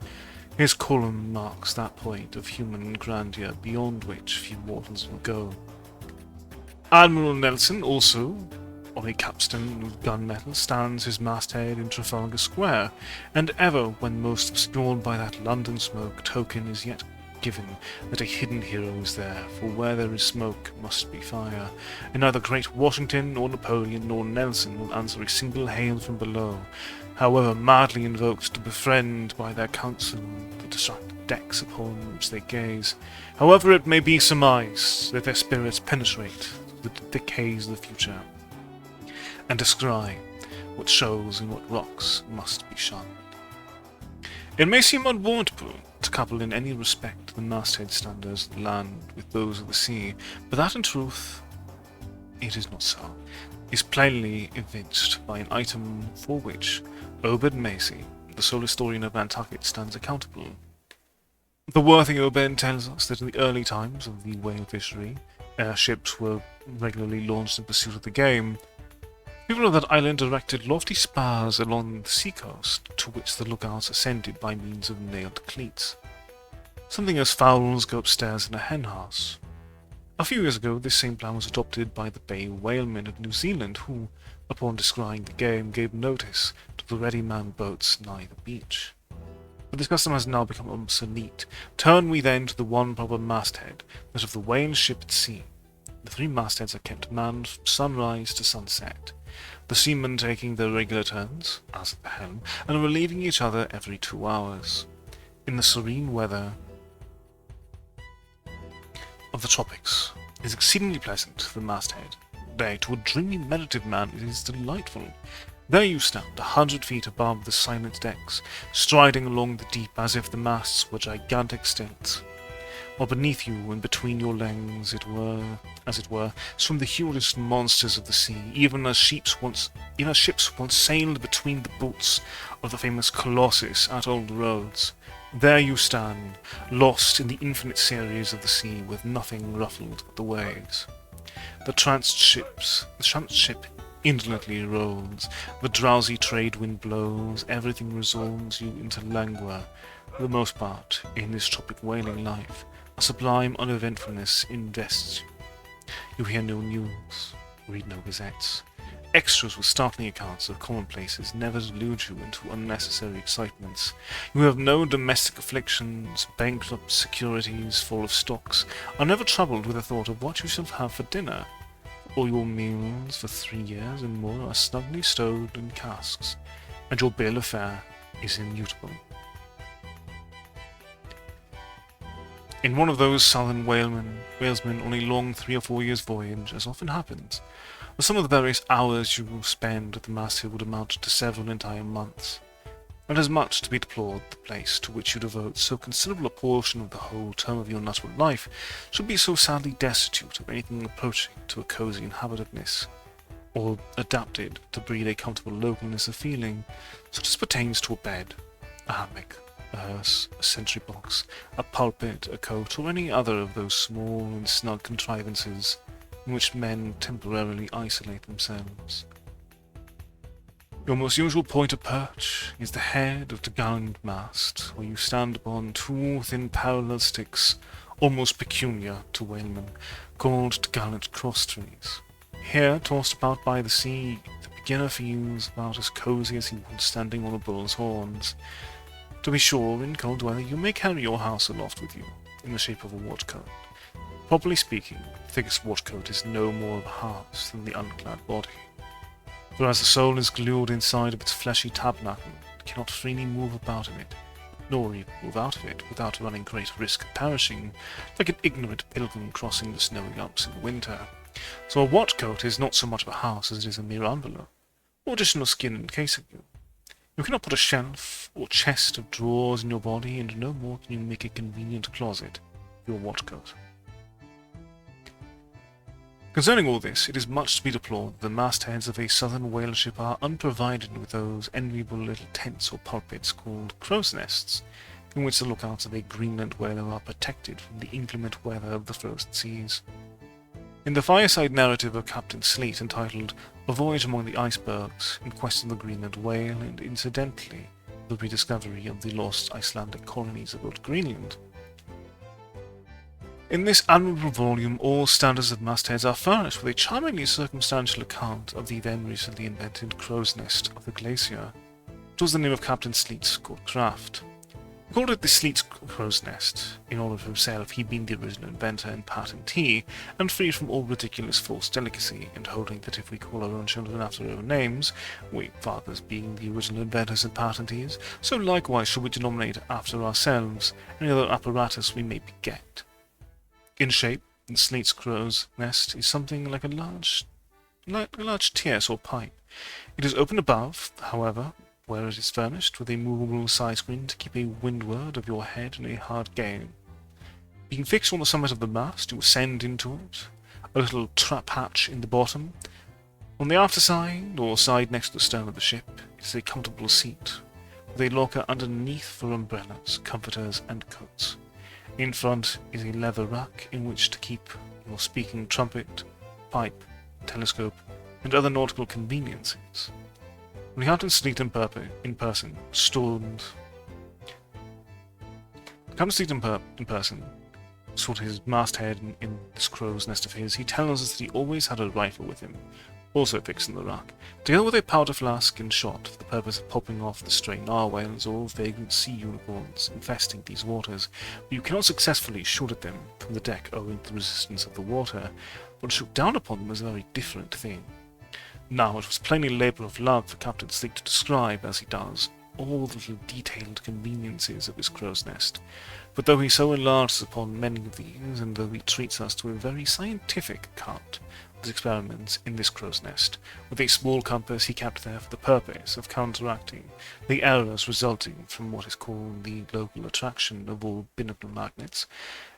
Speaker 1: his column marks that point of human grandeur beyond which few mortals will go. Admiral Nelson, also on a capstan with gunmetal, stands his masthead in Trafalgar Square, and ever, when most obscured by that London smoke, token is yet given that a hidden hero is there, for where there is smoke must be fire, and neither great Washington, nor Napoleon, nor Nelson will answer a single hail from below, however madly invoked to befriend by their counsel the distracted decks upon which they gaze, however it may be surmised that their spirits penetrate the decays of the future, and descry what shows and what rocks must be shunned. It may seem unwarrantable to couple in any respect the masthead standards of the land with those of the sea, but that in truth it is not so, is plainly evinced by an item for which Obed Macy, the sole historian of Nantucket, stands accountable. The worthy Obed tells us that in the early times of the whale fishery, airships were regularly launched in pursuit of the game. People of that island erected lofty spars along the seacoast, to which the lookouts ascended by means of nailed cleats. Something as fowls go upstairs in a henhouse. A few years ago, this same plan was adopted by the bay whalemen of New Zealand, who, upon descrying the game, gave notice to the ready-manned boats nigh the beach. But this custom has now become obsolete. Turn we then to the one proper masthead, that of the whale ship at sea. The three mastheads are kept manned from sunrise to sunset, the seamen taking their regular turns, as at the helm, and relieving each other every 2 hours. In the serene weather of the tropics, it is exceedingly pleasant to the masthead. Nay, to a dreamy, meditative man, it is delightful. There you stand, 100 feet above the silent decks, striding along the deep as if the masts were gigantic stilts, while beneath you and between your legs, as it were, swim the hugest monsters of the sea, even as ships once sailed between the bouts of the famous Colossus at Old Rhodes. There you stand, lost in the infinite series of the sea, with nothing ruffled but the waves. The tranced ship indolently rolls, the drowsy trade wind blows, everything resolves you into languor. For the most part, in this tropic whaling life, a sublime uneventfulness invests you. You hear no news, read no gazettes. Extras with startling accounts of commonplaces never delude you into unnecessary excitements. You have no domestic afflictions, bankrupt securities full of stocks, are never troubled with the thought of what you shall have for dinner. All your meals for 3 years and more are snugly stowed in casks, and your bill of fare is immutable. In one of those southern whalesmen on a long 3 or 4 years' voyage, as often happens, the sum of the various hours you will spend at the masthead would amount to several entire months. It is much to be deplored the place to which you devote so considerable a portion of the whole term of your natural life should be so sadly destitute of anything approaching to a cosy inhabitedness, or adapted to breed a comfortable localness of feeling, such as pertains to a bed, a hammock, a hearse, a sentry box, a pulpit, a coat, or any other of those small and snug contrivances in which men temporarily isolate themselves. Your most usual point of perch is the head of the gallant mast, where you stand upon 2 thin parallel sticks, almost peculiar to whalemen, called gallant cross-trees. Here, tossed about by the sea, the beginner feels about as cosy as he would standing on a bull's horns. To be sure, in cold weather you may carry your house aloft with you, in the shape of a watchcoat. Properly speaking, the thickest watchcoat is no more of a house than the unclad body. For as the soul is glued inside of its fleshy tabernacle, it cannot freely move about in it, nor even move out of it without running great risk of perishing, like an ignorant pilgrim crossing the snowy Alps in winter. So a watchcoat is not so much of a house as it is a mere envelope, or additional skin encasing you. You cannot put a shelf or chest of drawers in your body, and no more can you make a convenient closet for your watchcoat. Concerning all this, it is much to be deplored that the mastheads of a southern whale ship are unprovided with those enviable little tents or pulpits called crow's nests, in which the lookouts of a Greenland whaler are protected from the inclement weather of the frozen seas. In the fireside narrative of Captain Sleet entitled A Voyage Among the Icebergs, In Quest of the Greenland Whale, and incidentally, the rediscovery of the lost Icelandic colonies about Greenland. In this admirable volume, all standards of mastheads are furnished with a charmingly circumstantial account of the then recently invented crow's nest of the glacier. It was the name of Captain Sleet's good craft. He called it the Sleet's crow's nest, in honour of himself, he being the original inventor and patentee, and free from all ridiculous false delicacy, and holding that if we call our own children after our own names, we fathers being the original inventors and patentees, so likewise should we denominate after ourselves any other apparatus we may beget. In shape, the Sleet's crow's nest is something like a large tierce or pipe. It is open above, however, where it is furnished with a movable side screen to keep a windward of your head in a hard gale. Being fixed on the summit of the mast, you ascend into it, a little trap hatch in the bottom. On the after side, or side next to the stern of the ship, it is a comfortable seat, with a locker underneath for umbrellas, comforters, and coats. In front is a leather rack in which to keep your speaking trumpet, pipe, telescope, and other nautical conveniences. When Captain Sleet in person stood... Captain Sleet in person stood his masthead in this crow's nest of his. He tells us that he always had a rifle with him, also fixed in the rack, together with a powder flask and shot for the purpose of popping off the stray narwhals or vagrant sea unicorns infesting these waters, but you cannot successfully shoot at them from the deck owing to the resistance of the water, but to shoot down upon them is a very different thing. Now, it was plainly labour of love for Captain Sleet to describe, as he does, all the little detailed conveniences of his crow's nest, but though he so enlarges upon many of these, and though he treats us to a very scientific account of his experiments in this crow's nest, with a small compass he kept there for the purpose of counteracting the errors resulting from what is called the local attraction of all binnacle magnets,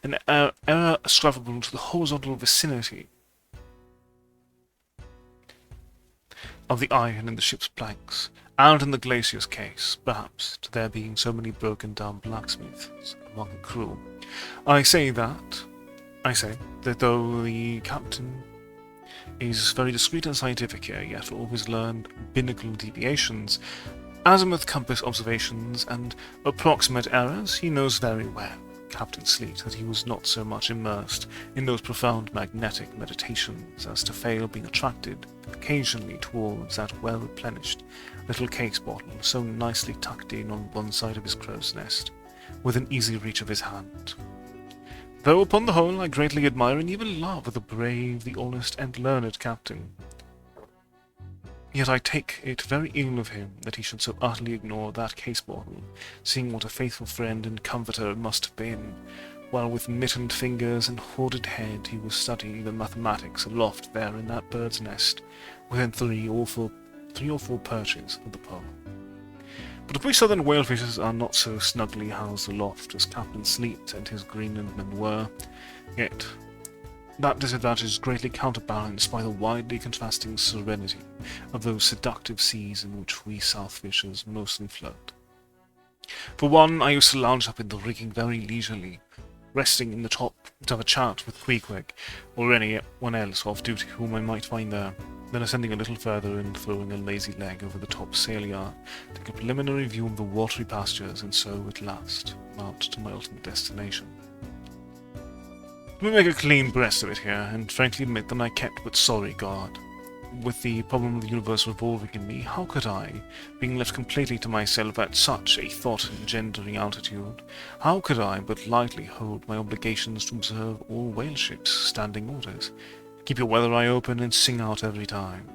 Speaker 1: an error ascribable to the horizontal vicinity of the iron in the ship's planks, and in the glacier's case, perhaps, to there being so many broken down blacksmiths among the crew. I say that though the captain is very discreet and scientific here, yet for all his learned binnacle deviations, azimuth compass observations, and approximate errors, he knows very well, Captain Sleet, that he was not so much immersed in those profound magnetic meditations as to fail being attracted occasionally towards that well-replenished little case bottle so nicely tucked in on one side of his crow's nest, within easy reach of his hand. Though upon the whole I greatly admire and even love the brave, the honest, and learned captain, yet I take it very ill of him that he should so utterly ignore that case bottle, seeing what a faithful friend and comforter it must have been, while with mittened fingers and hoarded head he was studying the mathematics aloft there in that bird's nest, within three or four perches of the pole. But if we southern whalefishers are not so snugly housed aloft as Captain Sleet and his Greenland men were, yet that disadvantage is greatly counterbalanced by the widely contrasting serenity of those seductive seas in which we south fishers mostly float. For one, I used to lounge up in the rigging very leisurely, resting in the top to have a chat with Queequeg, or anyone else off duty whom I might find there, then ascending a little further and throwing a lazy leg over the top sail yard, take a preliminary view of the watery pastures, and so, at last, mount to my ultimate destination. Let me make a clean breast of it here, and frankly admit that I kept but sorry guard. With the problem of the universe revolving in me, how could I, being left completely to myself at such a thought-engendering altitude, how could I but lightly hold my obligations to observe all whale ships' standing orders, keep your weather eye open, and sing out every time?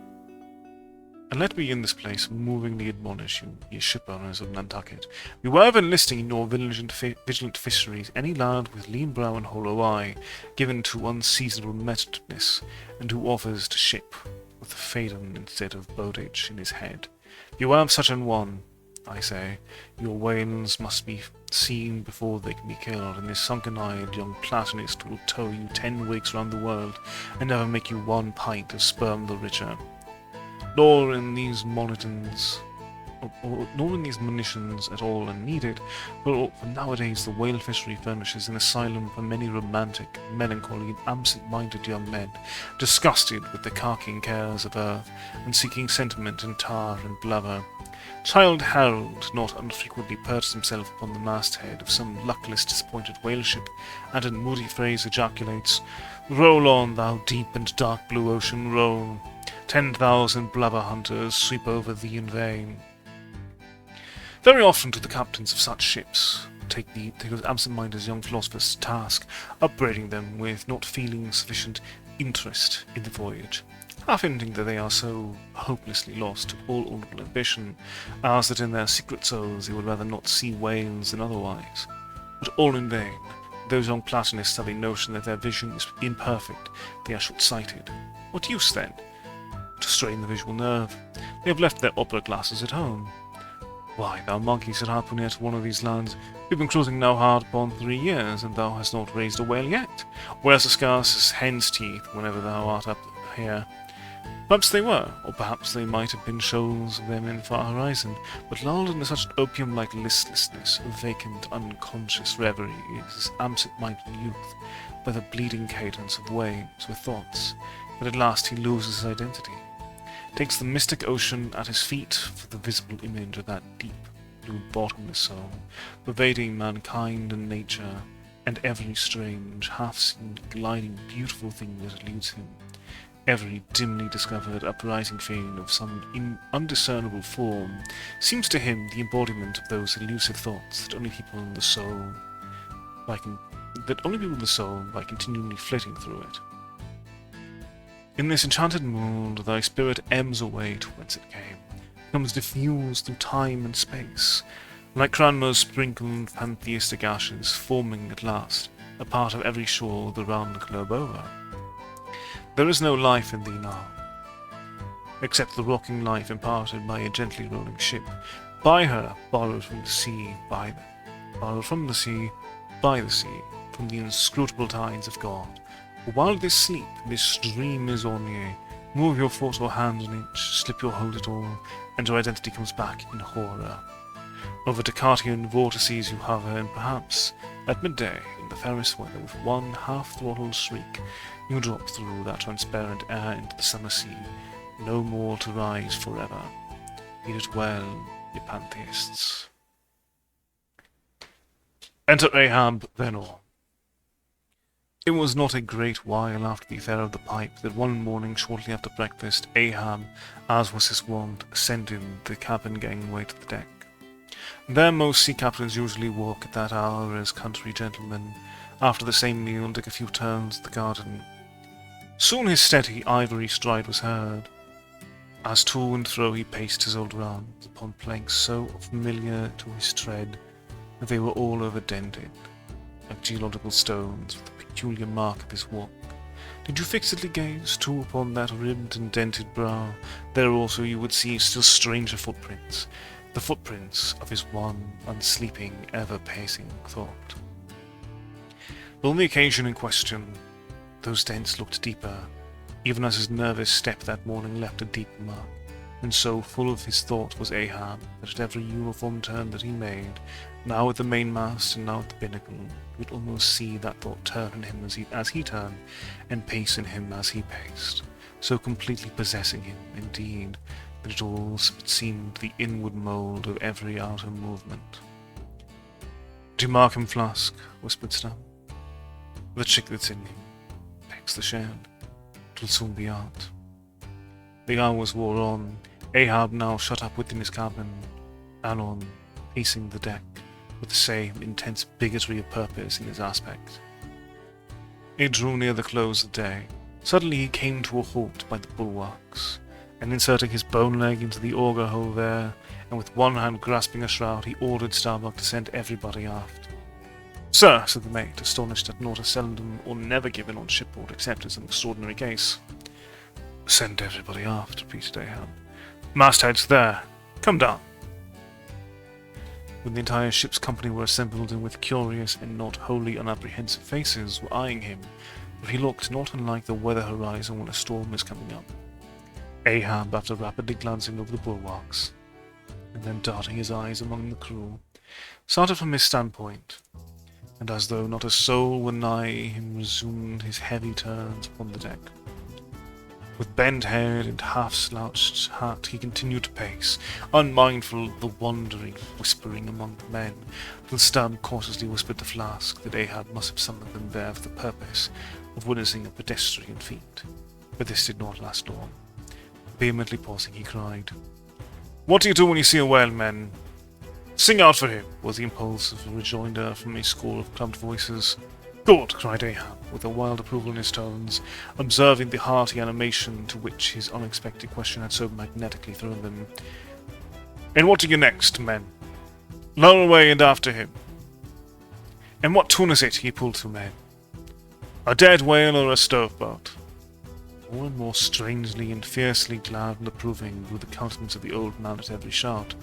Speaker 1: And let me in this place movingly admonish you, ye shipowners of Nantucket, beware of enlisting in your vigilant fisheries any lad with lean brow and hollow eye, given to unseasonable methodness, and who offers to ship with a faden instead of boatage in his head. Beware of such an one, I say. Your whales must be seen before they can be killed, and this sunken-eyed young platonist will tow you 10 weeks round the world, and never make you 1 pint of sperm the richer. Nor in these monotons nor in these munitions at all unneeded, for nowadays the whale fishery furnishes an asylum for many romantic, melancholy, and absent-minded young men, disgusted with the carking cares of earth, and seeking sentiment in tar and blubber. Childe Harold not unfrequently perched himself upon the masthead of some luckless, disappointed whale ship, and in moody phrase ejaculates, "Roll on, thou deep and dark blue ocean, roll. 10,000 blubber hunters sweep over thee in vain." Very often do the captains of such ships take those absent-minded young philosophers to task, upbraiding them with not feeling sufficient interest in the voyage, half hinting that they are so hopelessly lost to all honourable ambition, as that in their secret souls they would rather not see whales than otherwise. But all in vain. Those young Platonists have a notion that their vision is imperfect, they are short-sighted. What use, then? To strain the visual nerve. They have left their opera glasses at home. "Why, thou monkey," said Harpooner to one of these lads, "we've been cruising now hard upon 3 years, and thou hast not raised a whale yet. Where's the scarce as hen's teeth whenever thou art up here?" Perhaps they were, or perhaps they might have been shoals of them in far horizon, but lulled into such opium-like listlessness, of vacant, unconscious reverie, is this absent-minded youth, by the bleeding cadence of waves with thoughts, that at last he loses his identity, takes the mystic ocean at his feet for the visible image of that deep, blue, bottomless soul, pervading mankind and nature, and every strange, half-seen, gliding, beautiful thing that eludes him, every dimly discovered uprising feeling of some undiscernible form, seems to him the embodiment of those elusive thoughts that only people in the soul by continually flitting through it. In this enchanted mood, thy spirit ebbs away to whence it came, becomes diffused through time and space, like Cranmer's sprinkled pantheistic ashes, forming at last a part of every shore the round globe over. There is no life in thee now, except the rocking life imparted by a gently rolling ship, by her, borrowed from the sea, by the sea, from the inscrutable tides of God. For while this sleep, this dream is on ye, move your foot or hand an inch, slip your hold at all, and your identity comes back in horror. Over Descartian vortices you hover, and perhaps, at midday, in the fairest weather, with one half-throttled shriek, you drop through that transparent air into the summer sea, no more to rise forever. Heed it well, ye pantheists. Enter Ahab, then all. It was not a great while after the affair of the pipe that one morning shortly after breakfast, Ahab, as was his wont, ascended the cabin gangway to the deck. There most sea captains usually walk at that hour as country gentlemen, after the same meal, take a few turns at the garden. Soon his steady ivory stride was heard, as to and fro he paced his old rounds upon planks so familiar to his tread that they were all over-dented, like geological stones with the peculiar mark of his walk. Did you fixedly gaze, too, upon that ribbed and dented brow, there also you would see still stranger footprints, the footprints of his one unsleeping, ever-pacing thought. But on the occasion in question, those dents looked deeper, even as his nervous step that morning left a deeper mark, and so full of his thought was Ahab that at every uniform turn that he made, now at the mainmast and now at the binnacle, you would almost see that thought turn in him as he turned, and pace in him as he paced, so completely possessing him, indeed, that it all seemed the inward mould of every outer movement. "Do you mark him, Flask?" whispered Stam. "The chick that's in him. Pecks the shell. 'Twill soon be out." The hours wore on, Ahab now shut up within his cabin, Anon pacing the deck, with the same intense bigotry of purpose in his aspect. It drew near the close of day. Suddenly he came to a halt by the bulwarks, and inserting his bone leg into the auger hole there, and with one hand grasping a shroud, he ordered Starbuck to send everybody aft. "Sir," said the mate, astonished at not a seldom or never given on shipboard except as an extraordinary case. "Send everybody aft," repeated Ahab. "Masthead's there. Come down." When the entire ship's company were assembled and with curious and not wholly unapprehensive faces were eyeing him, for he looked not unlike the weather horizon when a storm is coming up, Ahab, after rapidly glancing over the bulwarks, and then darting his eyes among the crew, started from his standpoint, and as though not a soul were nigh him, resumed his heavy turns upon the deck. With bent head and half-slouched hat he continued to pace, unmindful of the wandering, whispering among the men, till Stubb cautiously whispered to Flask that Ahab must have summoned them there for the purpose of witnessing a pedestrian feat. But this did not last long. Vehemently pausing, he cried, "What do you do when you see a whale, men?" "Sing out for him," was the impulsive rejoinder from a score of clubbed voices. "Good!" cried Ahab, with a wild approval in his tones, observing the hearty animation to which his unexpected question had so magnetically thrown them. "And what do you next, men?" "Lower away and after him." "And what tune is it ye pull to, men?" "A dead whale or a stove-boat?" More and more strangely and fiercely glad and approving grew the countenance of the old man at every shout,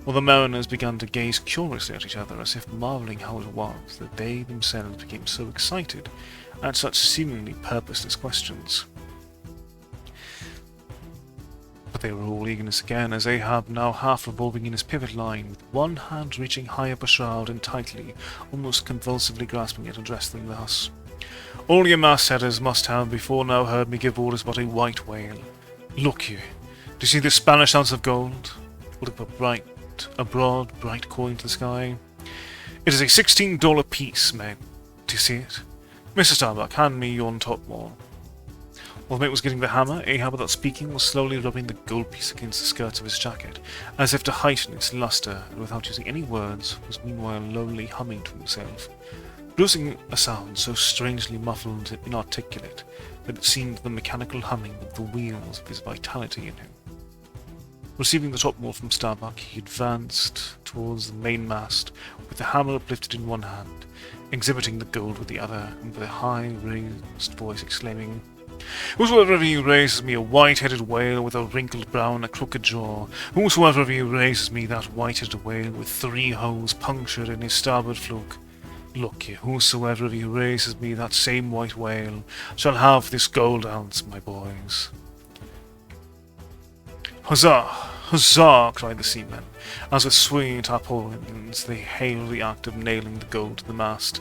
Speaker 1: while the mariners began to gaze curiously at each other, as if marvelling how it was that they themselves became so excited at such seemingly purposeless questions. But they were all eagerness again, as Ahab, now half revolving in his pivot line, with one hand reaching high up a shroud and tightly, almost convulsively grasping it, addressed them thus: "All ye mastheaders must have before now heard me give orders about a white whale. Look ye, do you see this Spanish ounce of gold? Look a broad, bright coin to the sky. It is a $16 piece, men. Do you see it? Mr. Starbuck, hand me yon topmaul." While the mate was getting the hammer, Ahab, without speaking, was slowly rubbing the gold piece against the skirts of his jacket, as if to heighten its lustre, and without using any words, was meanwhile lowly humming to himself, producing a sound so strangely muffled and inarticulate that it seemed the mechanical humming of the wheels of his vitality in him. Receiving the topmaul from Starbuck, he advanced towards the mainmast, with the hammer uplifted in one hand, exhibiting the gold with the other, and with a high raised voice exclaiming, "Whosoever of you raises me a white-headed whale with a wrinkled brow and a crooked jaw, whosoever of you raises me that white-headed whale with 3 holes punctured in his starboard fluke, look ye, whosoever of you raises me that same white whale shall have this gold ounce, my boys." "Huzzah! Huzzah!" cried the seamen, as with swinging tarpaulins they hailed the act of nailing the gold to the mast.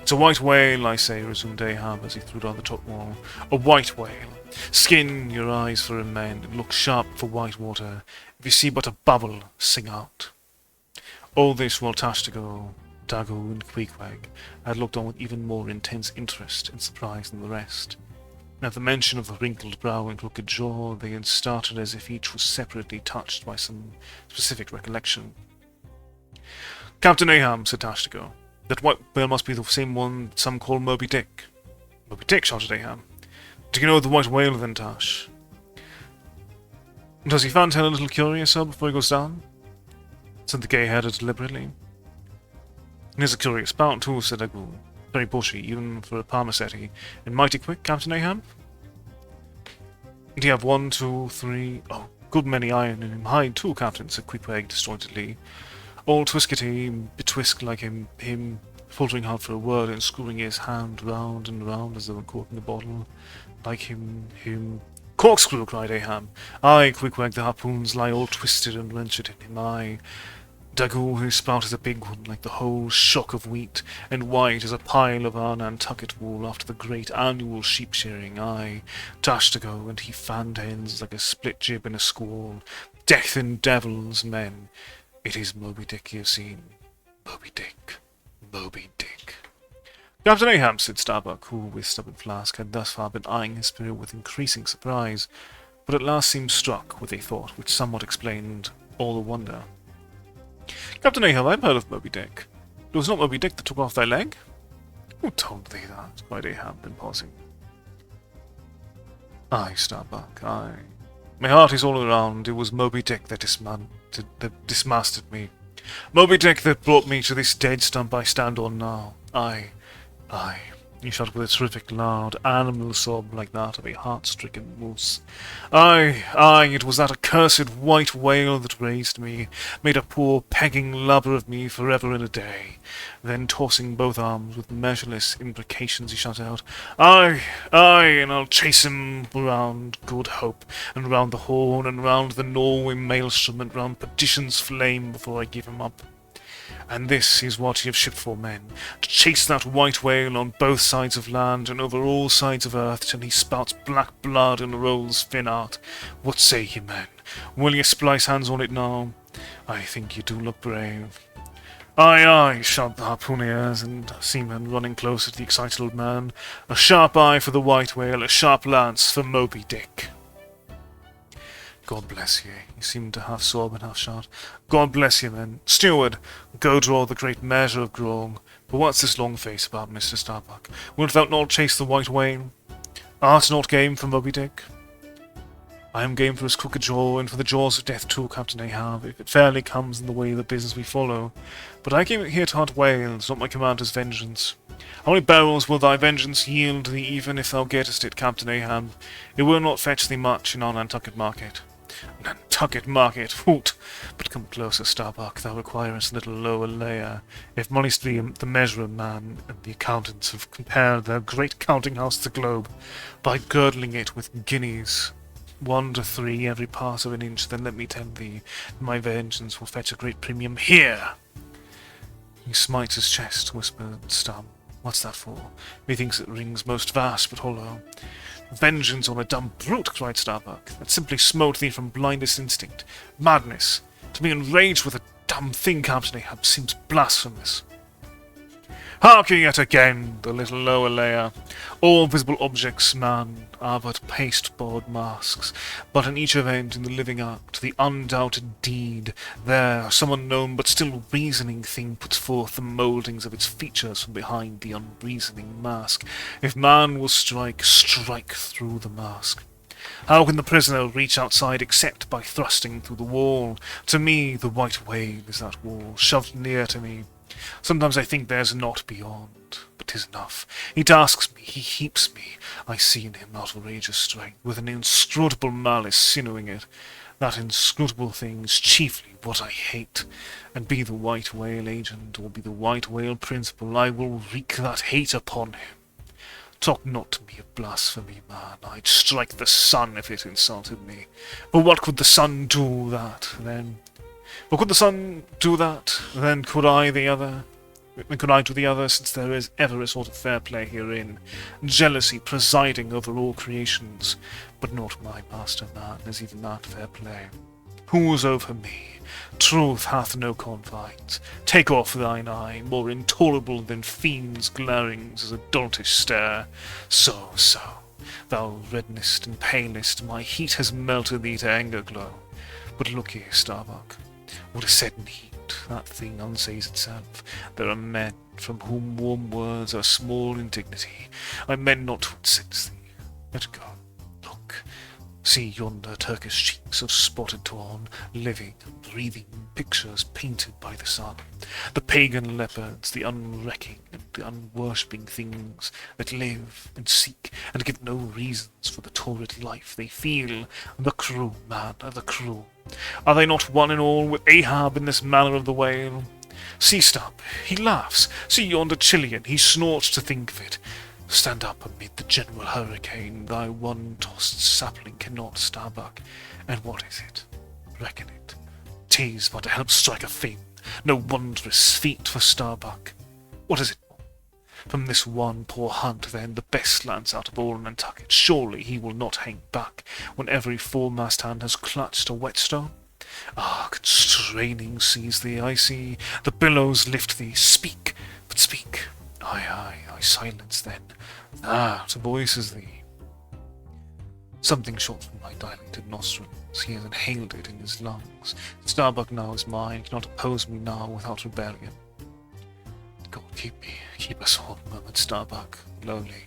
Speaker 1: "It's a white whale, I say," resumed Ahab as he threw down the topmaul. "A white whale. Skin your eyes for him, men, and look sharp for white water. If you see but a bubble, sing out." All this while Tashtago, Dago, and Queequeg had looked on with even more intense interest and surprise than the rest. At the mention of the wrinkled brow and crooked jaw, they had started as if each was separately touched by some specific recollection. "Captain Ahab," said Tashtago, "that white whale must be the same one that some call Moby Dick." "Moby Dick?" shouted Ahab. "Do you know the white whale then, Tash?" "Does he find her a little curious, sir, before he goes down?" said the gay-headed deliberately. "He has a curious spout, too," said Dago. "Very bushy, even for a parmacetti, and mighty quick, Captain Ahab." "Do you have 1, 2, 3... oh, good many iron in him hide, too, Captain," said Queequeg disjointedly. All twiskety, betwisk like him, faltering hard for a word, and screwing his hand round and round as though uncorking a bottle. Like him... "Corkscrew!" cried Ahab. "Aye, Queequeg, the harpoons lie all twisted and wrenched in him, aye. Dago, his spout is a big one, like the whole shock of wheat, and white as a pile of our Nantucket wool after the great annual sheep-shearing, aye. Tashtago, and he fanned hens like a split jib in a squall. Death and devils, men! It is Moby Dick you've seen. Moby Dick. Moby Dick." "Captain Ahab," said Starbuck, who, with Stubborn Flask, had thus far been eyeing his spirit with increasing surprise, but at last seemed struck with a thought which somewhat explained all the wonder. "Captain Ahab, I've heard of Moby Dick. It was not Moby Dick that took off thy leg?" "Who told thee that?" cried Ahab, then pausing. "Aye, Starbuck, aye. My heart is all around. It was Moby Dick that dismasted me. Moby Dick that brought me to this dead stump I stand on now. Aye, aye. He shot with a terrific loud animal sob like that of a heart-stricken moose. Aye, aye, it was that accursed white whale that raised me, made a poor pegging lubber of me forever and a day. Then tossing both arms with measureless imprecations he shot out, Aye, aye, and I'll chase him round Good Hope, and round the Horn, and round the Norway maelstrom, and round Perdition's flame before I give him up. And this is what ye have shipped for, men, to chase that white whale on both sides of land and over all sides of earth till he spouts black blood and rolls fin out. What say ye, men? Will ye splice hands on it now? I think ye do look brave. Aye, aye, shout the harpooneers and seamen running closer to the excited old man. A sharp eye for the white whale, a sharp lance for Moby Dick. God bless ye. He seemed to half sob and half shout. God bless ye, men. Steward, go draw the great measure of grog. But what's this long face about, Mr. Starbuck? Wilt thou not chase the white whale? Art not game for Moby Dick? I am game for his crooked jaw, and for the jaws of death too, Captain Ahab, if it fairly comes in the way of the business we follow. But I came here to hunt whales, not my commander's vengeance. How many barrels will thy vengeance yield thee, even if thou gettest it, Captain Ahab? It will not fetch thee much in our Nantucket market. Nantucket market, hoot! But come closer, Starbuck, thou requirest a little lower layer. If money's to be the measure of man, and the accountants have compared their great counting house to the globe, by girdling it with guineas, 1 to 3 every part of an inch, then let me tell thee, my vengeance will fetch a great premium here! He smites his chest, whispered Stum. What's that for? Methinks it rings most vast but hollow. Vengeance on a dumb brute, cried Starbuck, that simply smote thee from blindest instinct. Madness! To be enraged with a dumb thing, Captain Ahab, seems blasphemous. Hark ye yet again, the little lower layer. All visible objects, man, are but pasteboard masks, but in each event in the living act, the undoubted deed, there some unknown but still reasoning thing puts forth the mouldings of its features from behind the unreasoning mask. If man will strike, strike through the mask. How can the prisoner reach outside except by thrusting through the wall? To me, the white wave is that wall, shoved near to me. Sometimes I think there's naught beyond, but 'tis enough. He tasks me, he heaps me. I see in him outrageous strength, with an inscrutable malice sinnowing it. That inscrutable thing's chiefly what I hate. And be the white whale agent, or be the white whale principal, I will wreak that hate upon him. Talk not to me of blasphemy, man. I'd strike the sun if it insulted me. But what could the sun do that, then? But could the sun do that, then could I the other? Then could I do the other, since there is ever a sort of fair play herein, jealousy presiding over all creations. But not my master man is even that fair play. Who's over me? Truth hath no confines. Take off thine eye, more intolerable than fiends' glarings as a doltish stare. So, thou reddenest and palest, my heat has melted thee to anger glow. But look ye, Starbuck, what is said in heat, that thing unsays itself. There are men from whom warm words are small indignity. I meant not to incense thee. Let go. Look. See yonder Turkish cheeks of spotted torn, living and breathing pictures painted by the sun. The pagan leopards, the unrecking and the unworshipping things that live and seek and give no reasons for the torrid life they feel. The crew, man, the crew. Are they not one and all with Ahab in this manner of the whale? See, Stump, he laughs. See yonder Chilean, he snorts to think of it. Stand up amid the general hurricane, thy one-tossed sapling cannot, Starbuck. And what is it? Reckon it. 'Tis but to help strike a fin, no wondrous feat for Starbuck. What is it? From this one poor hunt, then, the best lance out of all Nantucket. Surely he will not hang back when every foremast hand has clutched a whetstone? Ah, constraining seize thee, I see. The billows lift thee. Speak, but speak. Aye, I silence then. That voices thee. Something shot from my dilated nostrils. He has inhaled it in his lungs. Starbuck now is mine, cannot oppose me now without rebellion. God keep me, keep us all, murmured Starbuck, lowly.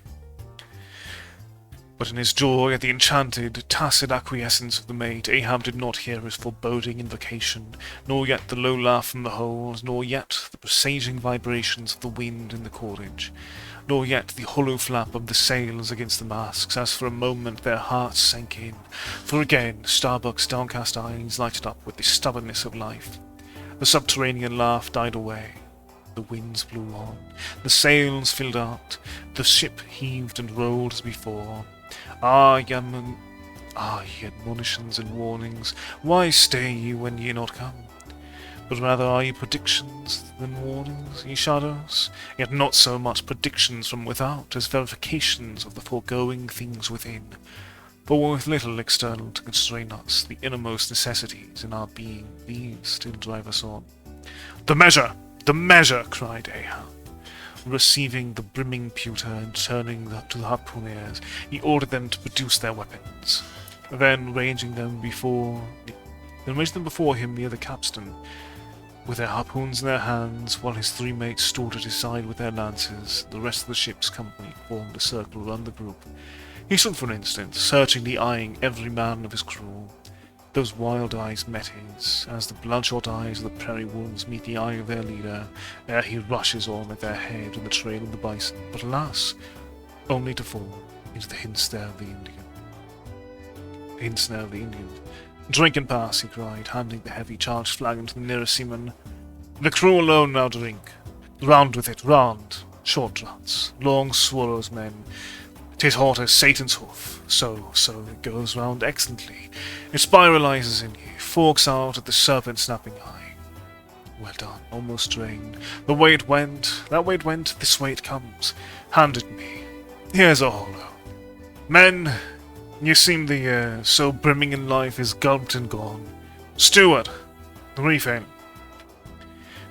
Speaker 1: But in his joy at the enchanted, tacit acquiescence of the mate, Ahab did not hear his foreboding invocation, nor yet the low laugh from the hold, nor yet the presaging vibrations of the wind in the cordage, nor yet the hollow flap of the sails against the masks, as for a moment their hearts sank in, for again Starbuck's downcast eyes lighted up with the stubbornness of life. The subterranean laugh died away. The winds blew on, the sails filled out, the ship heaved and rolled as before. Ye admonitions and warnings, why stay ye when ye not come? But rather are ye predictions than warnings, ye shadows, yet not so much predictions from without as verifications of the foregoing things within. For with little external to constrain us, the innermost necessities in our being, these still drive us on. The measure! The measure! Cried Ahab. Receiving the brimming pewter and turning to the harpooneers, he ordered them to produce their weapons. Then ranging them before him near the capstan, with their harpoons in their hands, while his three mates stood at his side with their lances, the rest of the ship's company formed a circle around the group. He stood for an instant, searchingly eyeing every man of his crew. Those wild eyes met his, as the bloodshot eyes of the prairie wolves meet the eye of their leader, ere he rushes on at their head on the trail of the bison, but alas, only to fall into the hint-snare of the Indian. Drink and pass, he cried, handing the heavy charged flagon to the nearest seaman. The crew alone now drink. Round with it, round. Short draughts, long swallows, men. 'Tis hot as Satan's hoof. So it goes round excellently. It spiralizes in ye, forks out at the serpent-snapping eye. Well done, almost drained. The way it went, that way it went, this way it comes. Hand it me. Here's a hollow. Men, you seem the air, so brimming in life is gulped and gone. Steward, refill.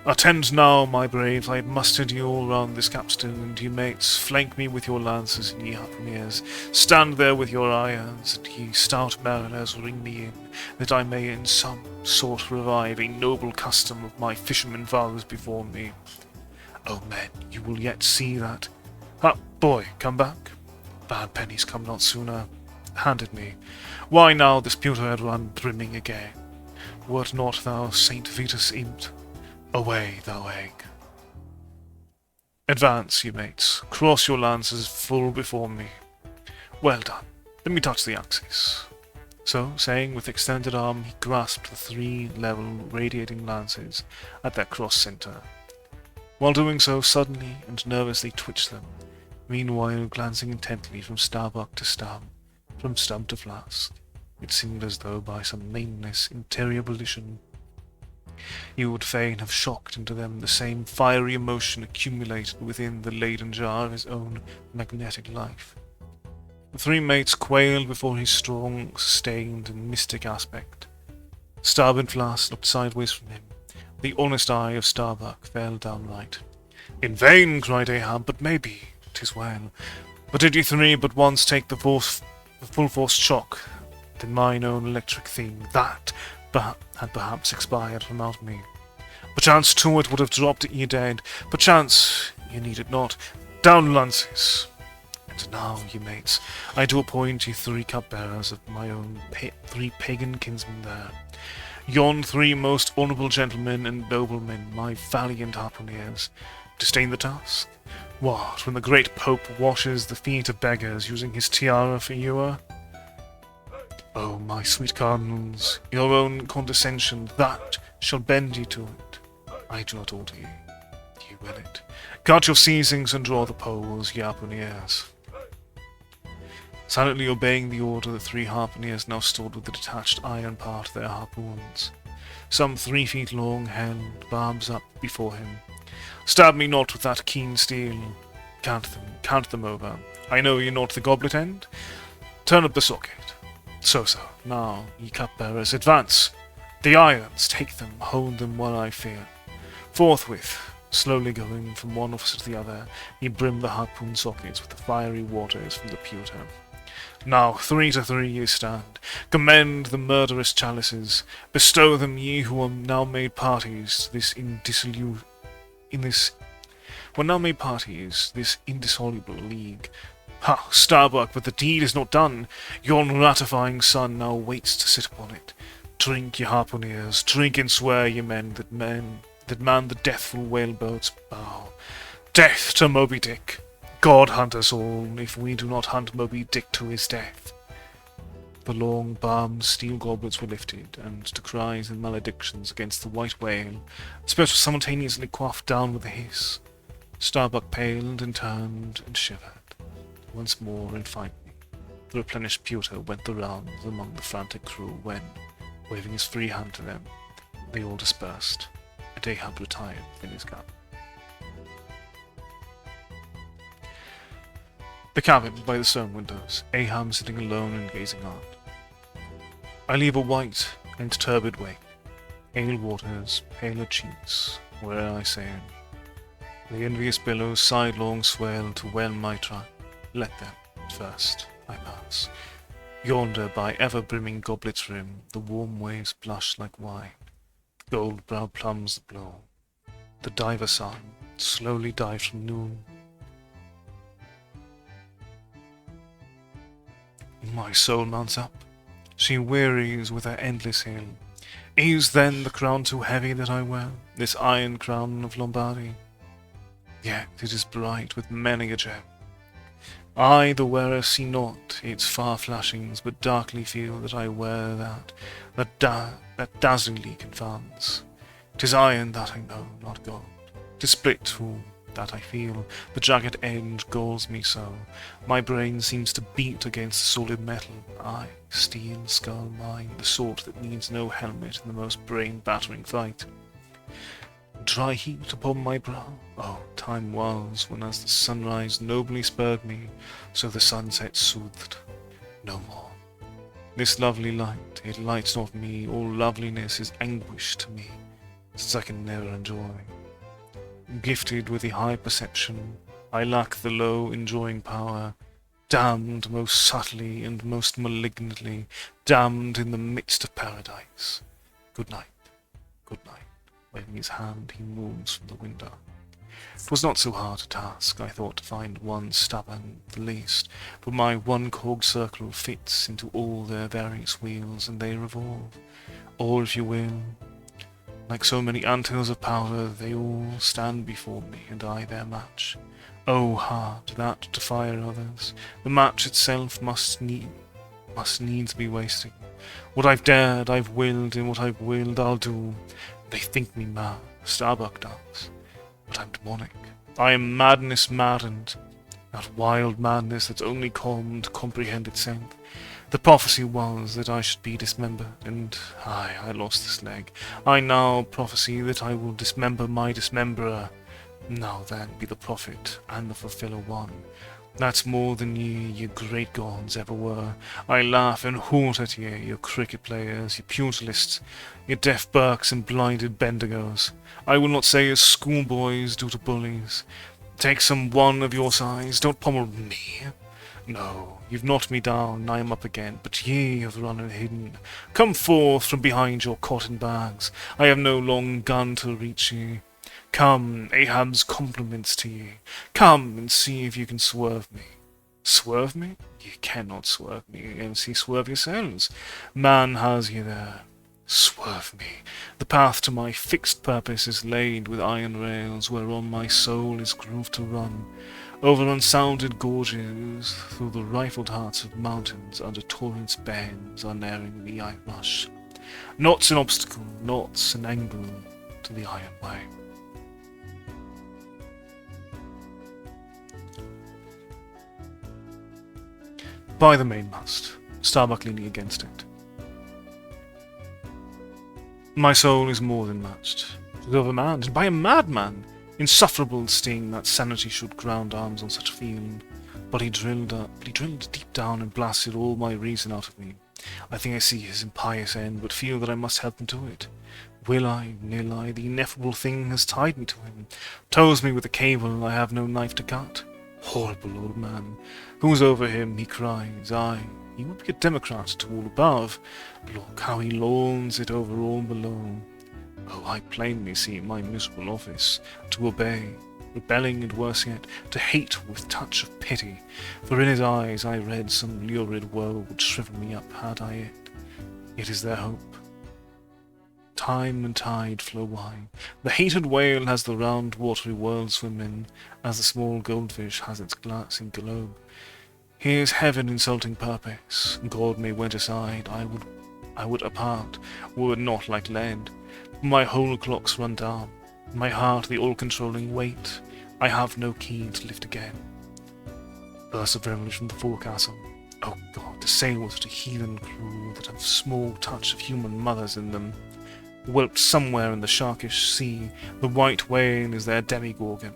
Speaker 1: Attend now, my braves, I have mustered you all round this capstan, and ye mates, flank me with your lances, and ye harpooneers, stand there with your irons, and ye stout mariners, ring me in, that I may in some sort revive a noble custom of my fisherman fathers before me. O men, you will yet see that. Ha, boy, come back. Bad pennies come not sooner. Hand it me. Why now this pewter had run brimming again? Wert not thou Saint Vitus impt? Away, thou egg. Advance, ye mates. Cross your lances full before me. Well done. Let me touch the axis. So, saying, with extended arm, he grasped the three level, radiating lances at their cross-center. While doing so, suddenly and nervously twitched them, meanwhile glancing intently from Starbuck to stump, from stump to flask. It seemed as though by some nameless interior volition he would fain have shocked into them the same fiery emotion accumulated within the laden jar of his own magnetic life. The three mates quailed before his strong, sustained, and mystic aspect. Starboard Flask looked sideways from him. The honest eye of Starbuck fell downright. In vain, cried Ahab, but maybe, 'tis well. But did you three but once take the full-force shock, then mine own electric thing, that had perhaps expired from out me. Perchance too it would have dropped at ye dead. Perchance ye need it not. Down lances! And now, ye mates, I do appoint ye three cupbearers of my own three pagan kinsmen there. Yon three most honourable gentlemen and noblemen, my valiant harpooneers. Disdain the task? What, when the great Pope washes the feet of beggars using his tiara for ewer? Oh, my sweet cardinals, your own condescension, that shall bend ye to it. I do not order ye. Ye will it. Cut your seizings and draw the poles, ye harpooneers. Silently obeying the order, the three harpooneers now stood with the detached iron part of their harpoons, some 3 feet long, held barbs up before him. Stab me not with that keen steel. Count them over. I know ye not the goblet end. Turn up the socket. So. Now, ye cupbearers, advance! The irons, take them, hold them while I fear. Forthwith, slowly going from one officer to the other, ye brim the harpoon sockets with the fiery waters from the pewter. Now, 3 to 3 ye stand. Commend the murderous chalices. Bestow them, ye who are now made parties to this indissoluble league. Ha, Starbuck, but the deed is not done. Yon ratifying sun now waits to sit upon it. Drink, ye harpooneers, drink and swear, ye men that man the deathful whaleboat's bow. Death to Moby Dick! God hunt us all, if we do not hunt Moby Dick to his death. The long, barbed steel goblets were lifted, and to cries and maledictions against the white whale, the spirits were simultaneously quaffed down with a hiss. Starbuck paled and turned and shivered. Once more and finally, the replenished pewter went the rounds among the frantic crew when, waving his free hand to them, they all dispersed, and Ahab retired within his cabin. The cabin by the stone windows, Ahab sitting alone and gazing out. I leave a white and turbid wake, pale waters, paler cheeks, where I sail. The envious billows sidelong swell to whelm my track. Let them, first, I pass. Yonder, by ever-brimming goblet's rim, the warm waves blush like wine. Gold-browed plums that blow. The diver sun, slowly dives from noon. My soul mounts up. She wearies with her endless hill. Is then the crown too heavy that I wear, this iron crown of Lombardy? Yet it is bright with many a gem. I, the wearer, see not its far flashings, but darkly feel that I wear that dazzlingly confounds. 'Tis iron that I know, not gold. 'Tis split, too, that I feel. The jagged edge galls me so. My brain seems to beat against the solid metal. Aye, steel skull mine, the sort that needs no helmet in the most brain-battering fight. Dry heat upon my brow. Oh, time was when as the sunrise nobly spurred me, so the sunset soothed. No more. This lovely light, it lights not me. All loveliness is anguish to me, since I can never enjoy. Gifted with the high perception, I lack the low enjoying power. Damned most subtly and most malignantly, damned in the midst of paradise. Good night, good night. Waving his hand, he moves from the window. 'Twas not so hard a task, I thought, to find one stubborn, the least, but my one-cogged circle fits into all their various wheels, and they revolve. Or, if you will, like so many anthills of powder, they all stand before me, and I their match. O heart, that to fire others, the match itself must needs be wasting. What I've dared, I've willed, and what I've willed, I'll do. They think me mad, Starbuck does, but I'm demonic. I am madness maddened, that wild madness that's only calm to comprehend itself. The prophecy was that I should be dismembered, and I lost this leg. I now prophesy that I will dismember my dismemberer. Now then, be the prophet and the fulfiller one. That's more than ye great gods ever were. I laugh and hoot at ye, your cricket players, ye pugilists, ye deaf Burkes and blinded Bendigos. I will not say as schoolboys do to bullies. Take some one of your size, don't pommel me. No, you've knocked me down, and I am up again, but ye have run and hidden. Come forth from behind your cotton bags. I have no long gun to reach ye. Come, Ahab's compliments to ye. Come and see if you can swerve me. Swerve me? Ye cannot swerve me, and see swerve yourselves. Man has ye there. Swerve me. The path to my fixed purpose is laid with iron rails, whereon my soul is grooved to run. Over unsounded gorges, through the rifled hearts of mountains, under torrents' bends, unerringly I rush. Not's an obstacle, not's an angle to the iron way. By the mainmast, Starbuck leaning against it. My soul is more than matched. It is overmanned, and by a madman! Insufferable sting that sanity should ground arms on such a field. But he drilled deep down and blasted all my reason out of me. I think I see his impious end, but feel that I must help him to it. Will I, nill I, the ineffable thing has tied me to him. Tows me with a cable, I have no knife to cut. Horrible old man. Who's over him, he cries. Aye, he would be a democrat to all above. Look how he lords it over all below. Oh, I plainly see my miserable office, to obey, rebelling and worse yet, to hate with touch of pity, for in his eyes I read some lurid woe would shrivel me up had I it. It is their hope. Time and tide flow by. The hated whale has the round watery world swim in, as the small goldfish has its glassy globe. Here's heaven insulting purpose. God may went aside, I would apart, were it not like lead. My whole clocks run down, my heart the all-controlling weight. I have no key to lift again. Burst of revelry from the forecastle. Oh God, to sail with such a heathen crew that have small touch of human mothers in them. Whelped somewhere in the sharkish sea, the white whale is their demigorgon.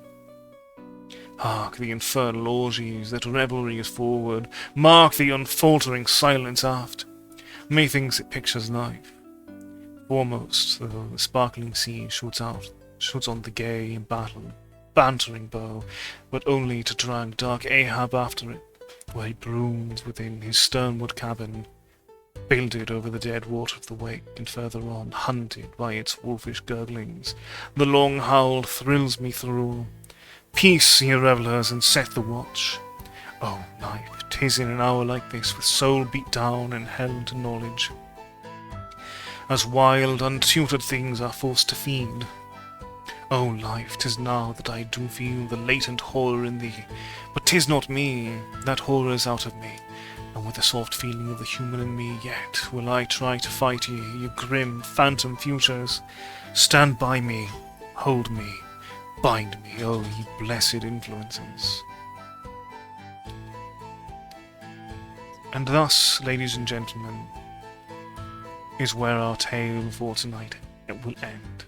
Speaker 1: Hark the infernal orgies, that revelry is forward. Mark the unfaltering silence aft. Methinks it pictures life. Foremost, the sparkling sea shoots on the gay and bantering bow, but only to drag dark Ahab after it, where he brooms within his sternward cabin, builded over the dead water of the wake, and further on, hunted by its wolfish gurglings. The long howl thrills me through. Peace, ye revellers, and set the watch. Oh, life, 'tis in an hour like this, with soul beat down and held to knowledge, as wild, untutored things are forced to feed. Oh, life, 'tis now that I do feel the latent horror in thee, but 'tis not me, that horror is out of me, and with the soft feeling of the human in me, yet will I try to fight ye, you grim, phantom futures. Stand by me, hold me, bind me, oh, ye blessed influences. And thus, ladies and gentlemen, is where our tale for tonight will end.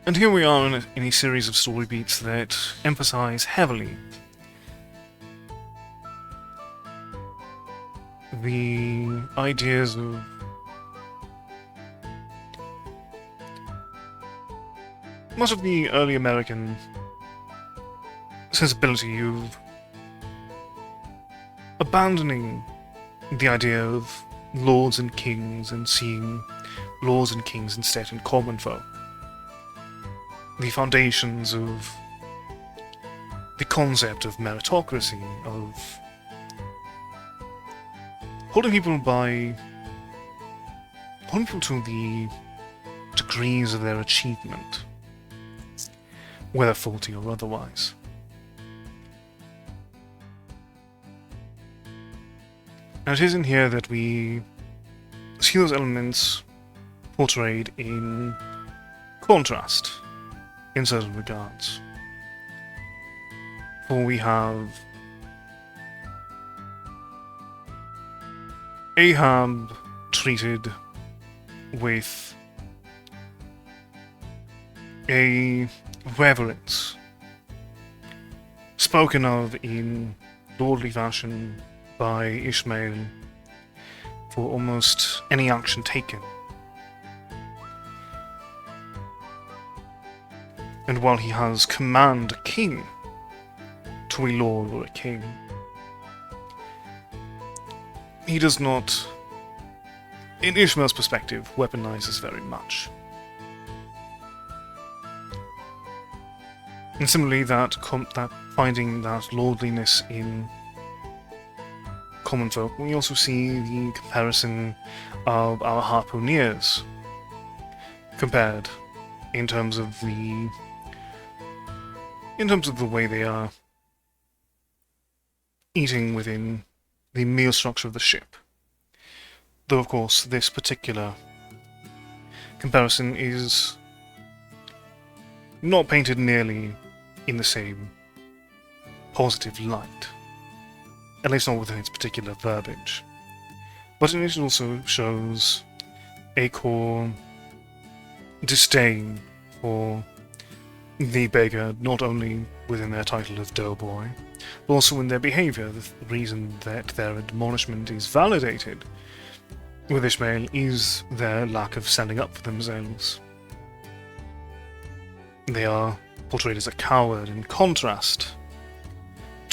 Speaker 1: And here we are in a series of story beats that emphasize heavily the ideas of much of the early American sensibility of abandoning the idea of lords and kings and seeing lords and kings instead in common folk. The foundations of the concept of meritocracy, of holding people to the degrees of their achievement, whether faulty or otherwise. And it is in here that we see those elements portrayed in contrast in certain regards. For we have Ahab treated with a reverence, spoken of in lordly fashion by Ishmael for almost any action taken. And while he has command a king to a lord or a king, he does not, in Ishmael's perspective, weaponize this very much. And similarly, that finding that lordliness in common folk, we also see the comparison of our harpooneers compared in terms of the way they are eating within the meal structure of the ship. Though, of course, this particular comparison is not painted nearly in the same positive light, at least not within its particular verbiage. But it also shows a core disdain for the beggar, not only within their title of doughboy, but also in their behaviour. The reason that their admonishment is validated with Ishmael is their lack of standing up for themselves. They are portrayed as a coward in contrast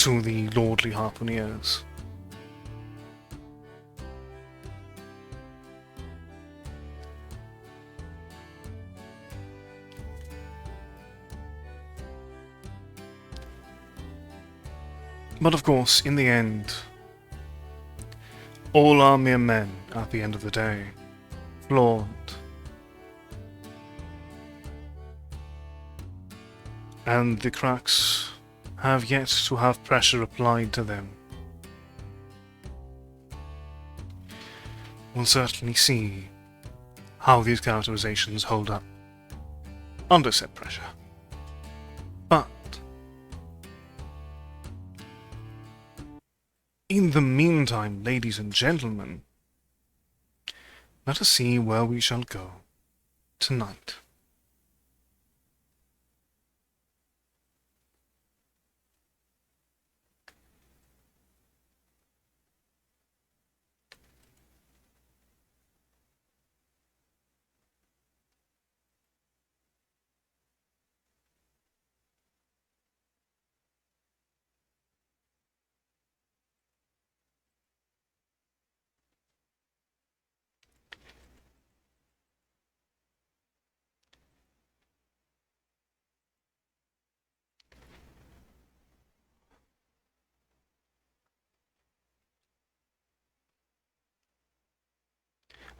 Speaker 1: to the lordly harpooneers. But of course, in the end, all are mere men at the end of the day, flawed. And the cracks have yet to have pressure applied to them. We'll certainly see how these characterizations hold up under said pressure. But in the meantime, ladies and gentlemen, let us see where we shall go tonight.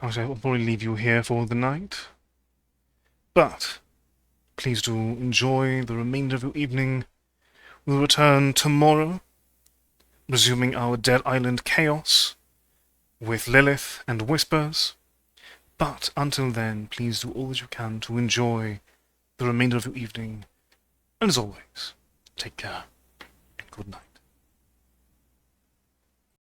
Speaker 1: I'll probably leave you here for the night, but please do enjoy the remainder of your evening. We'll return tomorrow, resuming our Dead Island chaos with Lilith and Whispers. But until then, please do all that you can to enjoy the remainder of your evening. And as always, take care and good night.